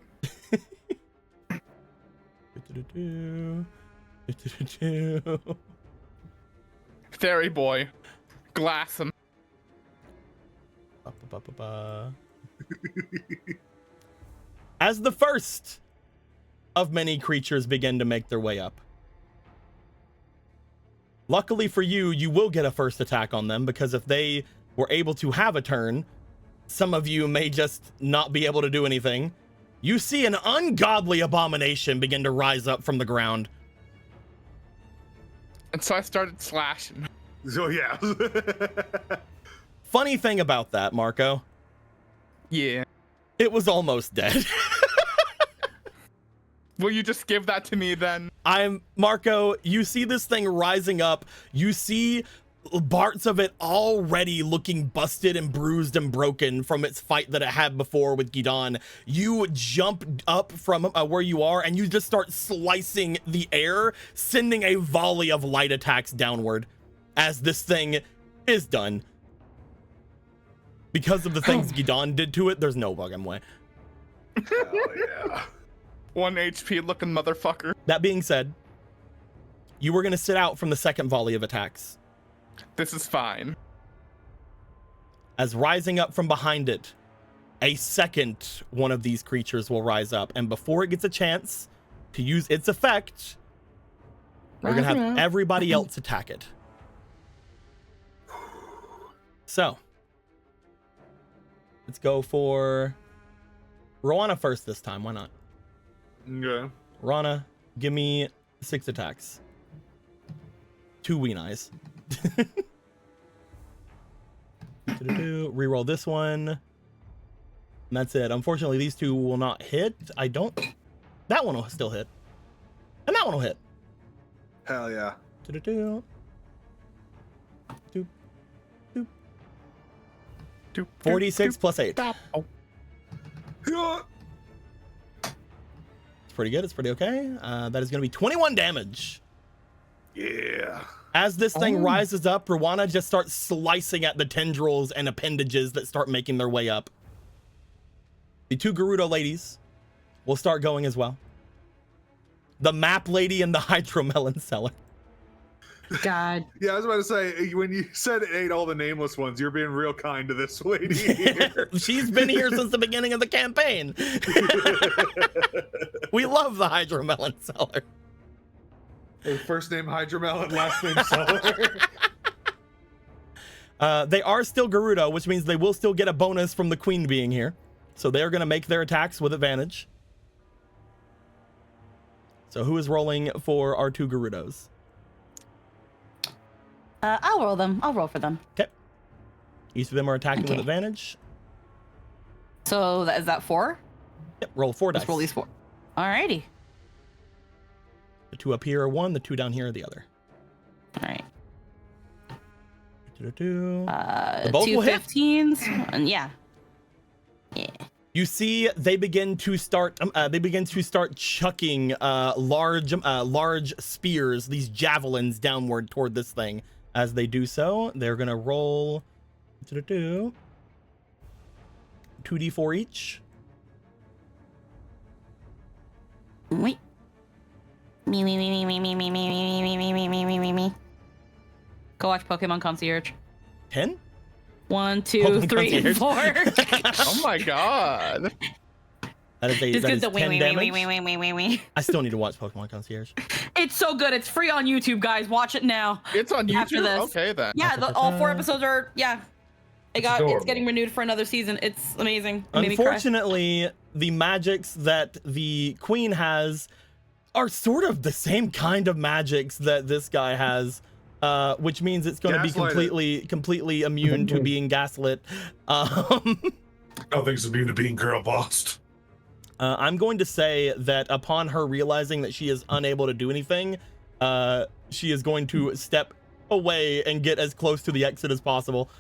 S5: Fairy boy. Glass him.
S1: As the first of many creatures begin to make their way up. Luckily for you, you will get a first attack on them because if they were able to have a turn, some of you may just not be able to do anything. You see an ungodly abomination begin to rise up from the ground.
S5: And so I started slashing.
S2: So yeah.
S1: Funny thing about that, Marco,
S5: Yeah.
S1: it was almost dead.
S5: Will you just give that to me then?
S1: Marco, you see this thing rising up. You see parts of it already looking busted and bruised and broken from its fight that it had before with Gidon. You jump up from where you are and you just start slicing the air, sending a volley of light attacks downward as this thing is done. Because of the things Gidon did to it, there's no fucking way.
S2: Hell yeah.
S5: 1 HP looking motherfucker.
S1: That being said, you were going to sit out from the second volley of attacks.
S5: This is fine.
S1: As rising up from behind it, a second one of these creatures will rise up. And before it gets a chance to use its effect, we're going to have everybody else attack it. So, let's go for Rowana first this time. Why not?
S2: Okay.
S1: Rana, give me 6 attacks. 2 ween eyes. Reroll this one. And that's it. Unfortunately, these 2 will not hit. That one will still hit. And that one will hit.
S2: Hell yeah.
S1: 46 plus 8.
S5: Oh.
S1: It's pretty good. It's pretty okay. That is going to be 21 damage.
S2: Yeah.
S1: As this thing rises up, Rowana just starts slicing at the tendrils and appendages that start making their way up. The 2 Gerudo ladies will start going as well. The map lady and the hydromelon seller.
S4: God.
S2: Yeah, I was about to say, when you said it ate all the nameless ones, you're being real kind to this lady here.
S1: She's been here since the beginning of the campaign. We love the hydromelon seller.
S2: First name Hydromelon, last name Seller.
S1: They are still Gerudo, which means they will still get a bonus from the queen being here. So they are going to make their attacks with advantage. So who is rolling for our 2 Gerudos?
S4: I'll roll them. I'll roll for them.
S1: Okay. Each of them are attacking
S4: Okay.
S1: with advantage.
S4: So is that 4?
S1: Yep, roll 4 dice.
S4: Let's roll these 4. Alrighty.
S1: The 2 up here are 1, the 2 down here are the other.
S4: Alright.
S1: Both
S4: 2
S1: will hit.
S4: 15s. And yeah. Yeah.
S1: You see, they begin to start chucking large spears, these javelins downward toward this thing. As they do so, they're gonna roll 2d4 each.
S4: Wait. Me. Go watch Pokemon Concierge.
S1: 10?
S4: 1, 2,
S1: Pokemon
S4: 3, and 4.
S5: Oh my god.
S1: That is
S4: Just
S1: that
S4: get
S1: is
S4: the
S1: 10 damage.
S4: wee.
S1: I still need to watch Pokemon Concierge.
S4: It's so good. It's free on YouTube, guys. Watch it now.
S5: It's on
S4: After
S5: YouTube?
S4: this.
S5: Okay then.
S4: Yeah, all 4 episodes are. Yeah, it's
S6: adorable.
S4: getting renewed for another season. It's amazing. It made me cry.
S1: Unfortunately, the magics that the queen has are sort of the same kind of magics that this guy has, which means it's going to be completely immune to being gaslit.
S6: Nothing's immune to being girl bossed.
S1: I'm going to say that upon her realizing that she is unable to do anything, she is going to step away and get as close to the exit as possible.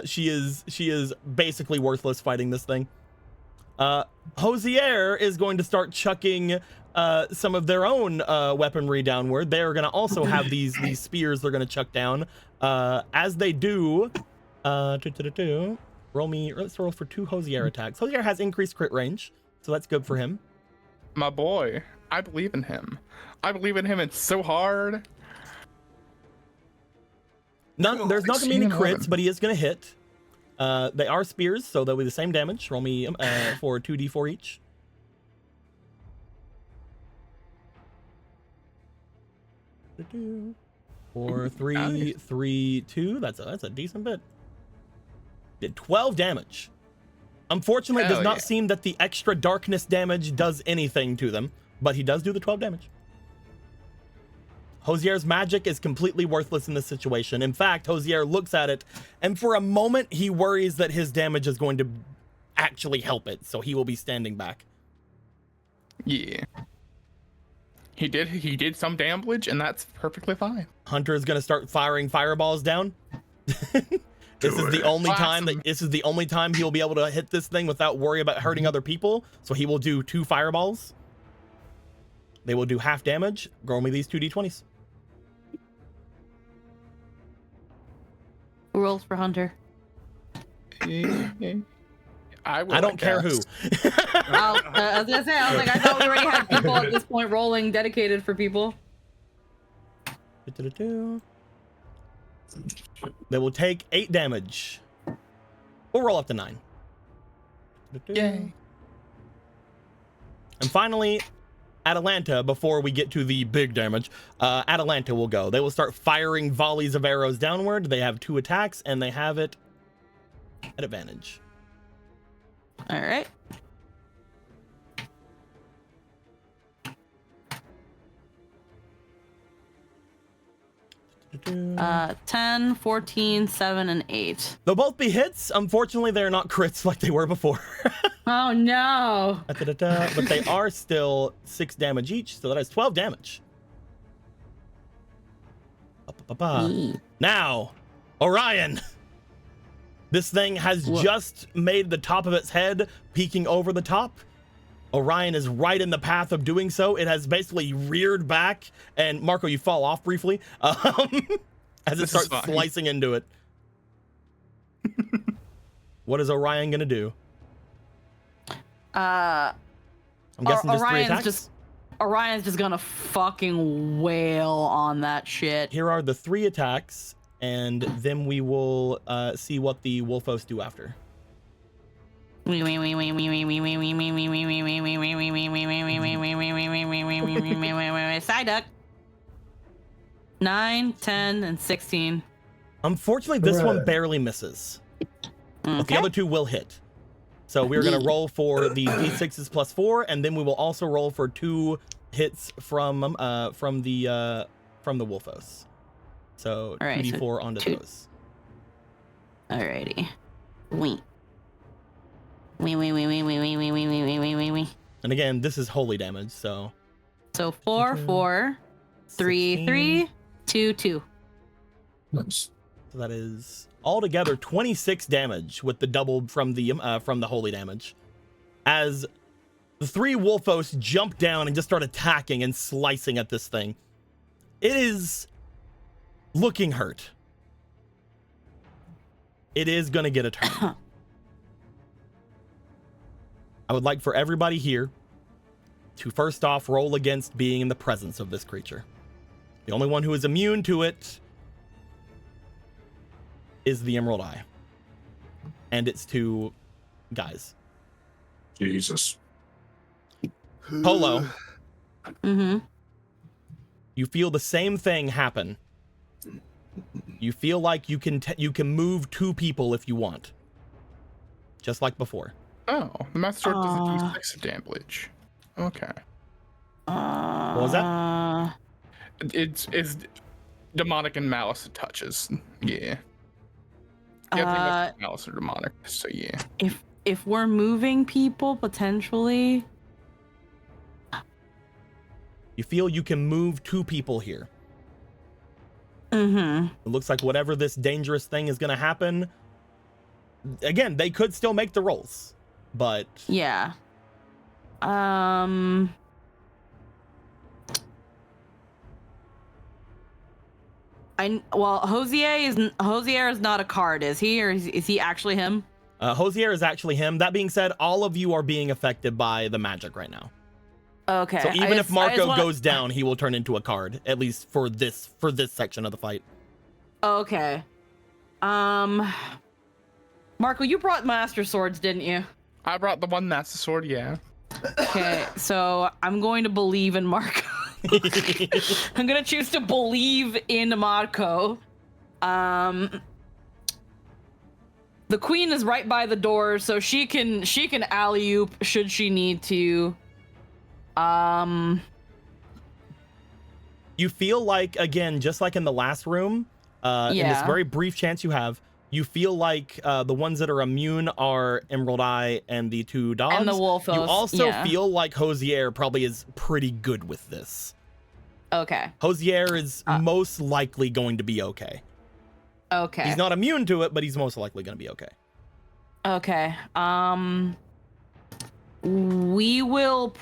S1: She is basically worthless fighting this thing. Hosier is going to start chucking some of their own weaponry downward. They're going to also have these spears they're going to chuck down. As they do, let's roll for 2 Hosier attacks. Hosier has increased crit range, so that's good for him.
S5: My boy, I believe in him. I believe in him. It's so hard.
S1: There's not going to be any crits, but he is going to hit. They are spears, so they'll be the same damage. Roll me for 2d4 each. Or 3, 3, 2. That's a decent bit. Did 12 damage. Unfortunately, it does not seem that the extra darkness damage does anything to them, but he does do the 12 damage. Hosier's magic is completely worthless in this situation. In fact, Hosier looks at it, and for a moment, he worries that his damage is going to actually help it, so he will be standing back.
S5: Yeah. He did some damage, and that's perfectly fine.
S1: Hunter is gonna start firing fireballs down. This is the only time he'll be able to hit this thing without worry about hurting other people. So he will do 2 fireballs. They will do half damage. Roll me these 2d20s.
S4: Who rolls for Hunter?
S5: I
S1: don't care who.
S4: I was gonna say, I was like, I thought we already had people at this point rolling dedicated for people.
S1: They will take 8 damage. We'll roll up to 9.
S5: Yay.
S1: And finally, Atalanta, before we get to the big damage, Atalanta will go. They will start firing volleys of arrows downward. They have 2 attacks, and they have it at advantage.
S4: All right. 10, 14, 7, and 8.
S1: They'll both be hits. Unfortunately, they're not crits like they were before.
S4: Oh no!
S1: But they are still 6 damage each, so that is 12 damage. Now, Orion. This thing has just made the top of its head peeking over the top. Orion is right in the path of doing so. It has basically reared back, and Marco, you fall off briefly as it starts slicing into it. What is Orion gonna do? I'm guessing just 3 attacks.
S4: Orion's just gonna fucking wail on that shit.
S1: Here are the 3 attacks, and then we will see what the Wolfos do after.
S4: Side duck. 9, 10, and 16.
S1: Unfortunately, this one barely misses. But the other 2 will hit. So we're going to roll for the d6s plus 4, and then we will also roll for 2 hits from the Wolfos. So
S4: right,
S1: 2d4
S4: so
S1: onto
S4: 2.
S1: those.
S4: Alrighty. Wee.
S1: And again, this is holy damage, so.
S4: So 4, 4, 3, 3, 2, 2.
S6: Nice.
S1: So that is altogether 26 damage with the double from the holy damage. As the 3 Wolfos jump down and just start attacking and slicing at this thing. It is looking hurt. It is gonna get a turn. I would like for everybody here to first off roll against being in the presence of this creature. The only one who is immune to it is the Emerald Eye. And it's 2 guys.
S6: Jesus.
S1: Polo.
S4: Mm-hmm.
S1: You feel the same thing happen. You feel like you can move 2 people if you want. Just like before.
S5: Oh, the Master Sword does a d6 of damage. Okay.
S1: What was that?
S5: It's demonic and malice it touches. Yeah. Yeah, I think that's malice or demonic. So yeah.
S4: If we're moving people potentially.
S1: You feel you can move 2 people here.
S4: Mm-hmm.
S1: It looks like whatever this dangerous thing is going to happen. Again, they could still make the rolls, but
S4: yeah. Hosier is not a card, is he? Or is he actually him?
S1: Hosier is actually him. That being said, all of you are being affected by the magic right now.
S4: Okay.
S1: So even if Marco goes down, he will turn into a card, at least for this section of the fight.
S4: Okay. Marco, you brought Master Swords, didn't you?
S5: I brought the one Master Sword, yeah.
S4: Okay, so I'm going to believe in Marco. I'm gonna choose to believe in Marco. The queen is right by the door, so she can alley-oop should she need to.
S1: You feel like, again, just like in the last room, in this very brief chance you have, you feel like the ones that are immune are Emerald Eye and the 2 dogs.
S4: And the Wolfos.
S1: You also feel like Hosier probably is pretty good with this.
S4: Okay.
S1: Hosier is most likely going to be okay.
S4: Okay.
S1: He's not immune to it, but he's most likely going to be okay.
S4: Okay. We will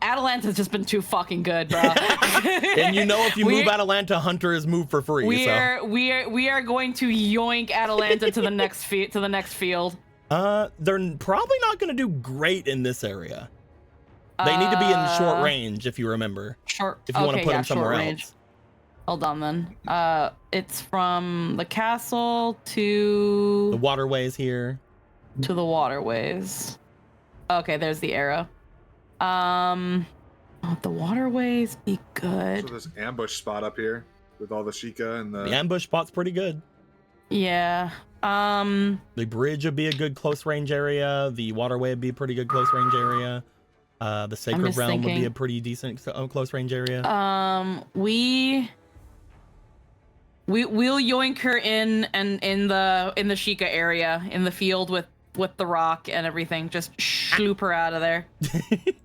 S4: Atalanta's just been too fucking good, bro.
S1: And you know, if you move Atalanta, Hunter is moved for free.
S4: We are going to yoink Atalanta to the next field.
S1: They're probably not going to do great in this area. They need to be in short range, if you remember.
S4: Short.
S1: If you want to put them somewhere
S4: range.
S1: else.
S4: Hold on then. It's from the castle to
S1: the waterways here.
S4: To the waterways. Okay, there's the arrow. The waterways be good.
S2: So this ambush spot up here with all the Sheikah and
S1: the ambush spot's pretty good.
S4: Yeah.
S1: The bridge would be a good close range area. The waterway would be a pretty good close range area. The sacred realm would be a pretty decent close range area.
S4: We'll yoink her in the Sheikah area in the field with the rock and everything. Just sloop her out of there.
S1: It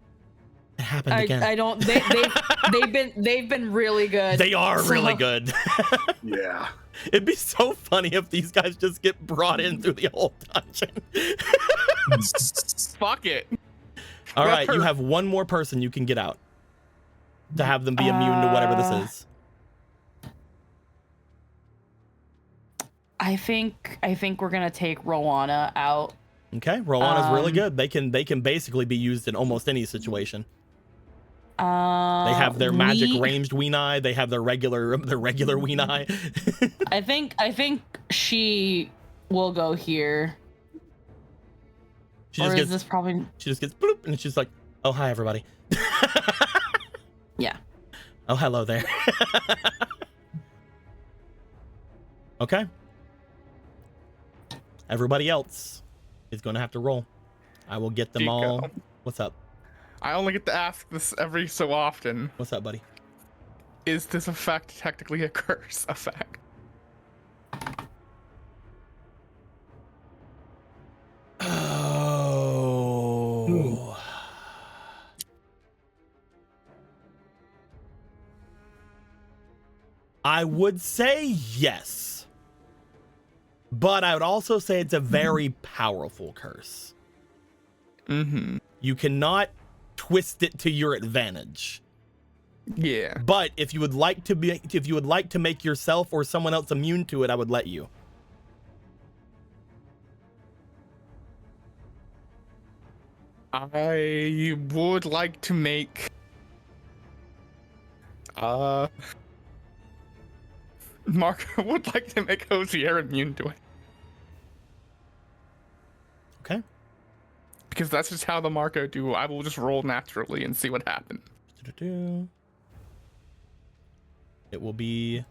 S1: happened again.
S4: I don't. They've been really good.
S1: They are really good.
S2: Yeah.
S1: It'd be so funny if these guys just get brought in through the whole dungeon.
S5: Fuck it.
S1: All right, you have one more person you can get out to have them be immune to whatever this is.
S4: I think we're gonna take Rowana out.
S1: Okay, Rowanna's really good. They can basically be used in almost any situation. They have their magic ranged Weenie. They have their regular Weenie.
S4: I think she will go here.
S1: She just gets bloop, and she's like, "Oh, hi, everybody."
S4: Yeah.
S1: Oh, hello there. Okay. Everybody else is going to have to roll. I will get them all. What's up?
S5: I only get to ask this every so often.
S1: What's up, buddy?
S5: Is this effect technically a curse effect?
S1: Oh. I would say yes. But I would also say it's a very powerful curse.
S5: Mm-hmm.
S1: You cannot twist it to your advantage.
S5: Yeah.
S1: But if you would like to make yourself or someone else immune to it, I would let you.
S5: I would like to make Mark would like to make Hosier immune to it.
S1: Okay.
S5: Because that's just how the Marco do. I will just roll naturally and see what happens.
S1: It will be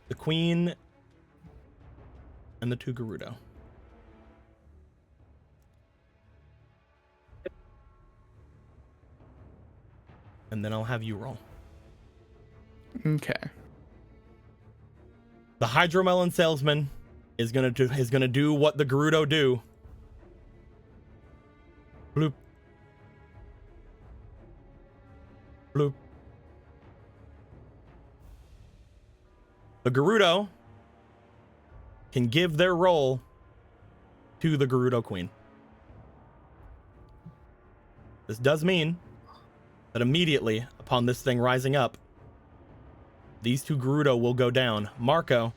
S1: the Queen and the two Gerudo. And then I'll have you roll.
S5: Okay.
S1: The Hydromelon Salesman is gonna do what the Gerudo do. Bloop. Bloop. The Gerudo can give their roll to the Gerudo Queen. This does mean that immediately upon this thing rising up, these two Gerudo will go down. Marco,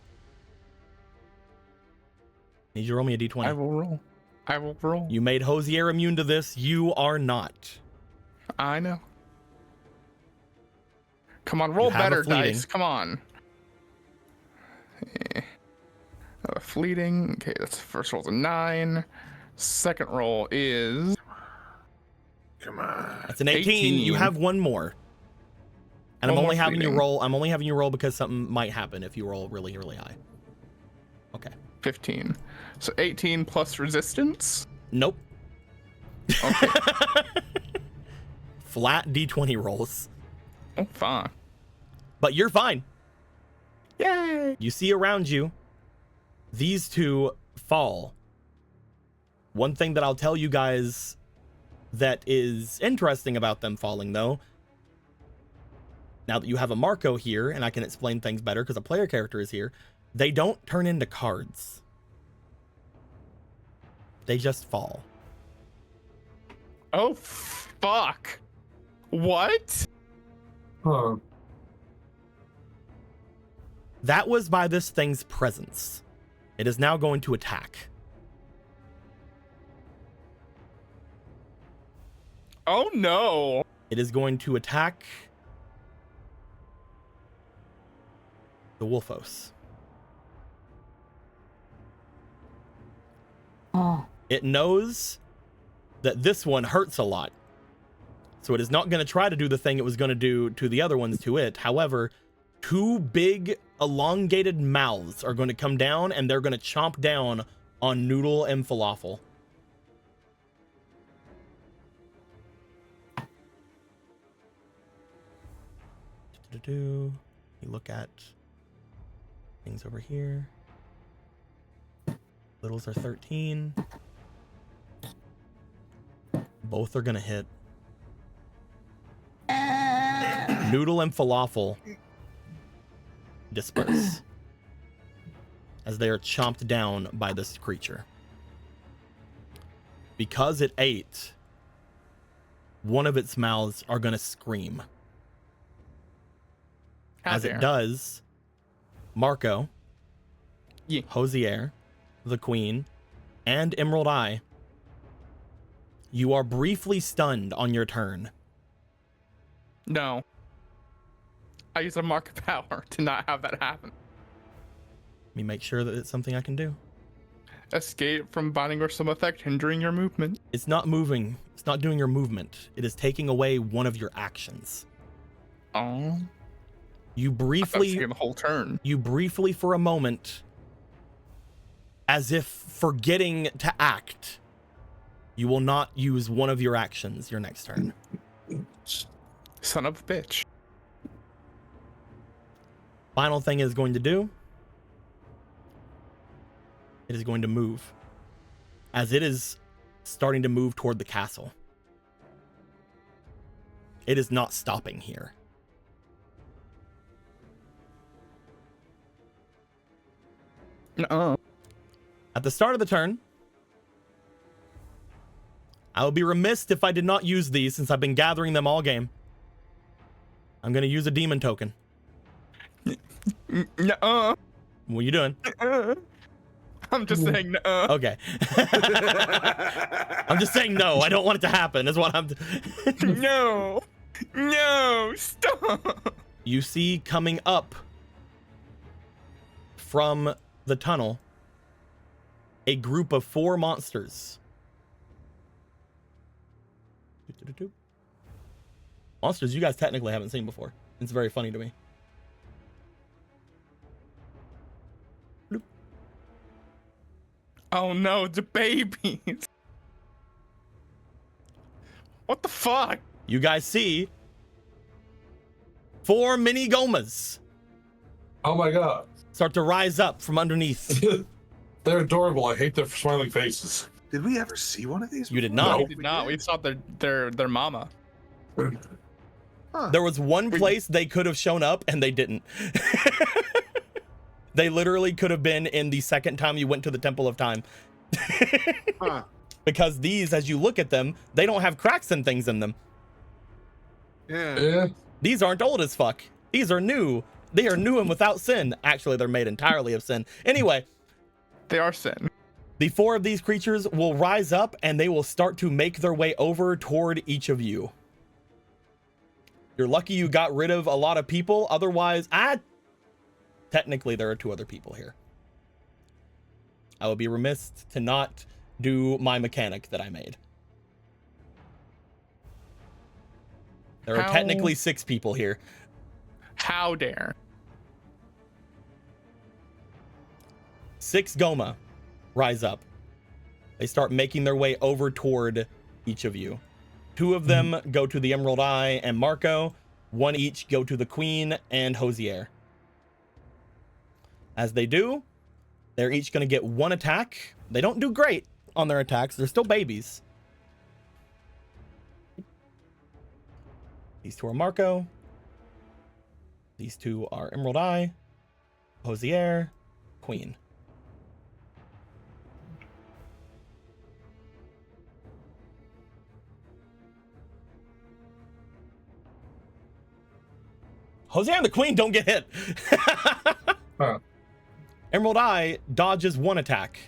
S1: need you to roll me a d20.
S5: I will roll.
S1: You made Hosier immune to this. You are not.
S5: I know. Come on, roll better dice. Come on. Fleeting. Okay, that's first roll's a 9. Second roll is.
S2: Come on.
S1: That's an 18. You have one more. And I'm only having you roll because something might happen if you roll really, really high. Okay.
S5: 15. So 18 plus resistance?
S1: Nope.
S5: Okay.
S1: Flat D20 rolls.
S5: Oh, fine.
S1: But you're fine.
S5: Yay!
S1: You see around you, these two fall. One thing that I'll tell you guys that is interesting about them falling, though, Now that you have a Marco here, and I can explain things better because a player character is here, they don't turn into cards. They just fall.
S5: Oh, fuck. What?
S6: Huh.
S1: That was by this thing's presence. It is now going to attack.
S5: Oh, no.
S1: It is going to attack the Wolfos.
S4: Oh.
S1: It knows that this one hurts a lot. So it is not going to try to do the thing it was going to do to the other ones to it. However, two big elongated mouths are going to come down and they're going to chomp down on Noodle and Falafel. You look at things over here. Littles are 13. Both are going to hit. Noodle and Falafel disperse as they are chomped down by this creature. Because it ate, one of its mouths are going to scream. As it does, Marco, Hosier, the Queen, and Emerald Eye, you are briefly stunned on your turn.
S5: No. I use a mark of power to not have that happen.
S1: Let me make sure that it's something I can do.
S5: Escape from binding or some effect hindering your movement.
S1: It's not moving. It's not doing your movement. It is taking away one of your actions.
S5: Oh.
S1: You
S5: I
S1: briefly,
S5: the whole turn.
S1: you briefly for a moment, as if forgetting to act, you will not use one of your actions your next turn.
S5: Son of a bitch.
S1: Final thing it is going to do, it is going to move. As it is starting to move toward the castle. It is not stopping here.
S5: No.
S1: At the start of the turn, I would be remiss if I did not use these since I've been gathering them all game. I'm going to use a demon token.
S5: No.
S1: What are you doing?
S5: I'm just saying no.
S1: Okay. I'm just saying no. I don't want it to happen is what I'm...
S5: No. No. Stop.
S1: You see coming up from the tunnel a group of 4 monsters. Monsters you guys technically haven't seen before. It's very funny to me.
S5: Oh no, the babies. What the fuck?
S1: You guys see 4 mini Gomas
S6: Oh my god.
S1: start to rise up from underneath.
S6: They're adorable. I hate their smiling faces.
S2: Did we ever see one of these?
S1: You did
S2: before?
S1: not.
S5: We did not. We saw their mama.
S2: Huh.
S1: There was one place they could have shown up and they didn't. They literally could have been in the second time you went to the Temple of Time.
S2: Huh.
S1: Because these, as you look at them, they don't have cracks and things in them.
S2: Yeah.
S6: Yeah.
S1: These aren't old as fuck. These are new. They are new and without sin. Actually, they're made entirely of sin. Anyway,
S5: They are sin.
S1: the 4 of these creatures will rise up and they will start to make their way over toward each of you. You're lucky you got rid of a lot of people. Otherwise, technically there are 2 other people here. I would be remiss to not do my mechanic that I made. There are technically 6 people here.
S5: How dare?
S1: 6 Goma rise up. They start making their way over toward each of you. 2 of them go to the Emerald Eye and Marco. 1 each go to the Queen and Hosier. As they do, they're each going to get 1 attack. They don't do great on their attacks. They're still babies. These 2 are Marco. These two are Emerald Eye, Hosier, Queen. Hosier and the Queen don't get hit.
S6: Huh.
S1: Emerald Eye dodges one attack.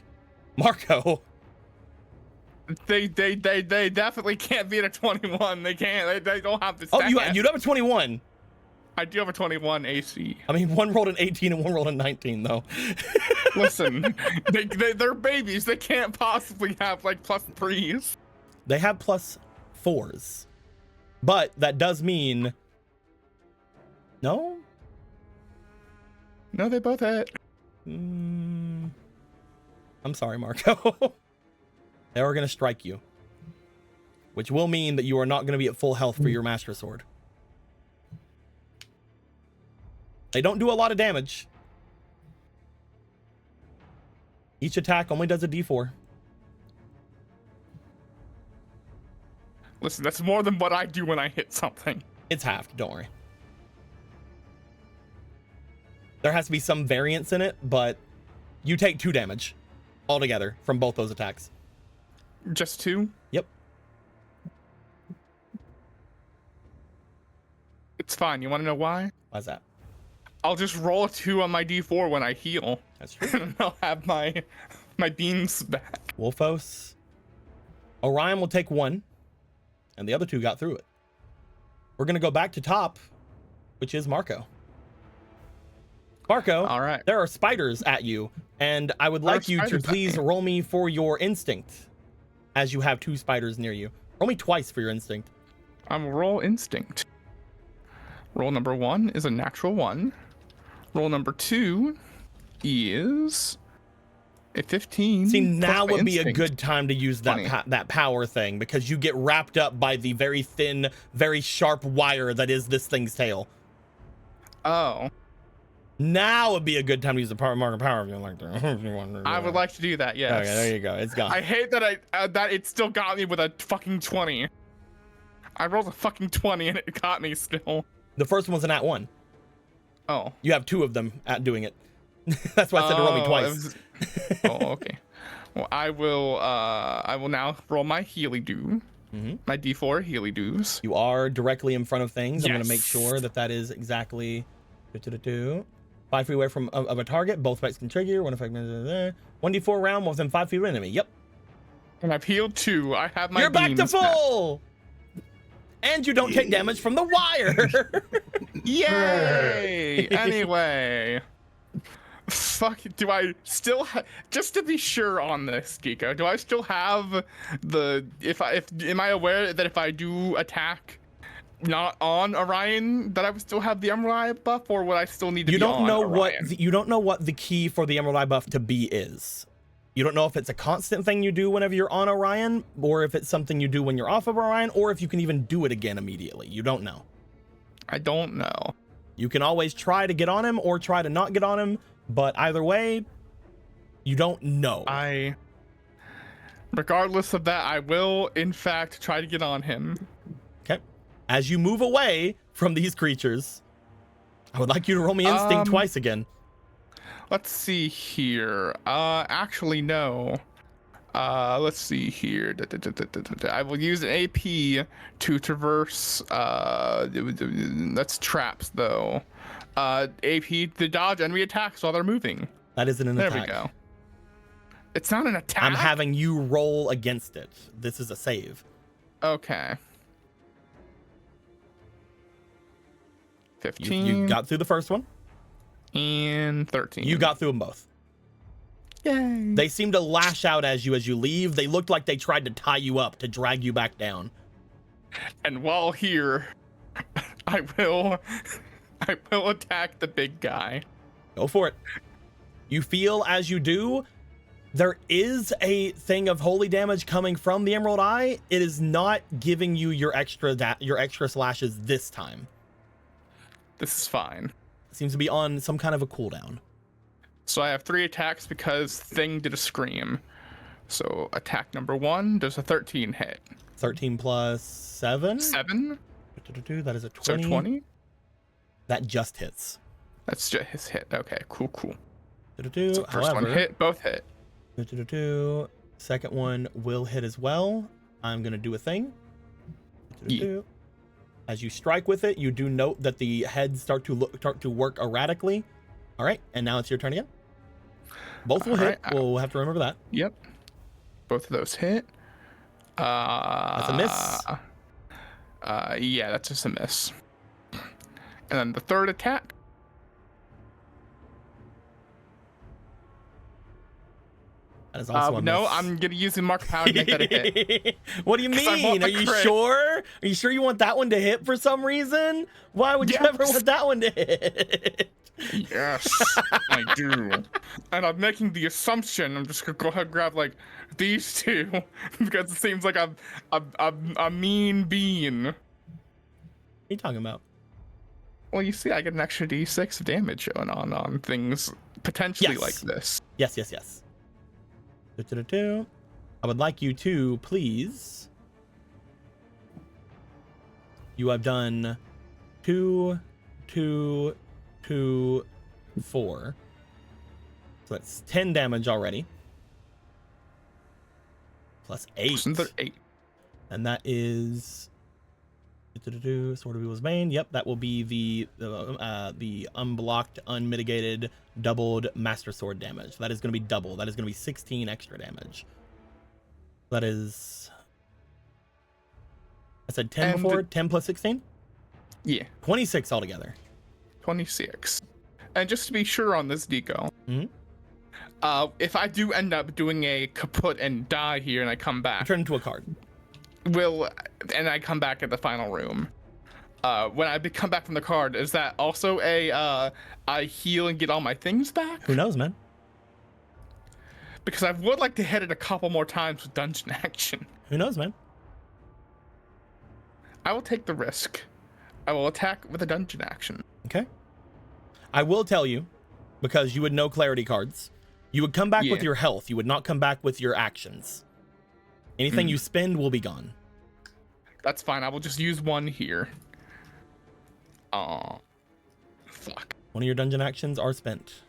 S1: Marco.
S5: They definitely can't beat a 21. They can't. They don't have the.
S1: Oh, you have a 21.
S5: I do have a 21 AC.
S1: I mean, one rolled an 18 and one rolled a 19, though.
S5: Listen, they're babies. They can't possibly have like +3s.
S1: They have +4s, but that does mean no.
S5: No, they both hit.
S1: I'm sorry, Marco. They are going to strike you, which will mean that you are not going to be at full health for your Master Sword. They don't do a lot of damage. Each attack only does a d4.
S5: Listen, that's more than what I do when I hit something.
S1: It's halved, don't worry. There has to be some variance in it, but you take 2 damage altogether from both those attacks.
S5: Just 2?
S1: Yep.
S5: It's fine. You want to know why?
S1: Why's that?
S5: I'll just roll a 2 on my d4 when I heal.
S1: That's true.
S5: And I'll have my beams back.
S1: Wolfos. Orion will take 1, and the other 2 got through it. We're going to go back to top, which is Marco. Marco,
S5: All right.
S1: there are spiders at you, and I would like you to
S5: spiders at
S1: please
S5: me.
S1: roll me for your instinct, as you have 2 spiders near you. Roll me twice for your instinct.
S5: I'm roll instinct. Roll number 1 is a natural 1. Roll number 2 is a 15.
S1: See,
S5: plus
S1: now
S5: my
S1: would be a
S5: instinct.
S1: good time to use that
S5: 20.
S1: that power thing, because you get wrapped up by the very thin, very sharp wire that is this thing's tail.
S5: Oh,
S1: Now would be a good time to use the power marker power if you like to.
S5: I would like to do that. Yes.
S1: Okay, there you go. It's gone.
S5: I hate that that it still got me with a fucking 20. I rolled a fucking 20 and it got me still.
S1: The first one was an at 1.
S5: Oh.
S1: You have 2 of them at doing it. That's why I said to roll me twice.
S5: Oh, okay. Well, I will now roll my Healy Do. My D4 Healy Doos.
S1: You are directly in front of things. I'm going to make
S5: Yes.
S1: sure that that is exactly 5 feet away from of a target. Both effects can trigger. One effect. 1d4 round within 5 feet of an enemy. Yep.
S5: And I've healed 2. I have my
S1: You're back to
S5: beams back.
S1: full. And you don't take damage from the wire.
S5: Yay! Anyway. Fuck, do I still just to be sure on this, Geeko, do I still have the am I aware that if I do attack not on Orion that I would still have the Emerald Eye buff, or would I still need to
S1: You
S5: be
S1: don't
S5: on
S1: know
S5: Orion?
S1: you don't know what the key for the Emerald Eye buff to be is. You don't know if it's a constant thing you do whenever you're on Orion, or if it's something you do when you're off of Orion, or if you can even do it again immediately. You don't know.
S5: I don't know.
S1: You can always try to get on him or try to not get on him, but either way, you don't know.
S5: Regardless of that, I will in fact try to get on him.
S1: Okay. As you move away from these creatures, I would like you to roll me instinct twice again.
S5: Let's see here. Actually, no. Let's see here. I will use an AP to traverse. That's traps, though. AP to dodge enemy attacks while they're moving.
S1: That isn't an
S5: There
S1: attack.
S5: we go. It's not an attack.
S1: I'm having you roll against it. This is a save.
S5: Okay. 15.
S1: You got through the first one.
S5: And 13.
S1: You got through them both.
S5: Yay.
S1: They seem to lash out as you leave. They looked like they tried to tie you up to drag you back down.
S5: And while here, I will attack the big guy.
S1: Go for it. You feel as you do, there is a thing of holy damage coming from the Emerald Eye. It is not giving you your extra slashes this time.
S5: This is fine.
S1: It seems to be on some kind of a cooldown.
S5: So I have 3 attacks because Thing did a scream. So attack number 1 does a 13 hit.
S1: 13 plus 7?
S5: 7?
S1: That is a 20.
S5: So 20?
S1: That just hits.
S5: That's just his hit. Okay, cool.
S1: Do-do-do.
S5: So first one hit, both hit.
S1: Do-do-do-do. Second one will hit as well. I'm gonna do a thing. Do-do-do. As you strike with it, you do note that the heads start to work erratically. All right, and now it's your turn again. Both will hit. We'll have to remember that.
S5: Yep. Both of those hit.
S1: That's a miss.
S5: Yeah, that's just a miss. And then the third attack.
S1: That is also a
S5: no,
S1: miss.
S5: I'm gonna use the mark power to make that a hit.
S1: What do you mean? Are you sure? Are you sure you want that one to hit for some reason? Why would you ever want that one to hit?
S5: Yes, I do. And I'm making the assumption I'm just gonna go ahead and grab like these two because it seems like I'm a mean bean.
S1: What are you talking about?
S5: Well, you see, I get an extra d6 of damage on things potentially like this.
S1: Yes. Do-do-do-do. I would like you to please. You have done 2, 2, 2, 4. So that's 10 damage already. Plus 8.
S5: Another 8.
S1: And that is Sword of Evil's Bane. Yep, that will be the unblocked, unmitigated, doubled Master Sword damage. That is going to be double. That is going to be 16 extra damage. That is... I said 10 before? 10 plus 16?
S5: Yeah.
S1: 26 altogether.
S5: 26. And just to be sure on this deco, if I do end up doing a kaput and die here and I come back...
S1: Turn into a card.
S5: And I come back at the final room. When I come back from the card, is that also I heal and get all my things back?
S1: Who knows, man?
S5: Because I would like to hit it a couple more times with dungeon action.
S1: Who knows, man?
S5: I will take the risk. I will attack with a dungeon action.
S1: Okay. I will tell you, because you would know clarity cards, you would come back with your health. You would not come back with your actions. Anything you spend will be gone.
S5: That's fine. I will just use one here. Oh, fuck.
S1: One of your dungeon actions are spent.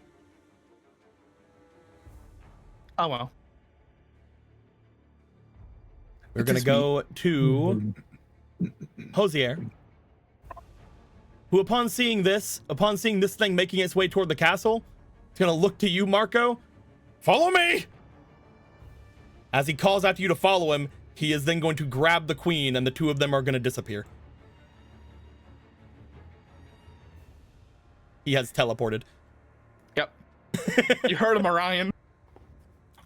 S5: Oh, well.
S1: We're going to go to Hosier, who upon seeing this thing making its way toward the castle, is going to look to you, Marco. Follow me! As he calls after you to follow him, he is then going to grab the queen, and the two of them are going to disappear. He has teleported.
S5: Yep. You heard him, Orion.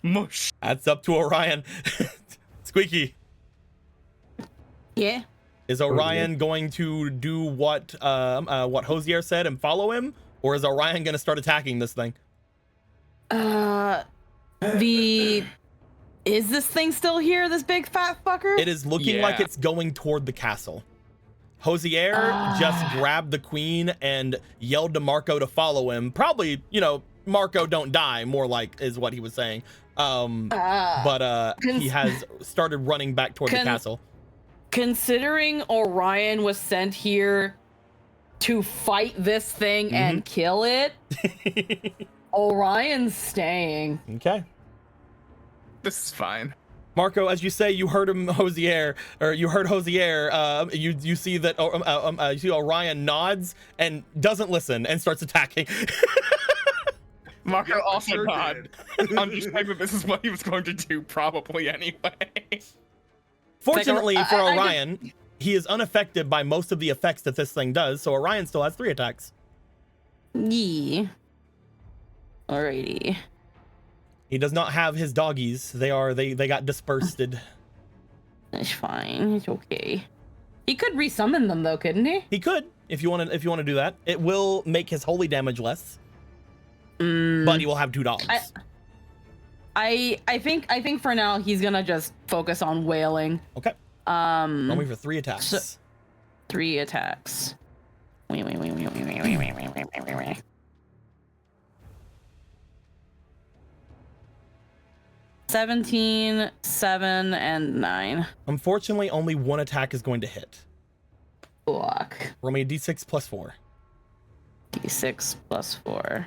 S5: Mush.
S1: That's up to Orion. Squeaky.
S4: Yeah.
S1: Is Orion going to do what Hosier said and follow him, or is Orion going to start attacking this thing?
S4: Is this thing still here, this big fat fucker?
S1: It is looking like it's going toward the castle. Hosier just grabbed the queen and yelled to Marco to follow him. Probably, Marco don't die, more like is what he was saying. But he has started running back toward the castle.
S4: Considering Orion was sent here to fight this thing and kill it, Orion's staying.
S1: Okay.
S5: This is fine.
S1: Marco, as you say, you heard him, Hosier, or you heard Hosier. You see that you see Orion nods and doesn't listen and starts attacking.
S5: Marco also nodded. I'm just saying that this is what he was going to do, probably anyway.
S1: Fortunately for Orion, he is unaffected by most of the effects that this thing does, so Orion still has 3 attacks.
S4: Yeah. Alrighty.
S1: He does not have his doggies. They got dispersed.
S4: It's fine. It's okay. He could resummon them though, couldn't he?
S1: He could, if you want to do that. It will make his holy damage less. But he will have 2 dogs.
S4: I think for now he's gonna just focus on wailing.
S1: Okay. Roll me for 3 attacks.
S4: So, 3 attacks. 17, 7, and 9.
S1: Unfortunately, only 1 attack is going to hit.
S4: Fuck.
S1: Roll me a d6 plus 4.
S4: D6 plus 4.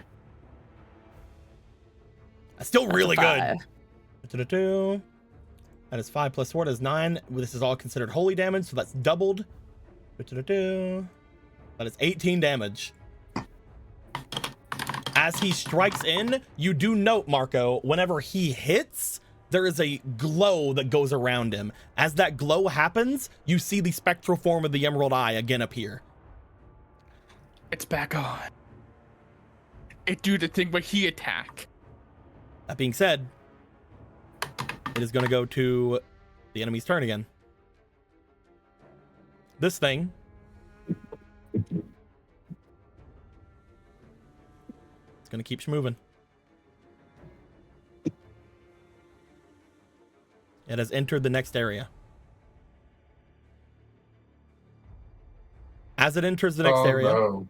S1: That's still really good.
S4: 5.
S1: That is 5 plus 4. That is 9. This is all considered holy damage, so that's doubled. That is 18 damage. As he strikes in, you do note, Marco, whenever he hits, there is a glow that goes around him. As that glow happens, you see the spectral form of the Emerald Eye again appear.
S5: It's back on. It do the thing where he attack.
S1: That being said, it is going to go to the enemy's turn again. This thing it's going to keep moving. It has entered the next area. As it enters the next area,
S6: no.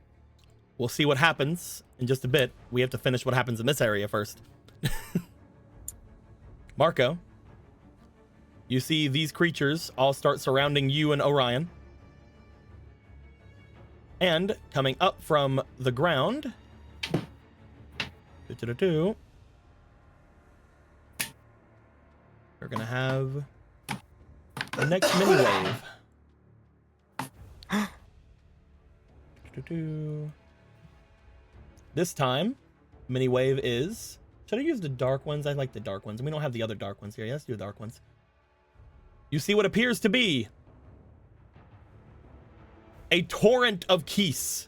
S1: we'll see what happens in just a bit. We have to finish what happens in this area first. Marco, you see these creatures all start surrounding you and Orion. And coming up from the ground, we're going to have the next mini wave. This time, mini wave is... Should I use the dark ones? I like the dark ones. We don't have the other dark ones here. Yeah, let's do the dark ones. You see what appears to be a torrent of keys.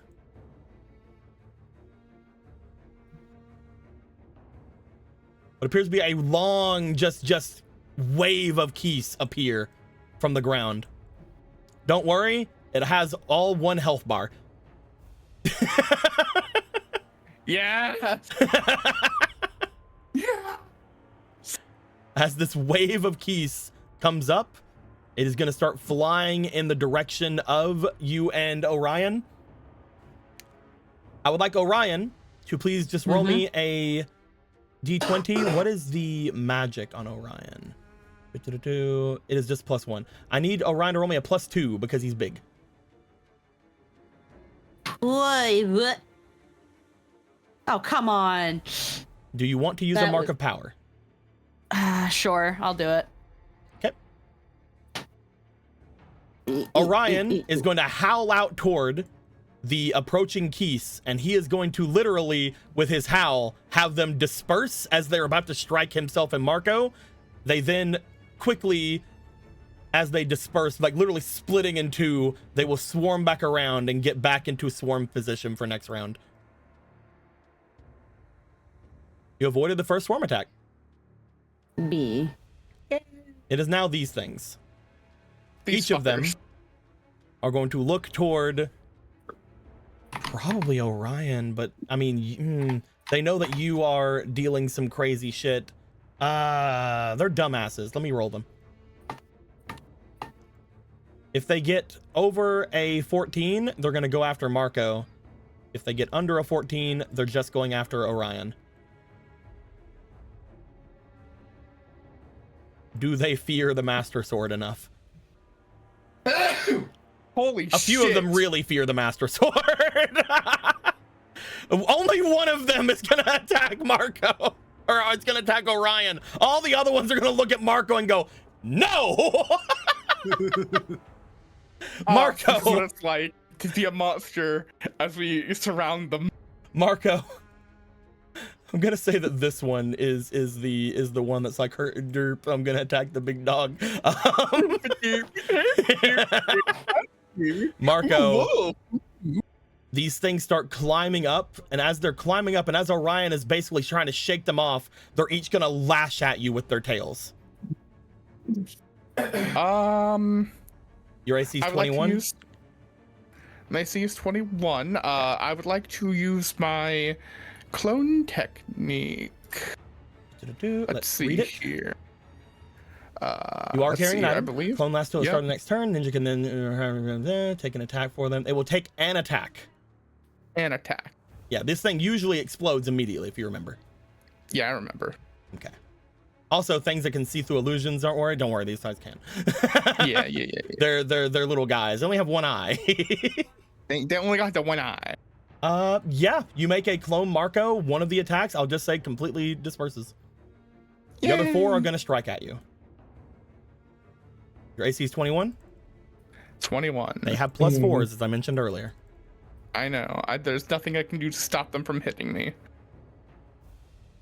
S1: What appears to be a long, just wave of keys appear from the ground. Don't worry, it has all 1 health bar.
S5: Yeah. Yeah.
S1: As this wave of keys comes up, it is going to start flying in the direction of you and Orion. I would like Orion to please just roll me a D20. What is the magic on Orion? It is just +1. I need Orion to roll me a +2 because he's big.
S4: What? Oh, come on.
S1: Do you want to use a mark of power?
S4: Sure, I'll do it.
S1: Okay. Orion is going to howl out toward the approaching Keese, and he is going to literally, with his howl, have them disperse as they're about to strike himself and Marco. They then quickly, as they disperse, like literally splitting in two, they will swarm back around and get back into swarm position for next round. You avoided the first swarm attack.
S4: B.
S1: It is now these things.
S5: These
S1: Each of them
S5: fuckers.
S1: are going to look toward probably Orion, but I mean, they know that you are dealing some crazy shit. They're dumbasses. Let me roll them. If they get over a 14, they're going to go after Marco. If they get under a 14, they're just going after Orion. Do they fear the Master Sword enough?
S5: Holy shit.
S1: A few of them really fear the Master Sword. Only one of them is going to attack Marco. Or it's going to attack Orion. All the other ones are going to look at Marco and go, no! Marco.
S5: This is what it's like to be a monster as we surround them.
S1: Marco. I'm gonna say that this one is the one that's like hurt derp. I'm gonna attack the big dog. Marco.
S5: Whoa.
S1: These things start climbing up, and as they're climbing up, and as Orion is basically trying to shake them off, they're each gonna lash at you with their tails. Your AC is 21.
S5: My AC is 21. I would like to use my clone technique. Let's see
S1: read it.
S5: here.
S1: You are carrying an
S5: I
S1: item.
S5: believe.
S1: Clone lasts till the
S5: Yep.
S1: start of the next turn. Ninja can then take an attack for them. It will take an attack.
S5: An attack.
S1: Yeah, this thing usually explodes immediately, if you remember.
S5: Yeah, I remember.
S1: Okay. Also, things that can see through illusions, don't worry. Don't worry, these guys can.
S5: Yeah.
S1: They're little guys. They only have one eye.
S5: They only got the one eye.
S1: Yeah, you make a clone Marco. One of the attacks, I'll just say, completely disperses. The other 4 are going to strike at you. Your AC is 21?
S5: 21.
S1: They have plus 4s, as I mentioned earlier.
S5: I know. There's nothing I can do to stop them from hitting me.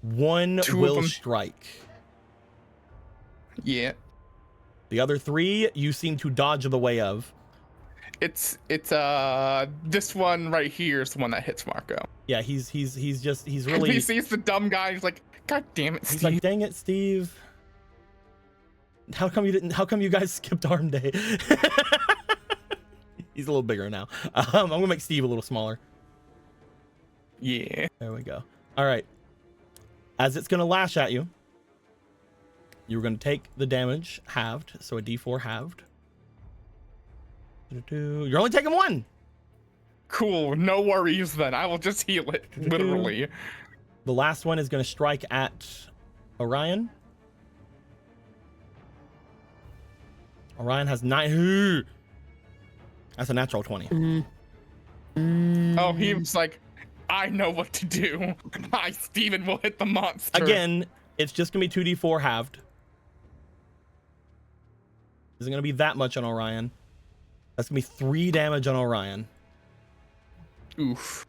S1: 1
S5: 2
S1: will
S5: of them.
S1: strike.
S5: Yeah.
S1: The other 3, you seem to dodge the way of.
S5: It's this one right here is the one that hits Marco.
S1: Yeah, he's really.
S5: He sees the dumb guy. He's like, God damn it, Steve.
S1: He's like, dang it, Steve. How come you guys skipped arm day? He's a little bigger now. I'm gonna make Steve a little smaller.
S5: Yeah.
S1: There we go. All right. As it's gonna lash at you, you're gonna take the damage halved, so a D4 halved. You're only taking 1.
S5: Cool. No worries then. I will just heal it. Literally.
S1: The last one is gonna strike at Orion. Orion has 9. That's a natural 20.
S5: Oh, he was like, I know what to do. Steven will hit the monster.
S1: Again, it's just gonna be 2d4 halved. Isn't gonna be that much on Orion. That's gonna be 3 damage on Orion.
S5: Oof.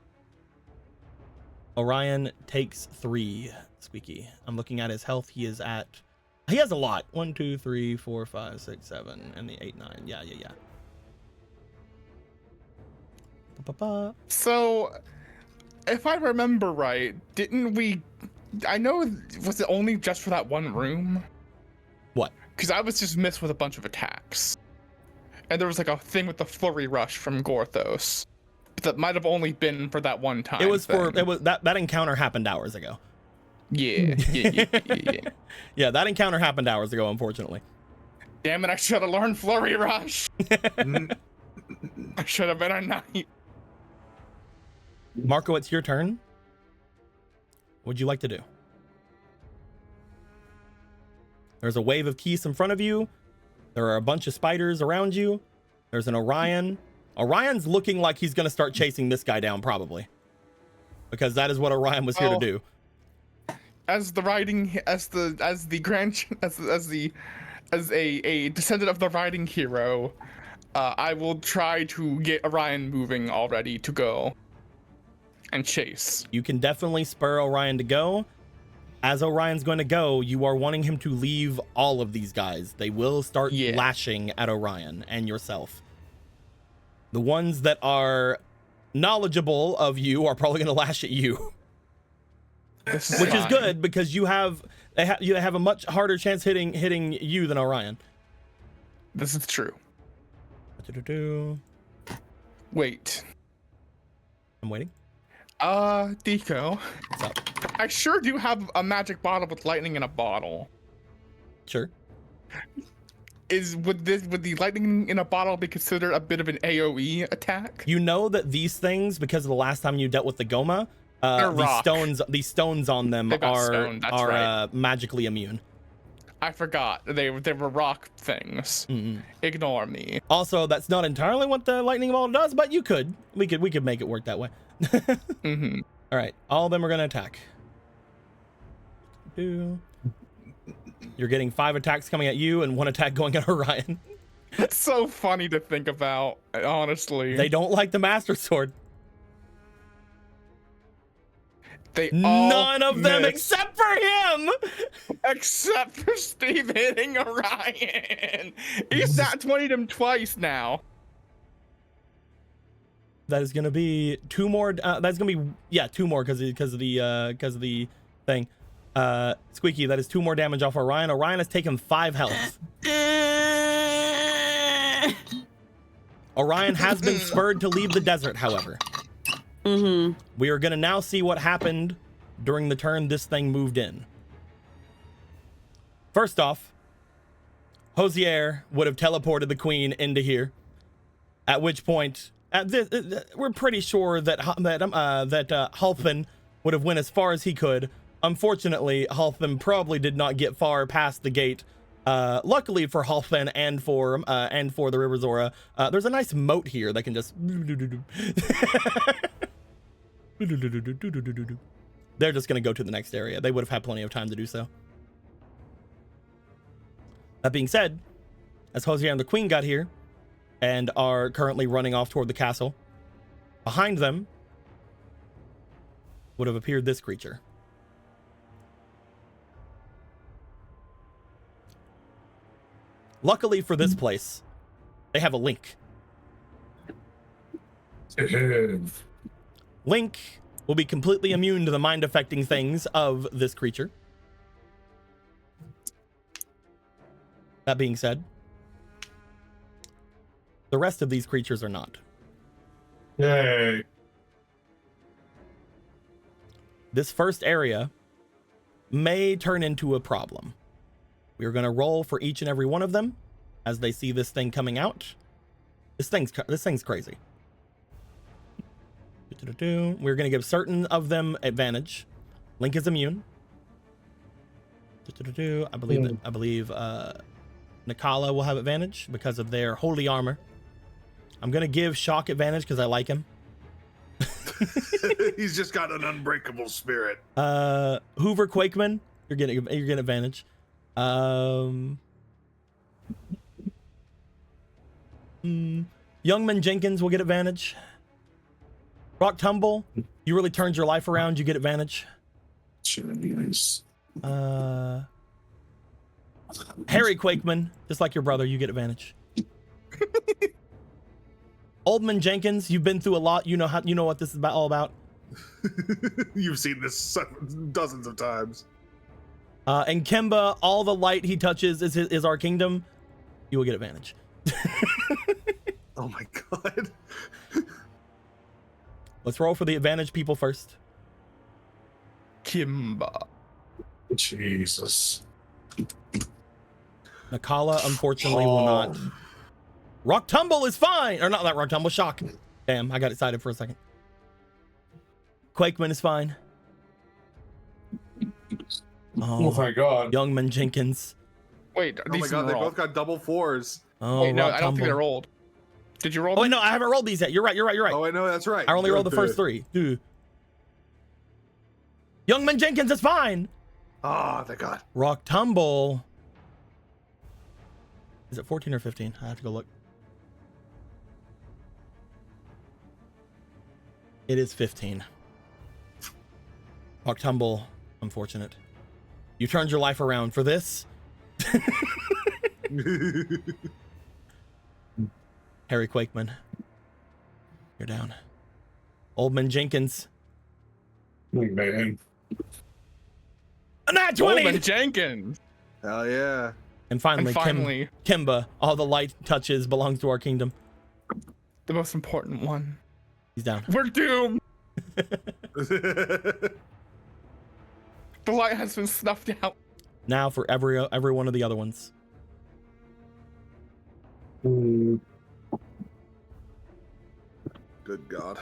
S1: Orion takes 3. Squeaky. I'm looking at his health. He has a lot. 1, 2, 3, 4, 5, 6, 7, and the 8, 9. Yeah. Ba-ba-ba.
S5: So, if I remember right, didn't we? I know, was it only just for that one room?
S1: What?
S5: Because I was just missed with a bunch of attacks, and there was like a thing with the flurry rush from Gorthos, but that might have only been for that one time.
S1: It was that encounter happened hours ago.
S5: Yeah.
S1: Yeah, that encounter happened hours ago, unfortunately.
S5: Damn it! I should have learned flurry rush. I should have been a knight.
S1: Marco, it's your turn. What'd you like to do? There's a wave of Keese in front of you. There are a bunch of spiders around you. There's an Orion. Orion's looking like he's going to start chasing this guy down, probably. Because that is what Orion was here to do.
S5: As a descendant of the riding hero, I will try to get Orion moving already to go and chase.
S1: You can definitely spur Orion to go. As Orion's going to go, you are wanting him to leave all of these guys. They will start lashing at Orion and yourself. The ones that are knowledgeable of you are probably going to lash at you. Which is good because you have a much harder chance hitting you than Orion.
S5: This is true. Wait.
S1: I'm waiting.
S5: Deco.
S1: What's up?
S5: I sure do have a magic bottle with lightning in a bottle.
S1: Sure.
S5: Would the lightning in a bottle be considered a bit of an AoE attack?
S1: You know that these things, because of the last time you dealt with the Goma, these stones on them are magically immune.
S5: I forgot. They were rock things.
S1: Mm-hmm.
S5: Ignore me.
S1: Also, that's not entirely what the lightning ball does, but we could make it work that way.
S5: Mm-hmm.
S1: All right, all of them are gonna attack. You're getting 5 attacks coming at you and 1 attack going at Orion.
S5: It's so funny to think about, honestly.
S1: They don't like the Master Sword.
S5: None
S1: of them except for him.
S5: Except for Steve hitting Orion. He's not 20'd him twice now.
S1: That is gonna be 2 more. That's gonna be 2 more because of the thing. Squeaky, that is 2 more damage off Orion. Orion has taken 5 health. Orion has been spurred to leave the desert, however.
S4: Mm-hmm.
S1: We are gonna now see what happened during the turn this thing moved in. First off, Hosier would have teleported the queen into here. At which point, we're pretty sure that Halfin would have went as far as he could. Unfortunately, Halfin probably did not get far past the gate. Luckily for Halfin and for the River Zora, there's a nice moat here that can just They're just going to go to the next area. They would have had plenty of time to do so. That being said, as Hosier and the Queen got here and are currently running off toward the castle, behind them would have appeared this creature. Luckily for this place, they have a link. Link will be completely immune to the mind-affecting things of this creature. That being said, the rest of these creatures are not.
S6: Yay.
S1: This first area may turn into a problem. We're going to roll for each and every one of them as they see this thing coming out. This thing's crazy. We're going to give certain of them advantage. Link is immune. I believe Nikala will have advantage because of their holy armor. I'm going to give Shock advantage because I like him.
S2: He's just got an unbreakable spirit.
S1: Hoover Quakeman, you're getting advantage. Youngman Jenkins will get advantage. Rock Tumble, you really turned your life around, you get advantage.
S6: Jeez.
S1: Harry Quakeman, just like your brother, you get advantage. Oldman Jenkins, you've been through a lot. You know what this is all about.
S2: You've seen this dozens of times.
S1: And Kimba, all the light he touches is our kingdom. You will get advantage.
S2: Oh my god.
S1: Let's roll for the advantage people first.
S5: Kimba.
S6: Jesus.
S1: Nikala, unfortunately, will not. Rock Tumble is fine. Or not that Rock Tumble, Shock. Damn, I got excited for a second. Quakeman is fine.
S6: Oh my god.
S1: Youngman Jenkins.
S5: Wait,
S2: Oh my god, they both got double fours.
S1: Oh,
S5: wait, no,
S1: Rock
S5: I don't think
S1: Tumble.
S5: they're rolled. Did you roll
S1: Oh, wait,
S5: them?
S1: no, I haven't rolled these yet. You're right.
S2: Oh, I know, that's right.
S1: I only rolled the first three. Dude. Youngman Jenkins is fine.
S2: Oh, thank god.
S1: Rock Tumble. Is it 14 or 15? I have to go look. It is 15. Rock Tumble, unfortunate. You turned your life around for this. Harry Quakeman, you're down. Oldman Jenkins.
S6: Man.
S1: A nat 20!
S5: Oldman Jenkins.
S2: Hell yeah.
S1: And finally,
S5: finally.
S1: Kimba, all the light touches belongs to our kingdom.
S5: The most important one.
S1: He's down.
S5: We're doomed. The light has been snuffed out.
S1: Now for every one of the other ones.
S6: Mm.
S2: Good god.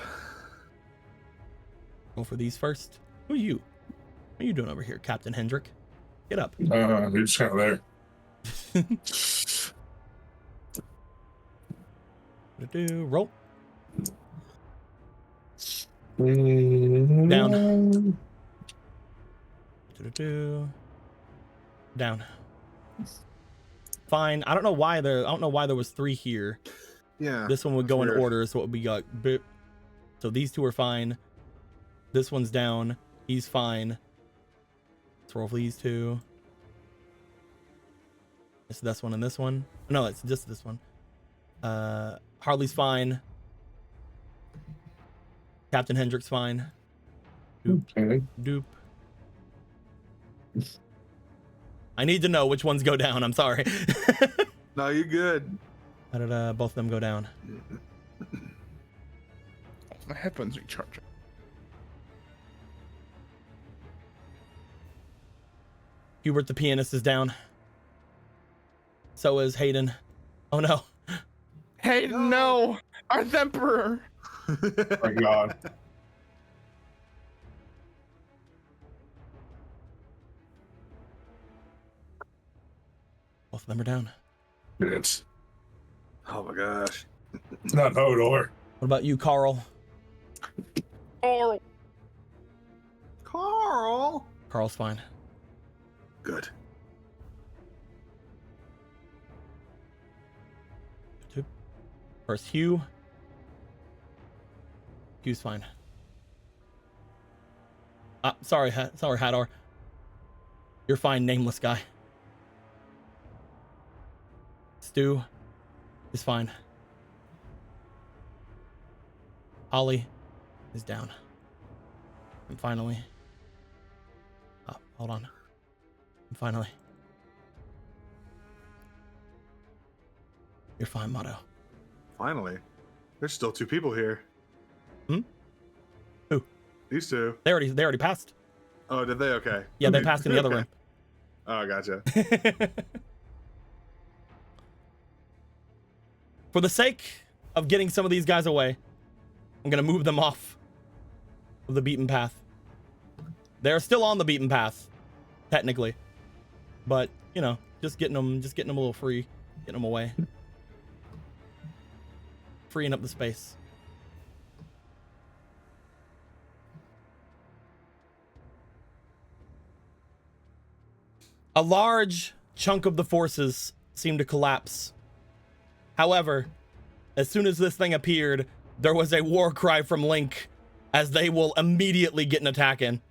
S1: Go for these first. Who are you? What are you doing over here, Captain Hendrick? Get up.
S6: You're just kind of there.
S1: Roll.
S6: Down.
S1: Down. Fine. I don't know why there was 3 here.
S2: Yeah.
S1: This one would go in
S2: weird.
S1: order, so it would be like so these 2 are fine. This one's down. He's fine. Let's roll for these 2. It's this one and this one. No, it's just this one. Harley's fine. Captain Hendrick's fine. Doop.
S6: Okay.
S1: Doop. I need to know which ones go down. I'm sorry.
S2: No, you're good.
S1: How did both of them go down?
S5: My headphones recharging.
S1: Hubert the pianist is down. So is Hayden. Oh no.
S5: Hey, no! Our emperor!
S6: Oh my god.
S1: Both of them are down.
S6: It's
S2: Oh my gosh.
S6: not Hodor.
S1: What about you, Carl?
S5: Oh,
S1: Carl's fine.
S2: Good.
S1: First Hugh. Hugh's fine. Sorry, Hadar. You're fine, nameless guy. Stu is fine. Ollie is down. And finally... Oh, hold on. And finally... You're fine, Motto.
S2: Finally. There's still 2 people here.
S1: Hmm? Who?
S2: These 2.
S1: They already passed.
S2: Oh, did they? Okay.
S1: Yeah, they passed in the other room.
S2: Oh, gotcha.
S1: For the sake of getting some of these guys away, I'm gonna move them off of the beaten path. They're still on the beaten path, technically, but you know, just getting them a little free, getting them away, freeing up the space. A large chunk of the forces seemed to collapse. However, as soon as this thing appeared, there was a war cry from Link, as they will immediately get an attack in.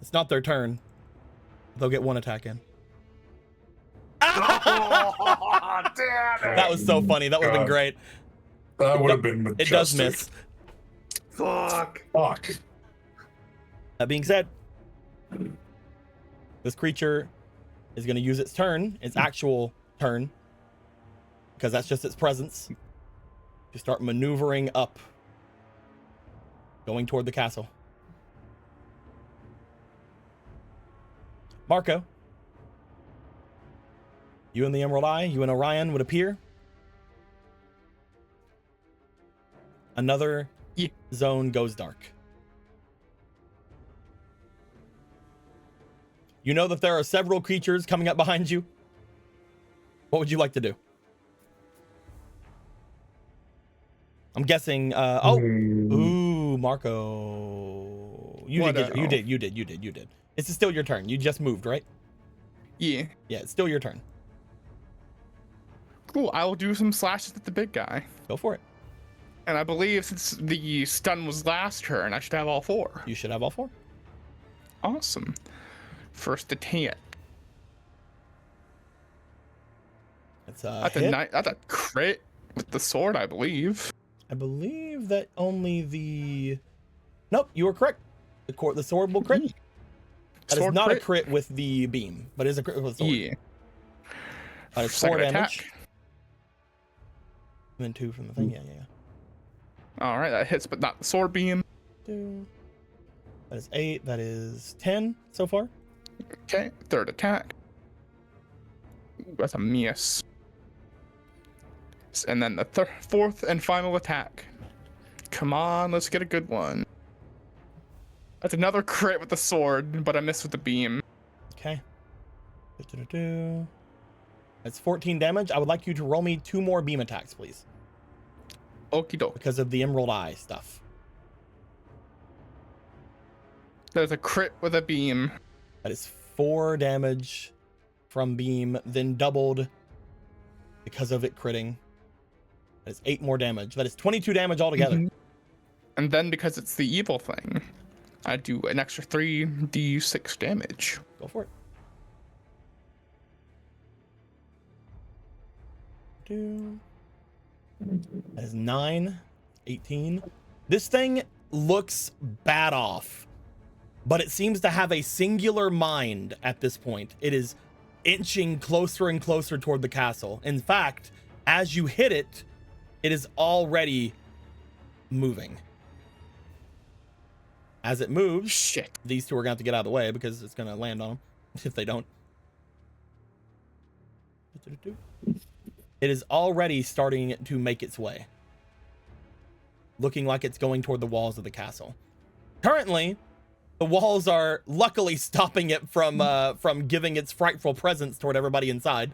S1: It's not their turn. They'll get 1 attack in.
S2: Oh, damn it!
S1: That was so funny. That would have been great.
S6: That would have been majestic.
S1: It does miss.
S2: Fuck.
S6: Fuck.
S1: That being said, this creature is going to use its turn, its actual turn, because that's just its presence, to start maneuvering up, going toward the castle. Marco, you and the Emerald Eye, you and Orion would appear. Another zone goes dark. You know that there are several creatures coming up behind you. What would you like to do? I'm guessing, ooh, Marco. You did. It's still your turn. You just moved, right?
S5: Yeah.
S1: Yeah, it's still your turn.
S5: Cool. I will do some slashes at the big guy.
S1: Go for it.
S5: And I believe since the stun was last turn, I should have all 4.
S1: You should have all 4.
S5: Awesome. First attack.
S1: That's a
S5: That's
S1: hit.
S5: that's a crit with the sword, I believe.
S1: I believe that only the... Nope, you were correct. The sword will crit. That is
S5: Sword
S1: not
S5: crit?
S1: a crit with the beam, but it is a crit with the sword.
S5: Yeah.
S1: It's 4
S5: Second
S1: damage.
S5: attack.
S1: And then 2 from the thing. Yeah.
S5: All right, that hits, but not the sword beam.
S1: 2. That is 8. That is 10 so far.
S5: Okay, third attack. Ooh, that's a miss. And then the fourth and final attack. Come on, let's get a good one. That's another crit with the sword, but I missed with the beam.
S1: Okay. That's 14 damage. I would like you to roll me 2 more beam attacks, please.
S5: Okie doke.
S1: Because of the Emerald Eye stuff.
S5: There's a crit with a beam.
S1: That is 4 damage from beam, then doubled because of it critting. That is 8 more damage. That is 22 damage altogether.
S5: Mm-hmm. And then because it's the evil thing, I do an extra 3d6 damage.
S1: Go for it. That is 9, 18. This thing looks bad off, but it seems to have a singular mind at this point. It is inching closer and closer toward the castle. In fact, as you hit it, it is already moving. As it moves,
S5: Shit.
S1: these 2 are going to have to get out of the way because it's going to land on them if they don't. It is already starting to make its way, looking like it's going toward the walls of the castle. Currently, the walls are luckily stopping it from giving its frightful presence toward everybody inside.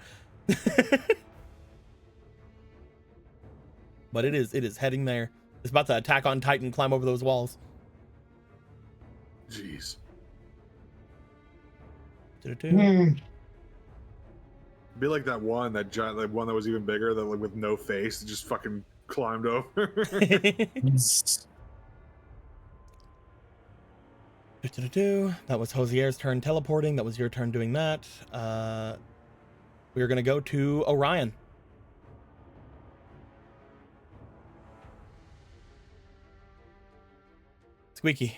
S1: But it is heading there. It's about to attack on Titan, climb over those walls.
S2: Jeez. Be like that one, that giant, like one that was even bigger, that like with no face, just fucking climbed over.
S1: That was Josier's turn teleporting. That was your turn doing that. We're gonna go to Orion. Squeaky.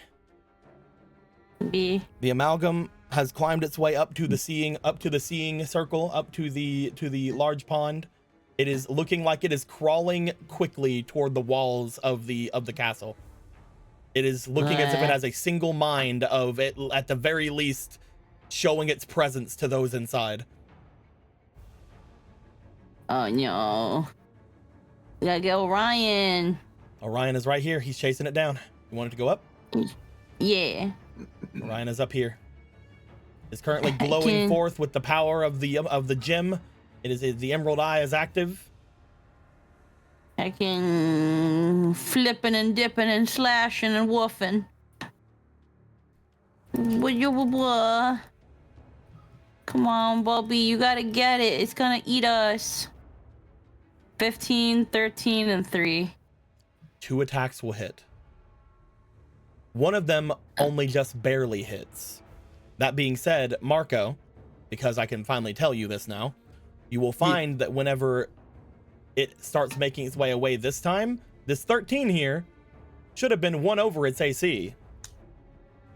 S4: B.
S1: The amalgam has climbed its way up to the seeing circle, up to the large pond. It is looking like it is crawling quickly toward the walls of the castle. It is looking as if it has a single mind of it, at the very least, showing its presence to those inside.
S4: Oh no. We gotta get Orion.
S1: Orion is right here. He's chasing it down. You want it to go up?
S4: Yeah.
S1: Orion is up here. It's currently glowing forth with the power of the gem. It is the Emerald Eye is active.
S4: I can flipping and dipping and slashing and woofing. Come on, Bobby, you gotta get it. It's gonna eat us. 15, 13, and 3.
S1: 2 attacks will hit. One of them only just barely hits. That being said, Marco, because I can finally tell you this now, you will find that whenever it starts making its way away this time, this 13 here should have been 1 over its AC.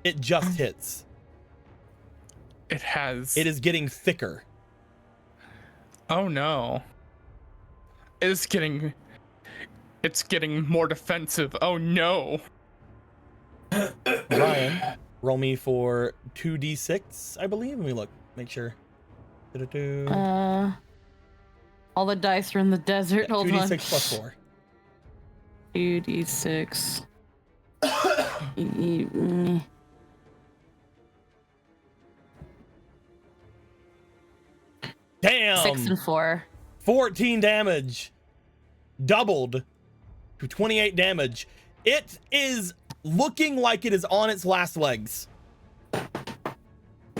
S1: It just hits.
S5: It has.
S1: It is getting thicker.
S5: Oh no. It's getting more defensive. Oh no.
S1: Ryan, roll me for 2d6, I believe. Let me look, make sure.
S4: All the dice are in the desert.
S1: Yeah,
S4: Hold
S1: 2d6
S4: on.
S1: plus 4.
S4: 2d6.
S1: Damn!
S4: 6 and 4.
S1: 14 damage. Doubled to 28 damage. It is looking like it is on its last legs.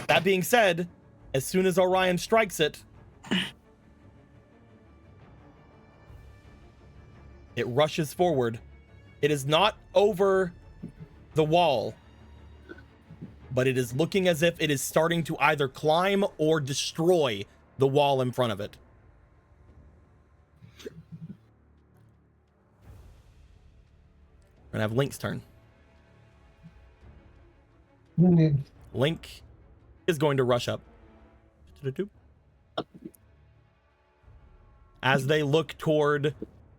S1: That being said, as soon as Orion strikes it, it rushes forward. It is not over the wall, but it is looking as if it is starting to either climb or destroy the wall in front of it. We're gonna have Link's turn. Link is going to rush up. As they look toward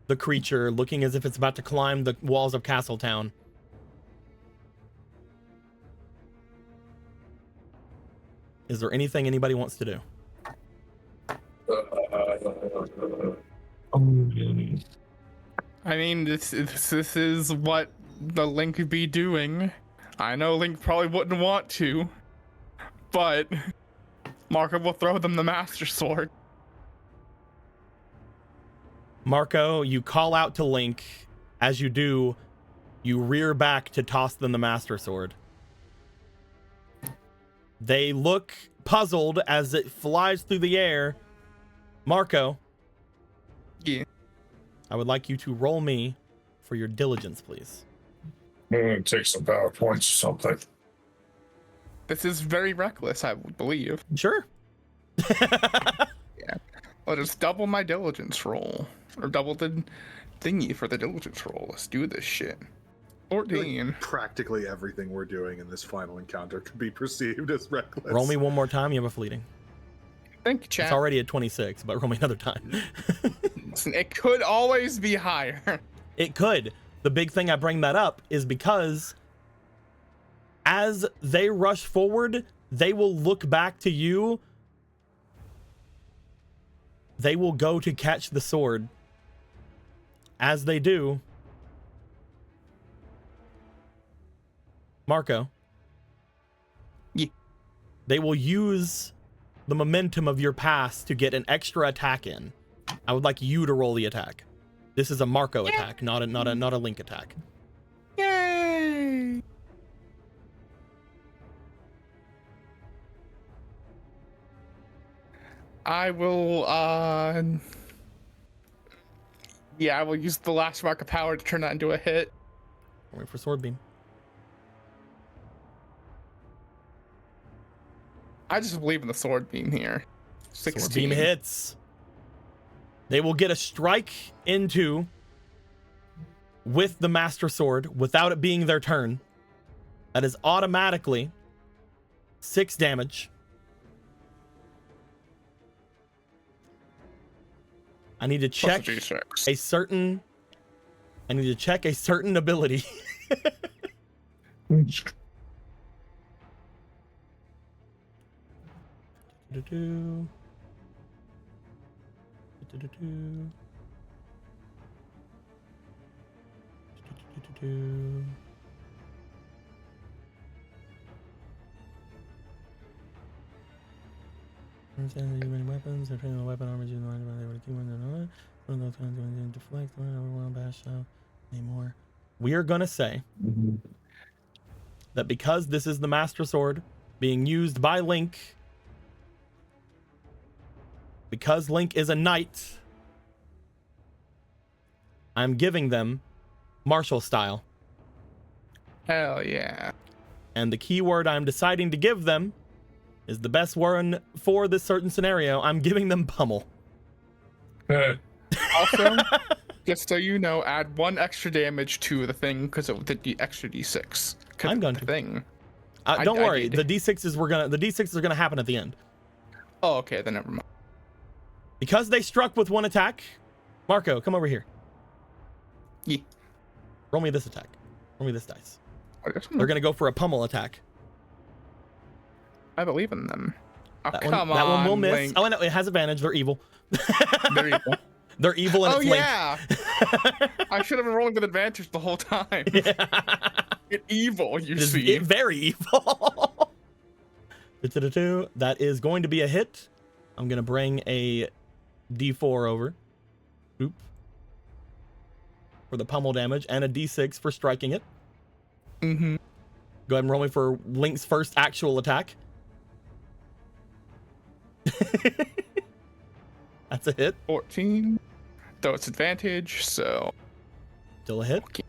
S1: the creature, looking as if it's about to climb the walls of Castletown. Is there anything anybody wants to do?
S5: I mean, this is what the Link would be doing. I know Link probably wouldn't want to, but Marco will throw them the Master Sword.
S1: Marco, you call out to Link. As you do, you rear back to toss them the Master Sword. They look puzzled as it flies through the air. Marco.
S5: Yeah.
S1: I would like you to roll me for your diligence, please.
S6: I'm gonna take some power points or something.
S5: This is very reckless, I would believe.
S1: Sure.
S5: Yeah. I'll just double my diligence roll. Or double the thingy for the diligence roll. Let's do this shit. 14.
S2: Like practically everything we're doing in this final encounter could be perceived as reckless.
S1: Roll me one more time. You have a fleeting.
S5: Thank you, chat.
S1: It's already at 26, but roll me another time.
S5: Listen, it could always be higher.
S1: It could. The big thing I bring that up is because as they rush forward, they will look back to you. They will go to catch the sword. As they do, Marco,
S5: Yeah.
S1: they will use the momentum of your pass to get an extra attack in. I would like you to roll the attack. This is a Marco attack, not a Link attack.
S5: Yay! I will, yeah, I will use the last mark of power to turn that into a hit.
S1: Wait for sword beam.
S5: I just believe in the sword beam here. 16.
S1: Sword beam hits. They will get a strike into with the Master Sword without it being their turn. That is automatically 6 damage. I need to check
S5: D6.
S1: a certain ability. Do-do-do. Do-do-do-do. Do-do-do-do-do. Weapons, they're training the weapon armor using one of those kinds of deflect, bash anymore. We are gonna say that because this is the Master Sword being used by Link, because Link is a knight, I'm giving them martial style.
S5: Hell yeah.
S1: And the keyword I'm deciding to give them is the best one for this certain scenario. I'm giving them pummel.
S5: Also, just so you know, add 1 extra damage to the thing because of the extra d6.
S1: I'm going to.
S5: Thing.
S1: Don't worry,
S5: did.
S1: the d6s are gonna happen at the end.
S5: Oh, okay, then never mind.
S1: Because they struck with 1 attack. Marco, come over here.
S5: Yeah.
S1: Roll me this attack. Roll me this dice.
S5: I guess
S1: They're gonna go for a pummel attack.
S5: I believe in them. Oh,
S1: That
S5: come
S1: one,
S5: on,
S1: that one will miss.
S5: Link.
S1: Oh, no, it has advantage. They're evil.
S5: They're evil.
S1: They're evil and
S5: Oh,
S1: it's Link.
S5: yeah. I should have been rolling with advantage the whole time.
S1: Yeah.
S5: It's evil, you
S1: It is
S5: see.
S1: very evil. That is going to be a hit. I'm going to bring a D4 over. Oop. For the pummel damage and a D6 for striking it.
S5: Mm-hmm.
S1: Go ahead and roll me for Link's first actual attack. That's a hit.
S5: 14. Though it's advantage, so...
S1: Still a hit.
S5: Okay.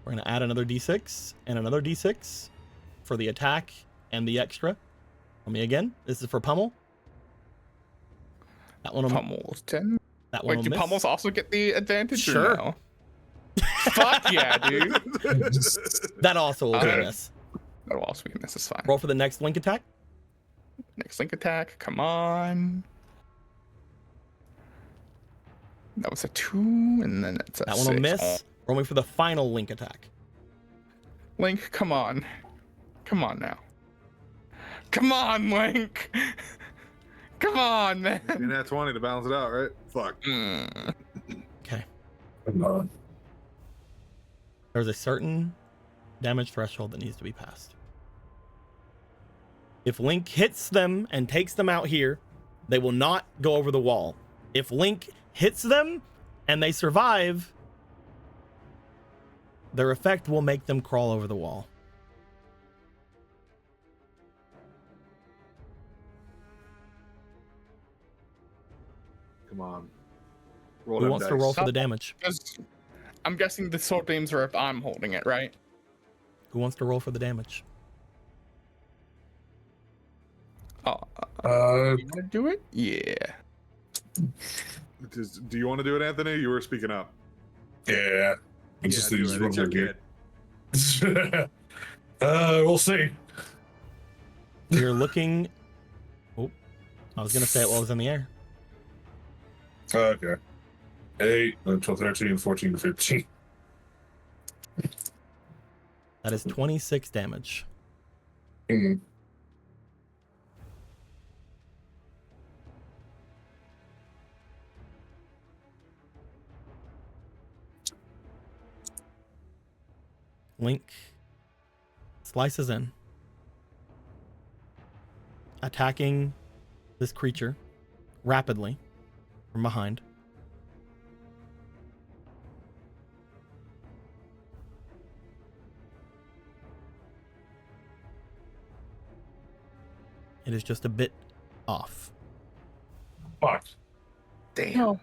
S1: We're going to add another D6 and another D6 for the attack and the extra. Roll me again. This is for pummel. That one will
S5: Pummel's 10.
S1: That one
S5: Wait,
S1: will
S5: do
S1: miss.
S5: pummels also get the advantage?
S1: Sure.
S5: Or no? Fuck yeah, dude.
S1: That also will be a
S5: Okay.
S1: miss.
S5: That'll also be a miss. It's fine.
S1: Roll for the next Link attack.
S5: Next link attack. Come on. That was a 2, and then it's a
S1: That one
S5: 6.
S1: will miss. Roll me for the final Link attack.
S5: Link, come on. Come on now. Come on, Link. Come on, man.
S2: You had 20 to balance it out, right? Fuck.
S1: Okay.
S6: Come on.
S1: There's a certain damage threshold that needs to be passed. If Link hits them and takes them out here, they will not go over the wall. If Link hits them and they survive, their effect will make them crawl over the wall.
S2: Come on. Roll
S1: Who
S2: them
S1: wants to
S2: dice.
S1: roll for the damage?
S5: Because I'm guessing the sword beams are if I'm holding it, right?
S1: Who wants to roll for the damage?
S5: Oh, you wanna do it? Yeah.
S2: Do you want to do it, Anthony? You were speaking up.
S6: Yeah.
S2: Yeah,
S6: Just
S2: do
S6: use
S2: it.
S6: one
S2: It's your
S6: more
S2: kid.
S6: we'll see.
S1: You're looking. Oh, I was gonna say it while it was in the air.
S6: Okay. 8, 12, 13, 14, 15.
S1: That is 26 damage.
S6: Mm.
S1: Link slices in, attacking this creature rapidly from behind. It is just a bit off.
S6: Fuck.
S5: Damn.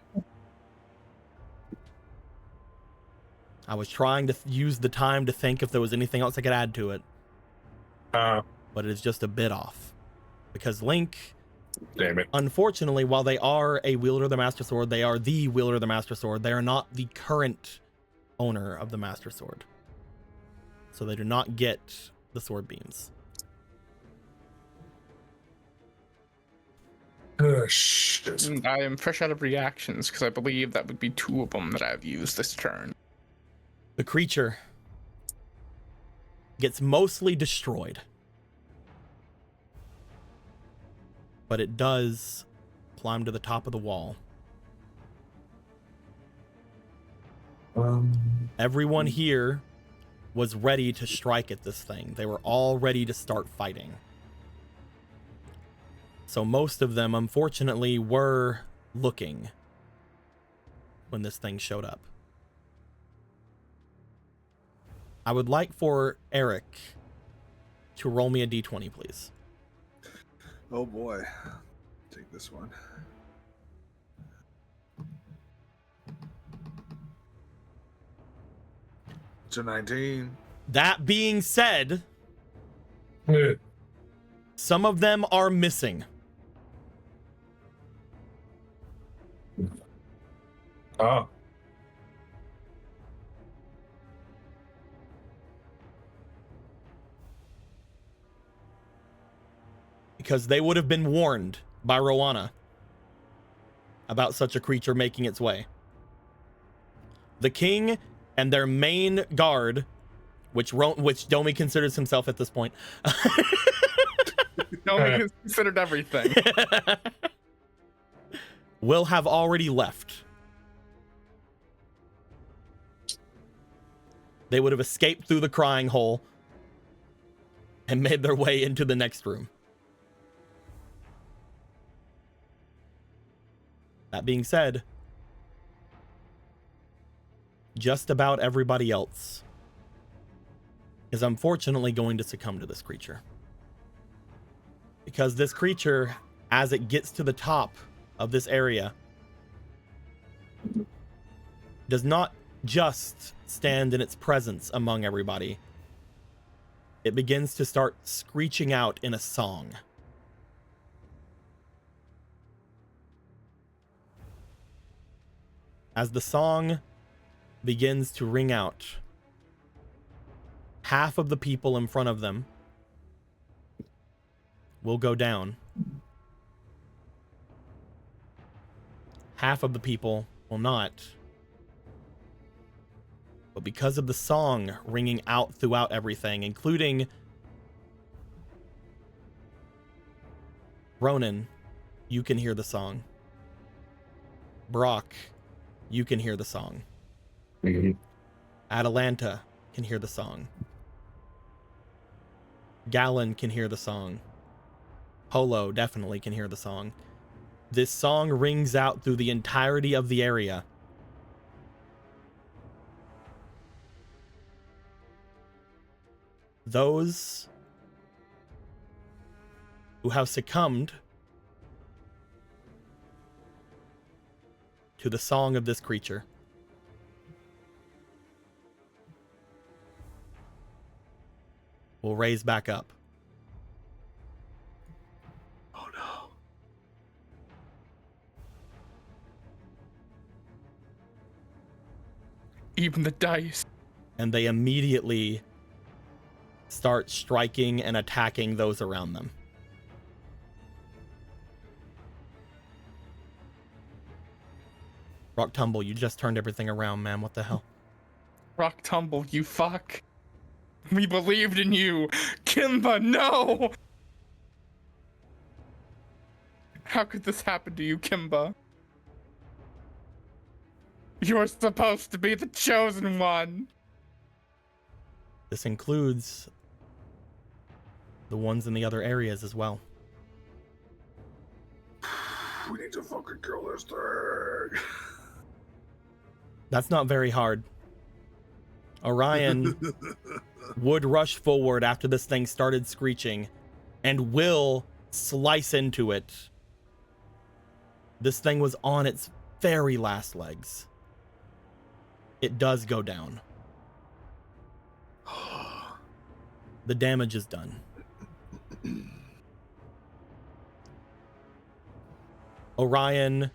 S1: I was trying to use the time to think if there was anything else I could add to it, but it is just a bit off. Because Link,
S6: Damn it.
S1: unfortunately, while they are a wielder of the Master Sword, they are the wielder of the Master Sword. They are not the current owner of the Master Sword. So they do not get the sword beams.
S6: Shit.
S5: I am fresh out of reactions because I believe that would be 2 of them that I've used this turn.
S1: The creature gets mostly destroyed, but it does climb to the top of the wall. Everyone here was ready to strike at this thing. They were all ready to start fighting. So most of them, unfortunately, were looking when this thing showed up. I would like for Eric to roll me a d20, please.
S2: Oh boy. Take this one. It's a 19.
S1: That being said,
S6: Yeah.
S1: some of them are missing.
S6: Oh.
S1: Because they would have been warned by Rowana about such a creature making its way. The king and their main guard, which Domi considers himself at this point,
S5: Domi considered everything.
S1: will have already left. They would have escaped through the crying hole and made their way into the next room. That being said, just about everybody else is unfortunately going to succumb to this creature. Because this creature, as it gets to the top of this area, does not just stand in its presence among everybody. It begins to start screeching out in a song. As the song begins to ring out, half of the people in front of them will go down. Half of the people will not. But because of the song ringing out throughout everything, including Ronan, you can hear the song. Brock, you can hear the song.
S6: Mhm.
S1: Atalanta can hear the song. Gallon can hear the song. Polo definitely can hear the song. This song rings out through the entirety of the area. Those who have succumbed to the song of this creature will raise back up.
S2: Oh no.
S5: Even the dice.
S1: And they immediately start striking and attacking those around them. Rock Tumble, you just turned everything around, man. What the hell?
S5: Rock Tumble, you fuck. We believed in you. Kimba, no! How could this happen to you, Kimba? You're supposed to be the chosen one.
S1: This includes the ones in the other areas as well.
S2: We need to fucking kill this thing.
S1: That's not very hard. Orion would rush forward after this thing started screeching and will slice into it. This thing was on its very last legs. It does go down. The damage is done. Orion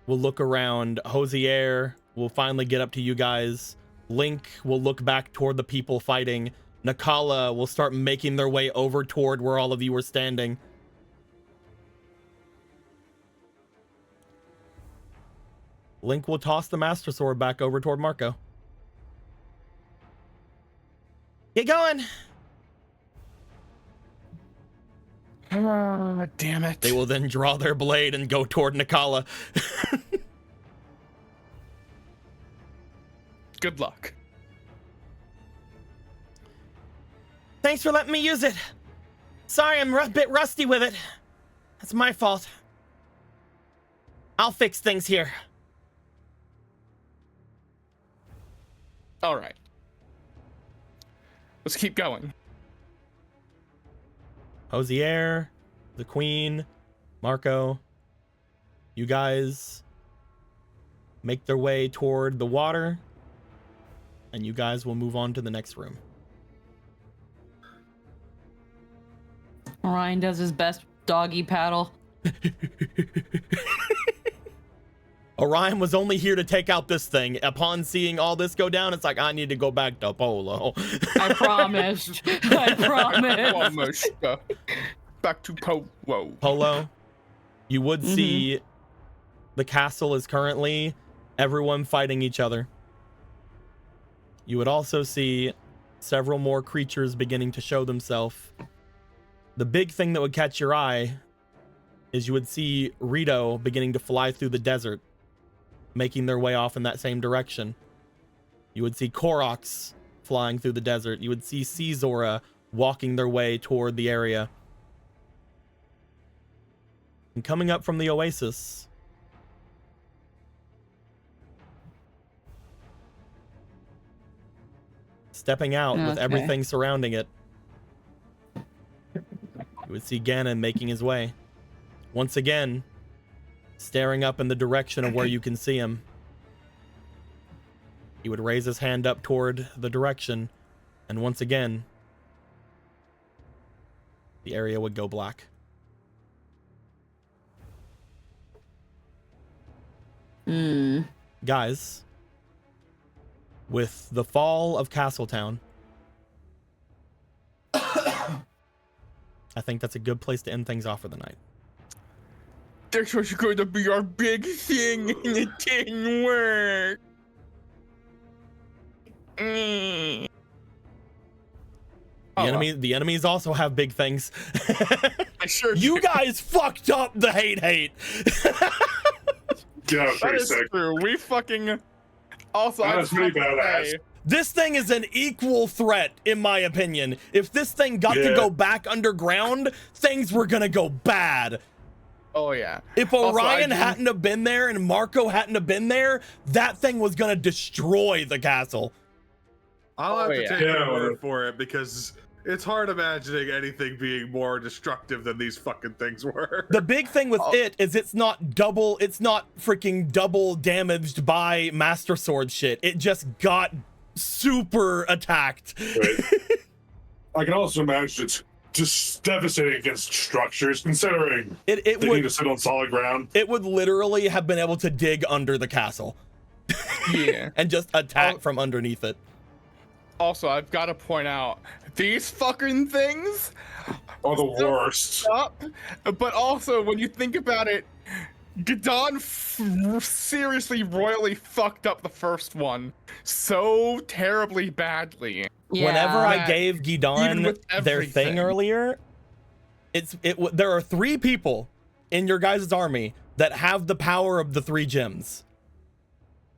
S1: will look around. Hosier will finally get up to you guys. Link will look back toward the people fighting. Nakala will start making their way over toward where all of you were standing. Link will toss the Master Sword back over toward Marco. Get going.
S5: Damn it.
S1: They will then draw their blade and go toward Nakala.
S5: Good luck.
S1: Thanks for letting me use it. Sorry, I'm a bit rusty with it. That's my fault. I'll fix things here.
S5: All right. Let's keep going.
S1: Hosier, the Queen, Marco, you guys make their way toward the water, and you guys will move on to the next room.
S4: Ryan does his best doggy paddle.
S1: Orion was only here to take out this thing. Upon seeing all this go down, it's like, I need to go back to Polo.
S4: I promised. I promised.
S5: Almost. Back to Polo.
S1: Polo, you would see the castle is currently everyone fighting each other. You would also see several more creatures beginning to show themselves. The big thing that would catch your eye is you would see Rito beginning to fly through the desert, making their way off in that same direction. You would see Koroks flying through the desert. You would see Caesora walking their way toward the area. And coming up from the oasis, stepping out with everything surrounding it, you would see Ganon making his way. Once again, staring up in the direction of where you can see him. He would raise his hand up toward the direction, and once again, the area would go black. Guys, with the fall of Castletown, I think that's a good place to end things off for the night.
S5: This was going to be our big thing, and it didn't work.
S1: The enemies also have big things.
S5: I sure
S1: You guys fucked up the hate.
S6: Yeah,
S5: That
S6: pretty
S5: is
S6: sick.
S5: true. We fucking. Also, I
S6: That's
S5: just have
S6: pretty
S5: to
S6: badass.
S5: say,
S1: This thing is an equal threat, in my opinion. If this thing got to go back underground, things were gonna go bad.
S5: oh yeah.
S1: If
S5: Also,
S1: Orion hadn't have been there and Marco hadn't have been there, that thing was gonna destroy the castle.
S2: I'll have to take
S6: Yeah.
S2: your word for it because it's hard imagining anything being more destructive than these fucking things were.
S1: The big thing with it is it's not freaking double damaged by Master Sword shit. It just got super attacked.
S6: Right. I can also imagine it's just devastating against structures, considering
S1: It
S6: they need to
S1: would
S6: sit on solid ground.
S1: it would literally have been able to dig under the castle
S5: Yeah.
S1: and just attack from underneath it.
S5: Also, I've got to point out these fucking things
S6: Are the worst.
S5: up. But also, when you think about it, Gadon seriously royally fucked up the first one so terribly badly.
S1: Whenever I
S5: That-
S1: gave
S5: even
S1: Gidon
S5: with
S1: their thing
S5: everything.
S1: earlier, there are 3 people in your guys' army that have the power of the 3 gems.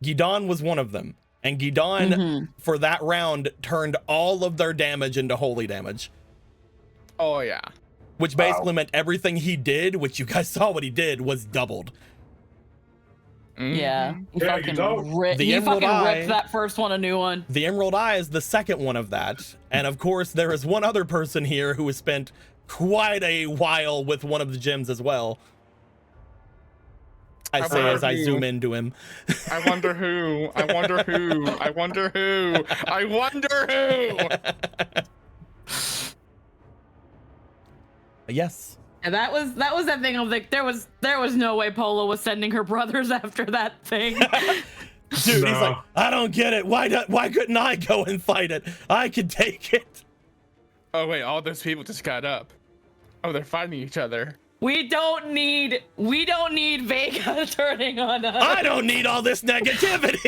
S1: Gidon was one of them, and Gidon for that round turned all of their damage into holy damage,
S5: Oh yeah.
S1: which basically meant everything he did, which you guys saw what he did, was doubled.
S4: Yeah. He
S6: Yeah,
S4: fucking,
S6: you don't.
S1: The Emerald Eye-
S4: ripped that first one a new one.
S1: The Emerald Eye is the second one of that, and of course there is one other person here who has spent quite a while with one of the gems as well. I say
S5: wonder
S1: as I
S5: who.
S1: zoom into him.
S5: I wonder who. I wonder who. I wonder who. I wonder who.
S1: Yes.
S4: And that was that thing. I was like, there was no way Polo was sending her brothers after that thing.
S1: Dude,
S6: No.
S1: he's like, I don't get it. Why couldn't I go and fight it? I could take it.
S5: Oh wait, all those people just got up. Oh, they're fighting each other.
S4: We don't need Vega turning on us.
S1: I don't need all this negativity.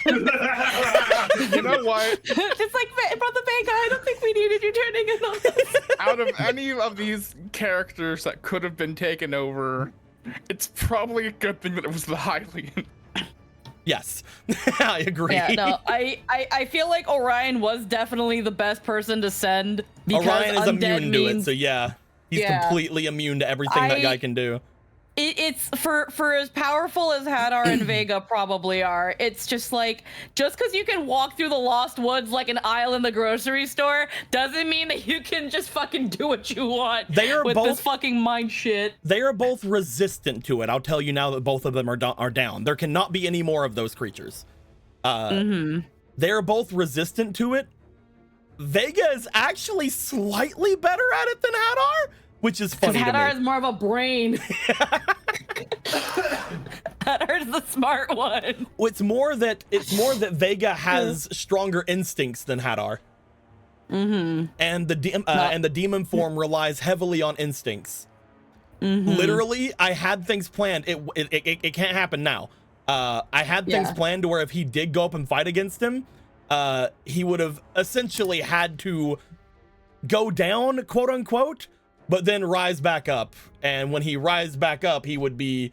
S5: You know what?
S4: It's like, Brother Vega, I don't think we needed you turning it on us.
S5: Out of any of these characters that could have been taken over, it's probably a good thing that it was the Hylian.
S1: Yes, I agree.
S4: Yeah, no, I feel like Orion was definitely the best person to send because
S1: Orion is
S4: undead
S1: immune to it,
S4: means
S1: so yeah. He's
S4: Yeah.
S1: completely immune to everything that guy can do.
S4: it's for as powerful as Hadar and Vega probably are. It's just like, just because you can walk through the Lost Woods like an aisle in the grocery store doesn't mean that you can just fucking do what you want.
S1: They are
S4: with
S1: both
S4: this fucking mind shit.
S1: They are both resistant to it. I'll tell you now that both of them are down. There cannot be any more of those creatures. They are both resistant to it. Vega is actually slightly better at it than Hadar, which is funny to me.
S4: Hadar is more of a brain. Hadar's the smart one.
S1: Well, it's more that Vega has stronger instincts than Hadar. And the demon form relies heavily on instincts. Literally, I had things planned. It can't happen now. I had things planned to where if he did go up and fight against him, he would have essentially had to go down, quote unquote, but then rise back up. And when he rise back up, he'd be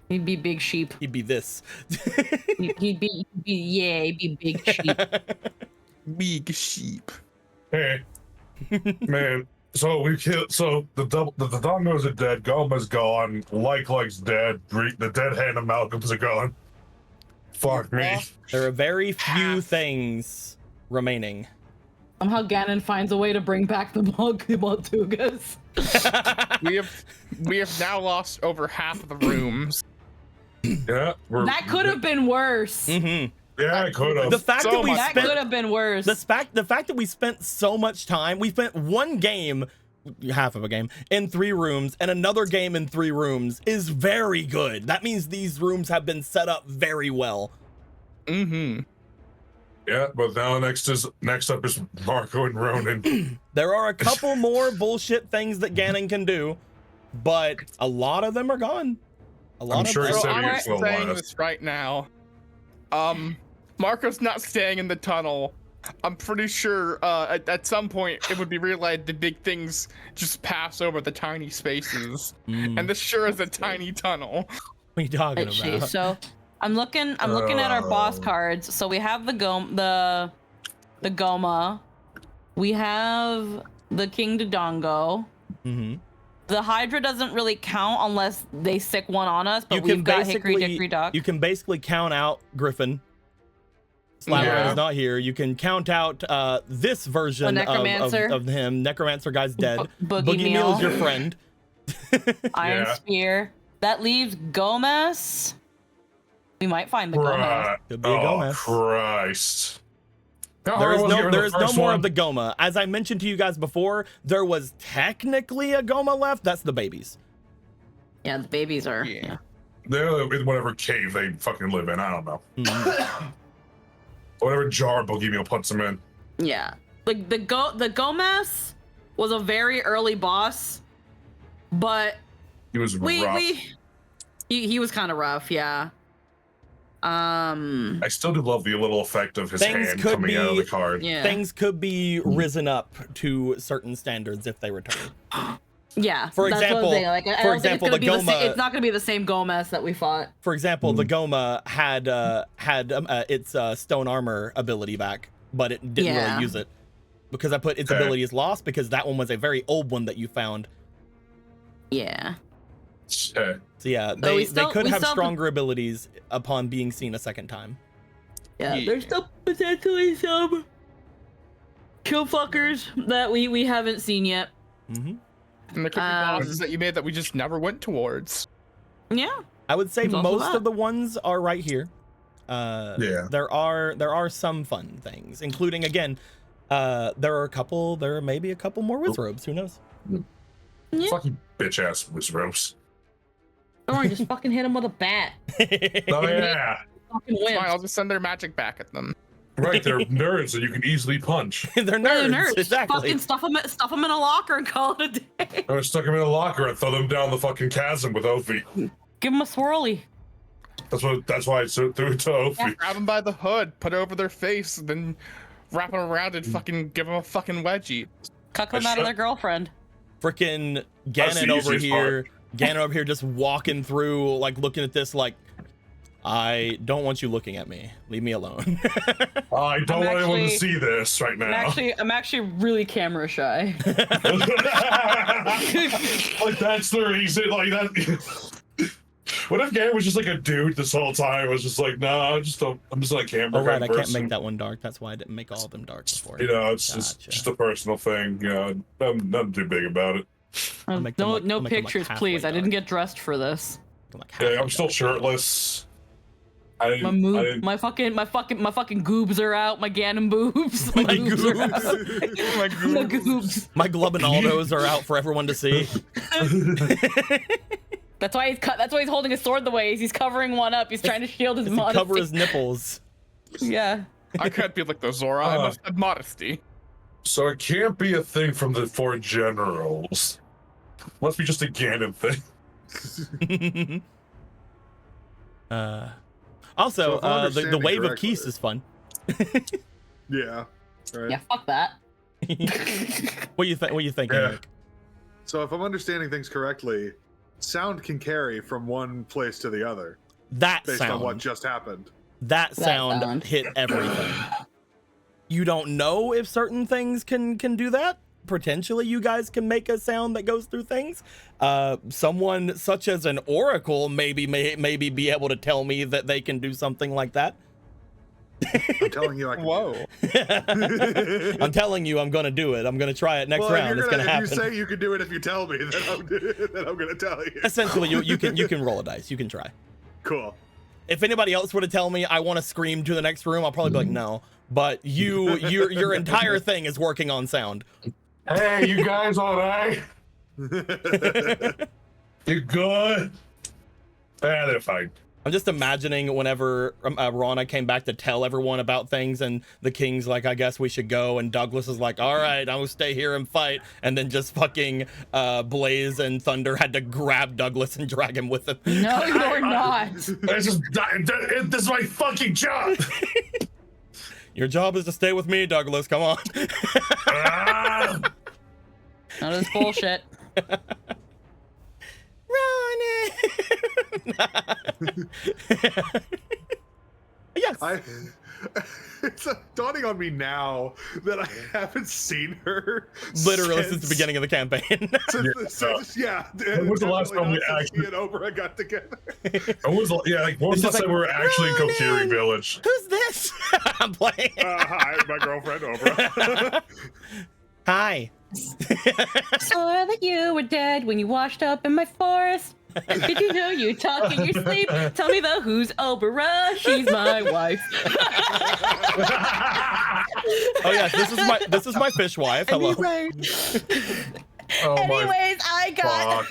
S4: big sheep.
S1: He'd be this.
S4: he'd be big sheep.
S5: Big sheep.
S6: Hey, man. So we killed. So the Dongos are dead. Goma's gone. Like's dead. The dead hand of Malcolm's are gone. Fuck me.
S1: There are very few things remaining.
S4: Somehow Ganon finds a way to bring back the Maltugas.
S5: We have now lost over half of the rooms.
S6: Yeah,
S4: That could have been worse.
S6: Yeah, it could have.
S1: The fact that we
S4: That
S1: spent
S4: could have been worse.
S1: the fact that we spent so much time, we spent one game, half of a game, in 3 rooms and another game in 3 rooms is very good. That means these rooms have been set up very well.
S6: Yeah, but now next up is Marco and Ronan.
S1: There are a couple more bullshit things that Ganon can do, but a lot of them are gone.
S6: I'm sure he
S5: So
S6: said
S5: I'm
S6: he still
S5: saying
S6: last.
S5: this right now. Marco's not staying in the tunnel. I'm pretty sure at some point it would be realized the big things just pass over the tiny spaces, and this sure is a tiny tunnel.
S1: What are you talking
S4: Let's see.
S1: about?
S4: So I'm looking at our boss cards. So we have the Goma. We have the King Dodongo. The Hydra doesn't really count unless they sick one on us, but we've got Hickory Dickory Dock.
S1: You can basically count out Griffin. Slabberhead is not here. You can count out this version of him. Necromancer guy's dead. Boogie Meal is your friend.
S4: Iron Spear. That leaves Gomez. We might find the Gomez.
S1: Could be a Gomez.
S6: Christ.
S1: There is no more of the Goma. As I mentioned to you guys before, there was technically a Goma left. That's the babies.
S4: Yeah, the babies are.
S5: Yeah.
S6: They're in whatever cave they fucking live in. I don't know. Whatever jar Boogie Meal puts them in.
S4: Yeah. Like the Gomez was a very early boss, but
S6: He was rough.
S4: he was kind of rough, yeah.
S6: I still do love the little effect of his
S1: Things
S6: hand
S1: could
S6: coming out of
S1: be-
S6: the card.
S4: Yeah.
S1: Things could be risen up to certain standards if they return.
S4: Yeah.
S1: For
S4: that's what I'm
S1: example-
S4: saying. Like, I
S1: for
S4: don't think
S1: example,
S4: it's gonna
S1: the
S4: be the
S1: Goma-
S4: it's not gonna be the same Gomez that we fought.
S1: For example, the Goma had its stone armor ability back, but it didn't
S4: Yeah.
S1: really use it because I put its ability is lost because that one was a very old one that you found.
S4: Yeah.
S6: Shit.
S1: So yeah,
S4: So
S1: they
S4: we still-
S1: could
S4: we
S1: have
S4: still-
S1: stronger abilities upon being seen a second time.
S4: Yeah,
S5: Yeah.
S4: there's still potentially some kill fuckers that we haven't seen yet.
S1: Mm-hmm.
S5: And there could be bosses that you made that we just never went towards.
S4: Yeah.
S1: I would say
S4: There's also
S1: most
S4: that.
S1: of the ones are right here.
S6: Yeah.
S1: There are some fun things, including again, there may be a couple more wizrobes. Who knows?
S4: Yeah.
S6: Fucking bitch ass ropes.
S4: Don't worry, just fucking hit him with a bat.
S6: Oh yeah.
S4: Fucking
S5: It's
S4: win.
S5: fine, I'll just send their magic back at them.
S6: Right, they're nerds that you can easily punch.
S1: They're nerds.
S4: They're nerds.
S1: Exactly.
S4: Fucking stuff them in a locker and call it a day.
S6: I stuck them in a locker and throw them down the fucking chasm with Ophi.
S4: Give them a swirly.
S6: That's why I threw it to Ophi.
S5: Grab them by the hood, put it over their face, then wrap them around and fucking give them a fucking wedgie.
S4: Cuck them out of their girlfriend.
S1: Freaking
S6: That's the
S1: Ganon over
S6: easiest
S1: here. Ganon over here just walking through, like looking at this like, I don't want you looking at me. Leave me alone.
S6: I don't want anyone to
S4: actually-
S6: see this right now.
S4: I'm actually really camera shy.
S6: Like that's the reason. Like that. What if Gary was just like a dude this whole time? Was just like, no, I'm just like camera.
S1: Oh right, I can't
S6: person.
S1: make that one dark. That's why I didn't make all of them dark before.
S6: You know, it's
S1: Gotcha.
S6: just a personal thing. You know, nothing too big about it.
S1: I'll make them
S4: No,
S1: like-
S4: no
S1: I'll make them like
S4: pictures,
S1: halfway
S4: please. I
S1: dark.
S4: didn't get dressed for this.
S1: Like
S6: Yeah,
S1: halfway
S6: I'm still
S1: dark.
S6: shirtless. I didn't.
S4: My
S6: I
S4: move,
S6: didn't
S4: my fucking goobs are out. My Ganon boobs. My goobs are out.
S5: My
S4: My goobs.
S1: My Glubinaldos are out for everyone to see.
S4: That's why he's cut. That's why he's holding his sword the way he's covering one up. He's trying to shield his modesty.
S1: Cover his nipples.
S4: Yeah.
S5: I can't be like the Zora. I must have modesty.
S6: So it can't be a thing from the four generals. Must be just a Ganon thing.
S1: Also,
S2: So if I'm
S1: the
S2: understanding
S1: wave of
S2: correctly-
S1: Keys is fun.
S2: Yeah. Right.
S4: Yeah. Fuck that.
S1: What you think? What you think,
S6: Yeah.
S1: Eric?
S2: So if I'm understanding things correctly, sound can carry from one place to the other
S1: That
S2: based on what
S1: sound.
S2: just happened.
S1: That sound
S4: sound.
S1: hit everything. You don't know if certain things can do that. Potentially, you guys can make a sound that goes through things. Someone such as an oracle maybe be able to tell me that they can do something like that.
S2: I'm telling you, I can.
S5: Whoa.
S1: I'm telling you, I'm gonna do it. I'm gonna try it next
S2: Well,
S1: round. It's gonna
S2: if
S1: happen.
S2: you say you can do it if you tell me, then I'm gonna tell you.
S1: Essentially, you can roll a dice. You can try.
S2: Cool.
S1: If anybody else were to tell me I want to scream to the next room, I'll probably be like, no. But your entire thing is working on sound.
S6: Hey, you guys all right? You good? Yeah, they're fine.
S1: I'm just imagining whenever Rana came back to tell everyone about things, and the king's like, I guess we should go, and Douglas is like, all right, I'm gonna stay here and fight, and then just fucking Blaze and Thunder had to grab Douglas and drag him with them.
S4: No, you're not.
S6: This is my fucking job.
S1: Your job is to stay with me, Douglas. Come on.
S6: Ah.
S4: None of this bullshit.
S1: Yes.
S2: It's dawning on me now that I haven't seen her
S1: Literally since the beginning of the campaign.
S2: Yeah.
S6: When was the last time we
S2: definitely not since
S6: actually-
S2: she and Oprah got together?
S6: When was the
S1: It's
S6: last
S1: just
S6: time we were actually in
S1: Ronan!
S6: Kokiri Village?
S1: Who's this? I'm playing.
S2: Hi, my girlfriend Oprah.
S1: Hi.
S4: Saw that you were dead when you washed up in my forest. Did you know you talk in your sleep? Tell me though, who's Oprah? She's my wife.
S1: Oh yes, this is my fish wife. Hello.
S6: Oh
S4: Anyways, I got.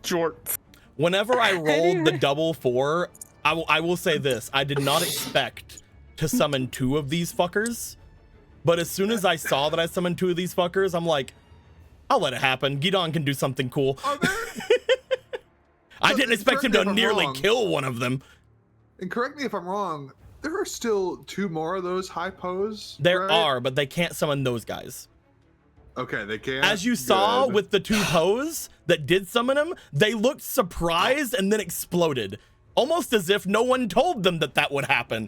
S5: Jorts.
S1: Whenever I rolled the double 4, I will say this: I did not expect to summon 2 of these fuckers, but as soon as I saw that I summoned 2 of these fuckers, I'm like, I'll let it happen. Gidon can do something cool. I didn't expect him to
S7: correct me if I'm
S1: nearly
S7: wrong.
S1: kill one of them.
S7: And correct me if I'm wrong, there are still 2 more of those high pose.
S1: There
S7: right?
S1: are, but they can't summon those guys.
S7: Okay, they can.
S1: As you saw
S7: Good.
S1: with the 2 pose that did summon him, they looked surprised and then exploded. Almost as if no one told them that would happen.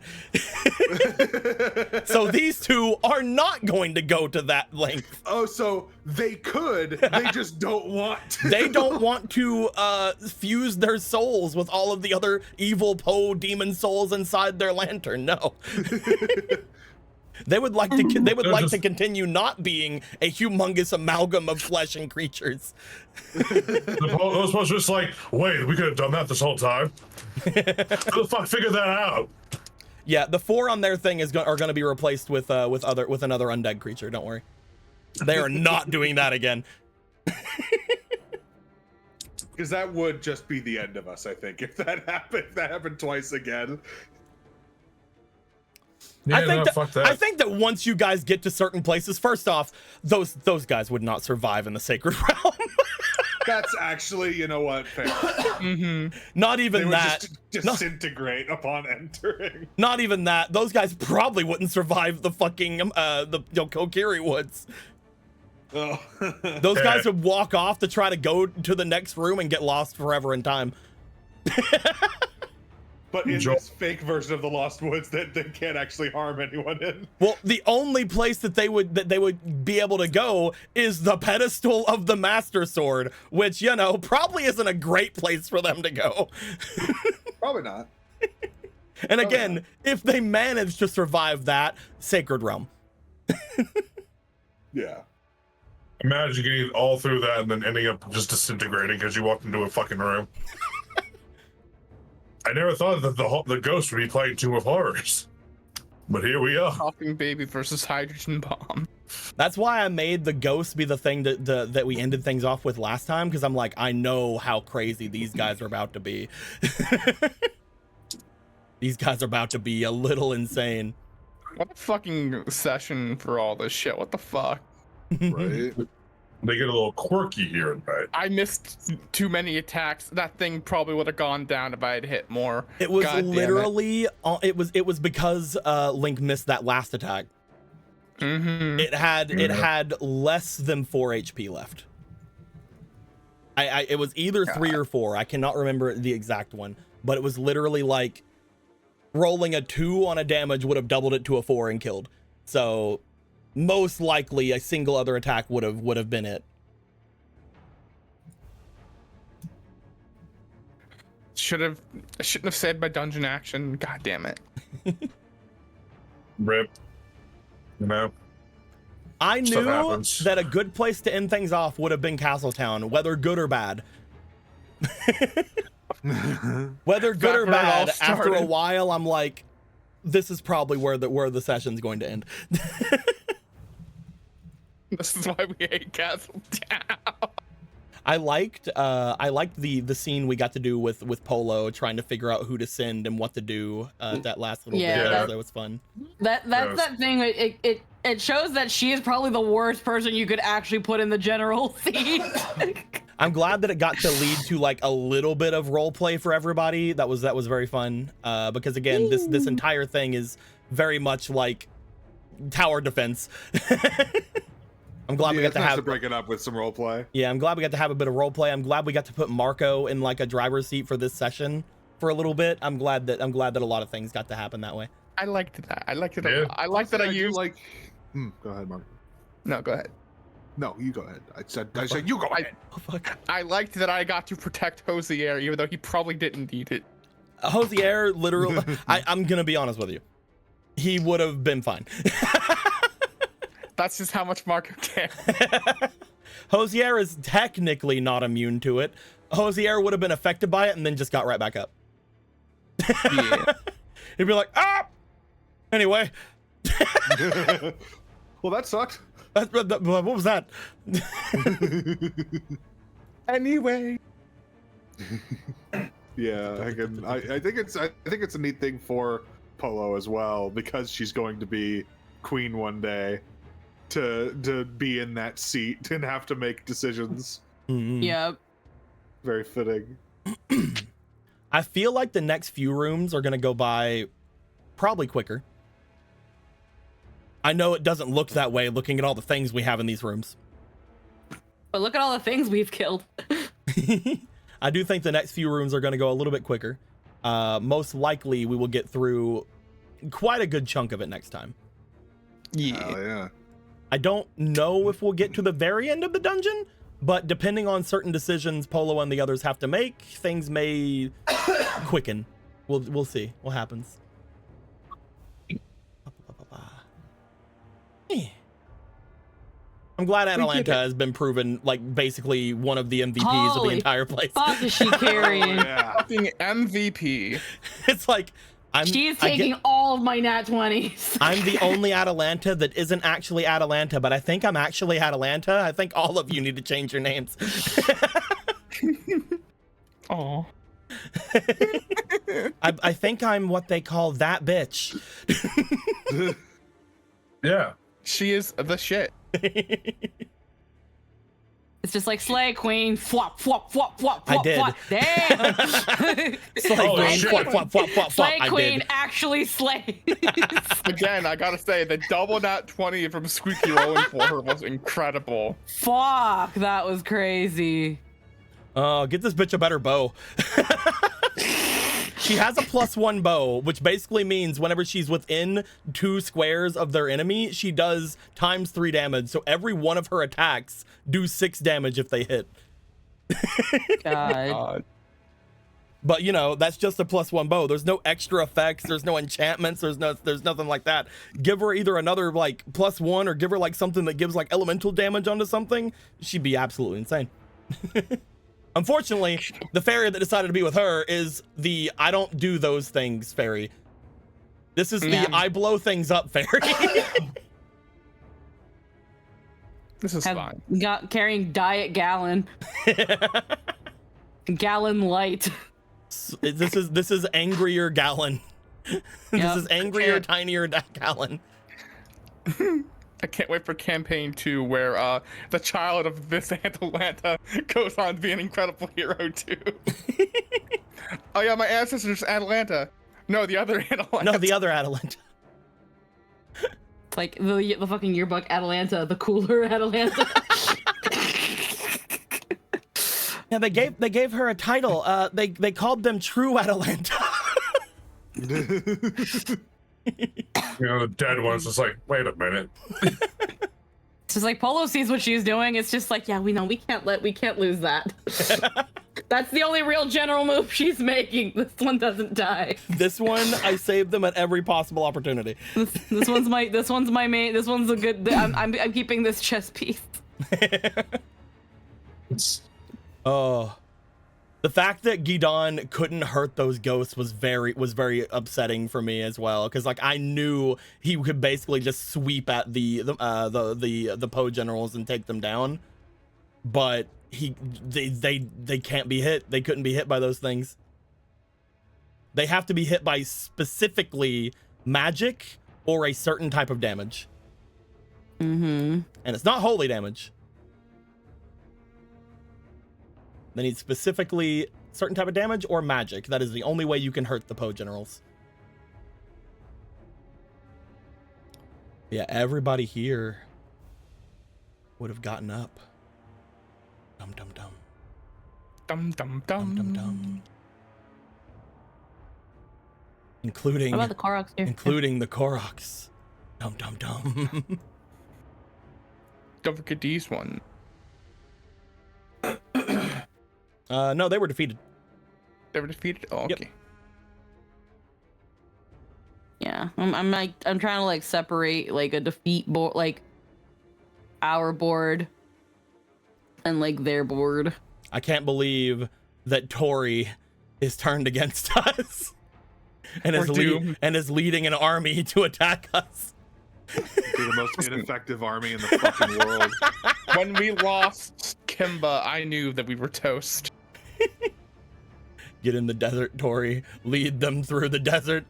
S1: So these 2 are not going to go to that length.
S7: Oh, so they could. They just don't want to.
S1: They don't want to fuse their souls with all of the other evil Poe demon souls inside their lantern. No. They would like to. They would
S6: They're
S1: like
S6: just-
S1: to continue not being a humongous amalgam of flesh and creatures.
S6: Those ones just like, wait, we could have done that this whole time. How the fuck figured that out?
S1: Yeah, the 4 on their thing are going to be replaced with another undead creature. Don't worry, they are not doing that again.
S2: Because that would just be the end of us, I think, if that happened. If that happened twice again.
S6: Yeah,
S1: I think that once you guys get to certain places, first off, those guys would not survive in the sacred realm.
S2: That's actually, you know what, fair.
S1: Not
S2: They
S1: even
S2: would
S1: that.
S2: just disintegrate upon entering.
S1: Not even that. Those guys probably wouldn't survive the fucking Kokiri Woods.
S2: Oh.
S1: Those guys would walk off to try to go to the next room and get lost forever in time.
S2: But in this fake version of the Lost Woods that they can't actually harm anyone in.
S1: Well, the only place that they would be able to go is the pedestal of the Master Sword, which, you know, probably isn't a great place for them to go.
S2: Probably not.
S1: And again, if they manage to survive that, Sacred Realm.
S2: Yeah.
S6: Imagine getting all through that and then ending up just disintegrating because you walked into a fucking room. I never thought that the ghost would be playing Tomb of Horrors. But here we are.
S5: Coughing baby versus hydrogen bomb.
S1: That's why I made the ghost be the thing that we ended things off with last time, because I'm like, I know how crazy these guys are about to be. These guys are about to be a little insane.
S5: What a fucking session for all this shit. What the fuck?
S7: Right.
S6: They get a little quirky here and there.
S5: I missed too many attacks. That thing probably would have gone down if I had hit more.
S1: It was
S5: God damn it.
S1: literally it was because Link missed that last attack. It had less than 4 HP left. It was either 3 or 4. I cannot remember the exact one, but it was literally like rolling a 2 on a damage would have doubled it to a 4 and killed. So most likely a single other attack would have been it.
S5: I shouldn't have saved my dungeon action. God damn it.
S6: Rip. You know?
S1: I
S6: Stuff
S1: knew
S6: happens.
S1: that a good place to end things off would have been Castletown, whether good or bad. Whether good or
S5: Back where it all
S1: bad, after a
S5: started.
S1: while, I'm like, this is probably where the session's going to end.
S5: This is why we hate Castletown.
S1: I liked the scene we got to do with Polo trying to figure out who to send and what to do that last little
S4: Yeah,
S1: bit. That was fun.
S4: That's
S6: Yes.
S4: that thing. It shows that she is probably the worst person you could actually put in the general seat.
S1: I'm glad that it got to lead to like a little bit of role play for everybody. That was very fun. Because again, this entire thing is very much like tower defense. I'm glad we got
S2: it's
S1: to
S2: nice
S1: have
S2: to break it up with some roleplay.
S1: Yeah, I'm glad we got to have a bit of role play. I'm glad we got to put Marco in like a driver's seat for this session for a little bit. I'm glad that a lot of things got to happen that way.
S5: I liked that. I liked it.
S6: Yeah.
S5: I liked that I
S7: do
S5: used.
S7: like. Go ahead, Mark.
S5: No, go ahead.
S7: No, you go ahead. I said you go ahead.
S1: Oh fuck.
S5: I liked that I got to protect Hosier, even though he probably didn't need it.
S1: Hosier literally I'm gonna be honest with you. He would have been fine.
S5: That's just how much Marco cares.
S1: Hosier is technically not immune to it. Hosier would have been affected by it and then just got right back up.
S5: Yeah.
S1: He'd be like, ah! Anyway.
S7: Well, that sucked.
S1: What was that?
S5: Anyway.
S2: Yeah, I think it's a neat thing for Polo as well, because she's going to be queen one day, to be in that seat and have to make decisions.
S4: Yep.
S2: Very fitting.
S1: I feel like the next few rooms are gonna go by probably quicker. I know it doesn't look that way looking at all the things we have in these rooms.
S4: But look at all the things we've killed.
S1: I do think the next few rooms are going to go a little bit quicker. Most likely we will get through quite a good chunk of it next time.
S5: Yeah.
S7: Oh yeah.
S1: I don't know if we'll get to the very end of the dungeon, but depending on certain decisions Polo and the others have to make, things may quicken. We'll see what happens. I'm glad
S5: did
S1: Atalanta
S5: it.
S1: has been proven like basically one of the MVPs of the
S4: Holy
S1: entire place.
S4: Fuck is she
S2: Oh,
S4: carrying?
S2: yeah.
S5: Fucking MVP.
S1: It's like
S4: She is
S1: I get-
S4: taking all of my nat 20s.
S1: I'm the only Atalanta that isn't actually Atalanta, but I think I'm actually Atalanta. I think all of you need to change your names.
S5: Oh.
S1: I think I'm what they call that bitch.
S6: Yeah.
S5: She is the shit.
S4: It's just like slay queen, flop, flop, flop, flop,
S1: I
S4: flop,
S1: did.
S4: flop. Damn.
S1: Slay
S6: Oh,
S1: queen,
S6: shit.
S1: flop, flop, flop, flop, flop.
S4: Slay
S1: I
S4: queen
S1: did.
S4: actually slays.
S5: Again, I gotta say, the double nat 20 from Squeaky rolling for her was incredible.
S4: Fuck, that was crazy.
S1: Oh, get this bitch a better bow. She has a +1 bow, which basically means whenever she's within 2 squares of their enemy, she does ×3 damage. So every one of her attacks do 6 damage if they hit.
S4: God.
S1: But you know, that's just a +1 bow. There's no extra effects. There's no enchantments. There's nothing like that. Give her either another like +1 or give her like something that gives like elemental damage onto something. She'd be absolutely insane. Unfortunately, the fairy that decided to be with her is the I don't do those things fairy. This is the
S4: Yeah.
S1: I blow things up fairy.
S5: This is
S4: Have
S5: fine.
S4: got carrying diet gallon. Gallon light.
S1: This is angrier gallon. This
S4: Yep.
S1: is angrier, tinier gallon.
S5: I can't wait for campaign 2 where the child of this Atalanta goes on to be an incredible hero too. Oh yeah, my ancestor's Atalanta. No, the other Atalanta.
S1: No, the other Atalanta.
S4: Like the fucking yearbook Atalanta, the cooler Atalanta.
S1: Yeah, they gave her a title. They called them True Atalanta.
S6: You know, the dead one's just like, wait a minute.
S4: It's just like Polo sees what she's doing. It's just like, yeah, we know we can't lose that. That's the only real general move she's making. This one doesn't die.
S1: This one, I saved them at every possible opportunity.
S4: This one's my main. This one's a good. I'm keeping this chess piece.
S6: It's,
S1: Oh, the fact that Gidon couldn't hurt those ghosts was very upsetting for me as well. Because like I knew he could basically just sweep at the Poe generals and take them down, but they can't be hit. They couldn't be hit by those things. They have to be hit by specifically magic or a certain type of damage.
S4: Mm-hmm.
S1: And it's not holy damage. They need specifically certain type of damage or magic. That is the only way you can hurt the Poe generals. Yeah, everybody here would have gotten up. Dum dum dum.
S5: Dum dum
S1: Dum
S5: dum
S1: dum dum. Including
S4: What about the Koroks here?
S1: including the Koroks. Dum dum dum.
S5: Don't forget these one.
S1: No, they were defeated.
S5: They were defeated. Oh,
S1: Yep.
S5: okay.
S4: Yeah, I'm trying to like separate like a defeat board, like our board, and like their board.
S1: I can't believe that Tori is turned against us and
S5: We're doomed.
S1: is leading an army to attack us.
S2: Be the most ineffective army in the fucking world.
S5: When we lost Kimba, I knew that we were toast.
S1: Get in the desert, Tori. Lead them through the desert.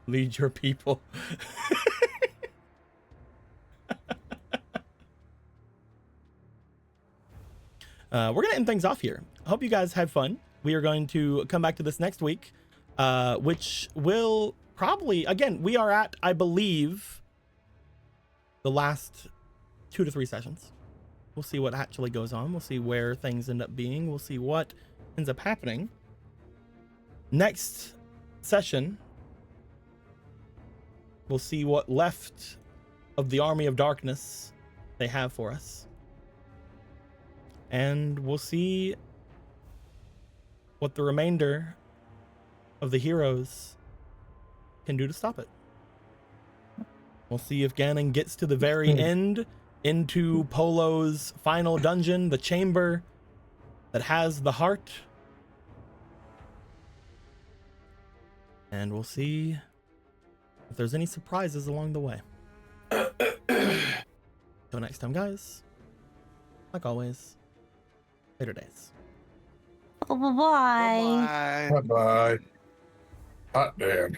S1: Lead your people. We're going to end things off here. I hope you guys had fun. We are going to come back to this next week, which will probably, again, we are at, I believe, the last 2 to 3 sessions. We'll see what actually goes on. We'll see where things end up being. We'll see what ends up happening. Next session, we'll see what left of the army of darkness they have for us. And we'll see what the remainder of the heroes can do to stop it. We'll see if Ganon gets to the very end, into Polo's final dungeon, the chamber that has the heart. And we'll see if there's any surprises along the way. Till next time, guys. Like always, later days.
S4: Bye-bye.
S6: Bye bye. Hot damn.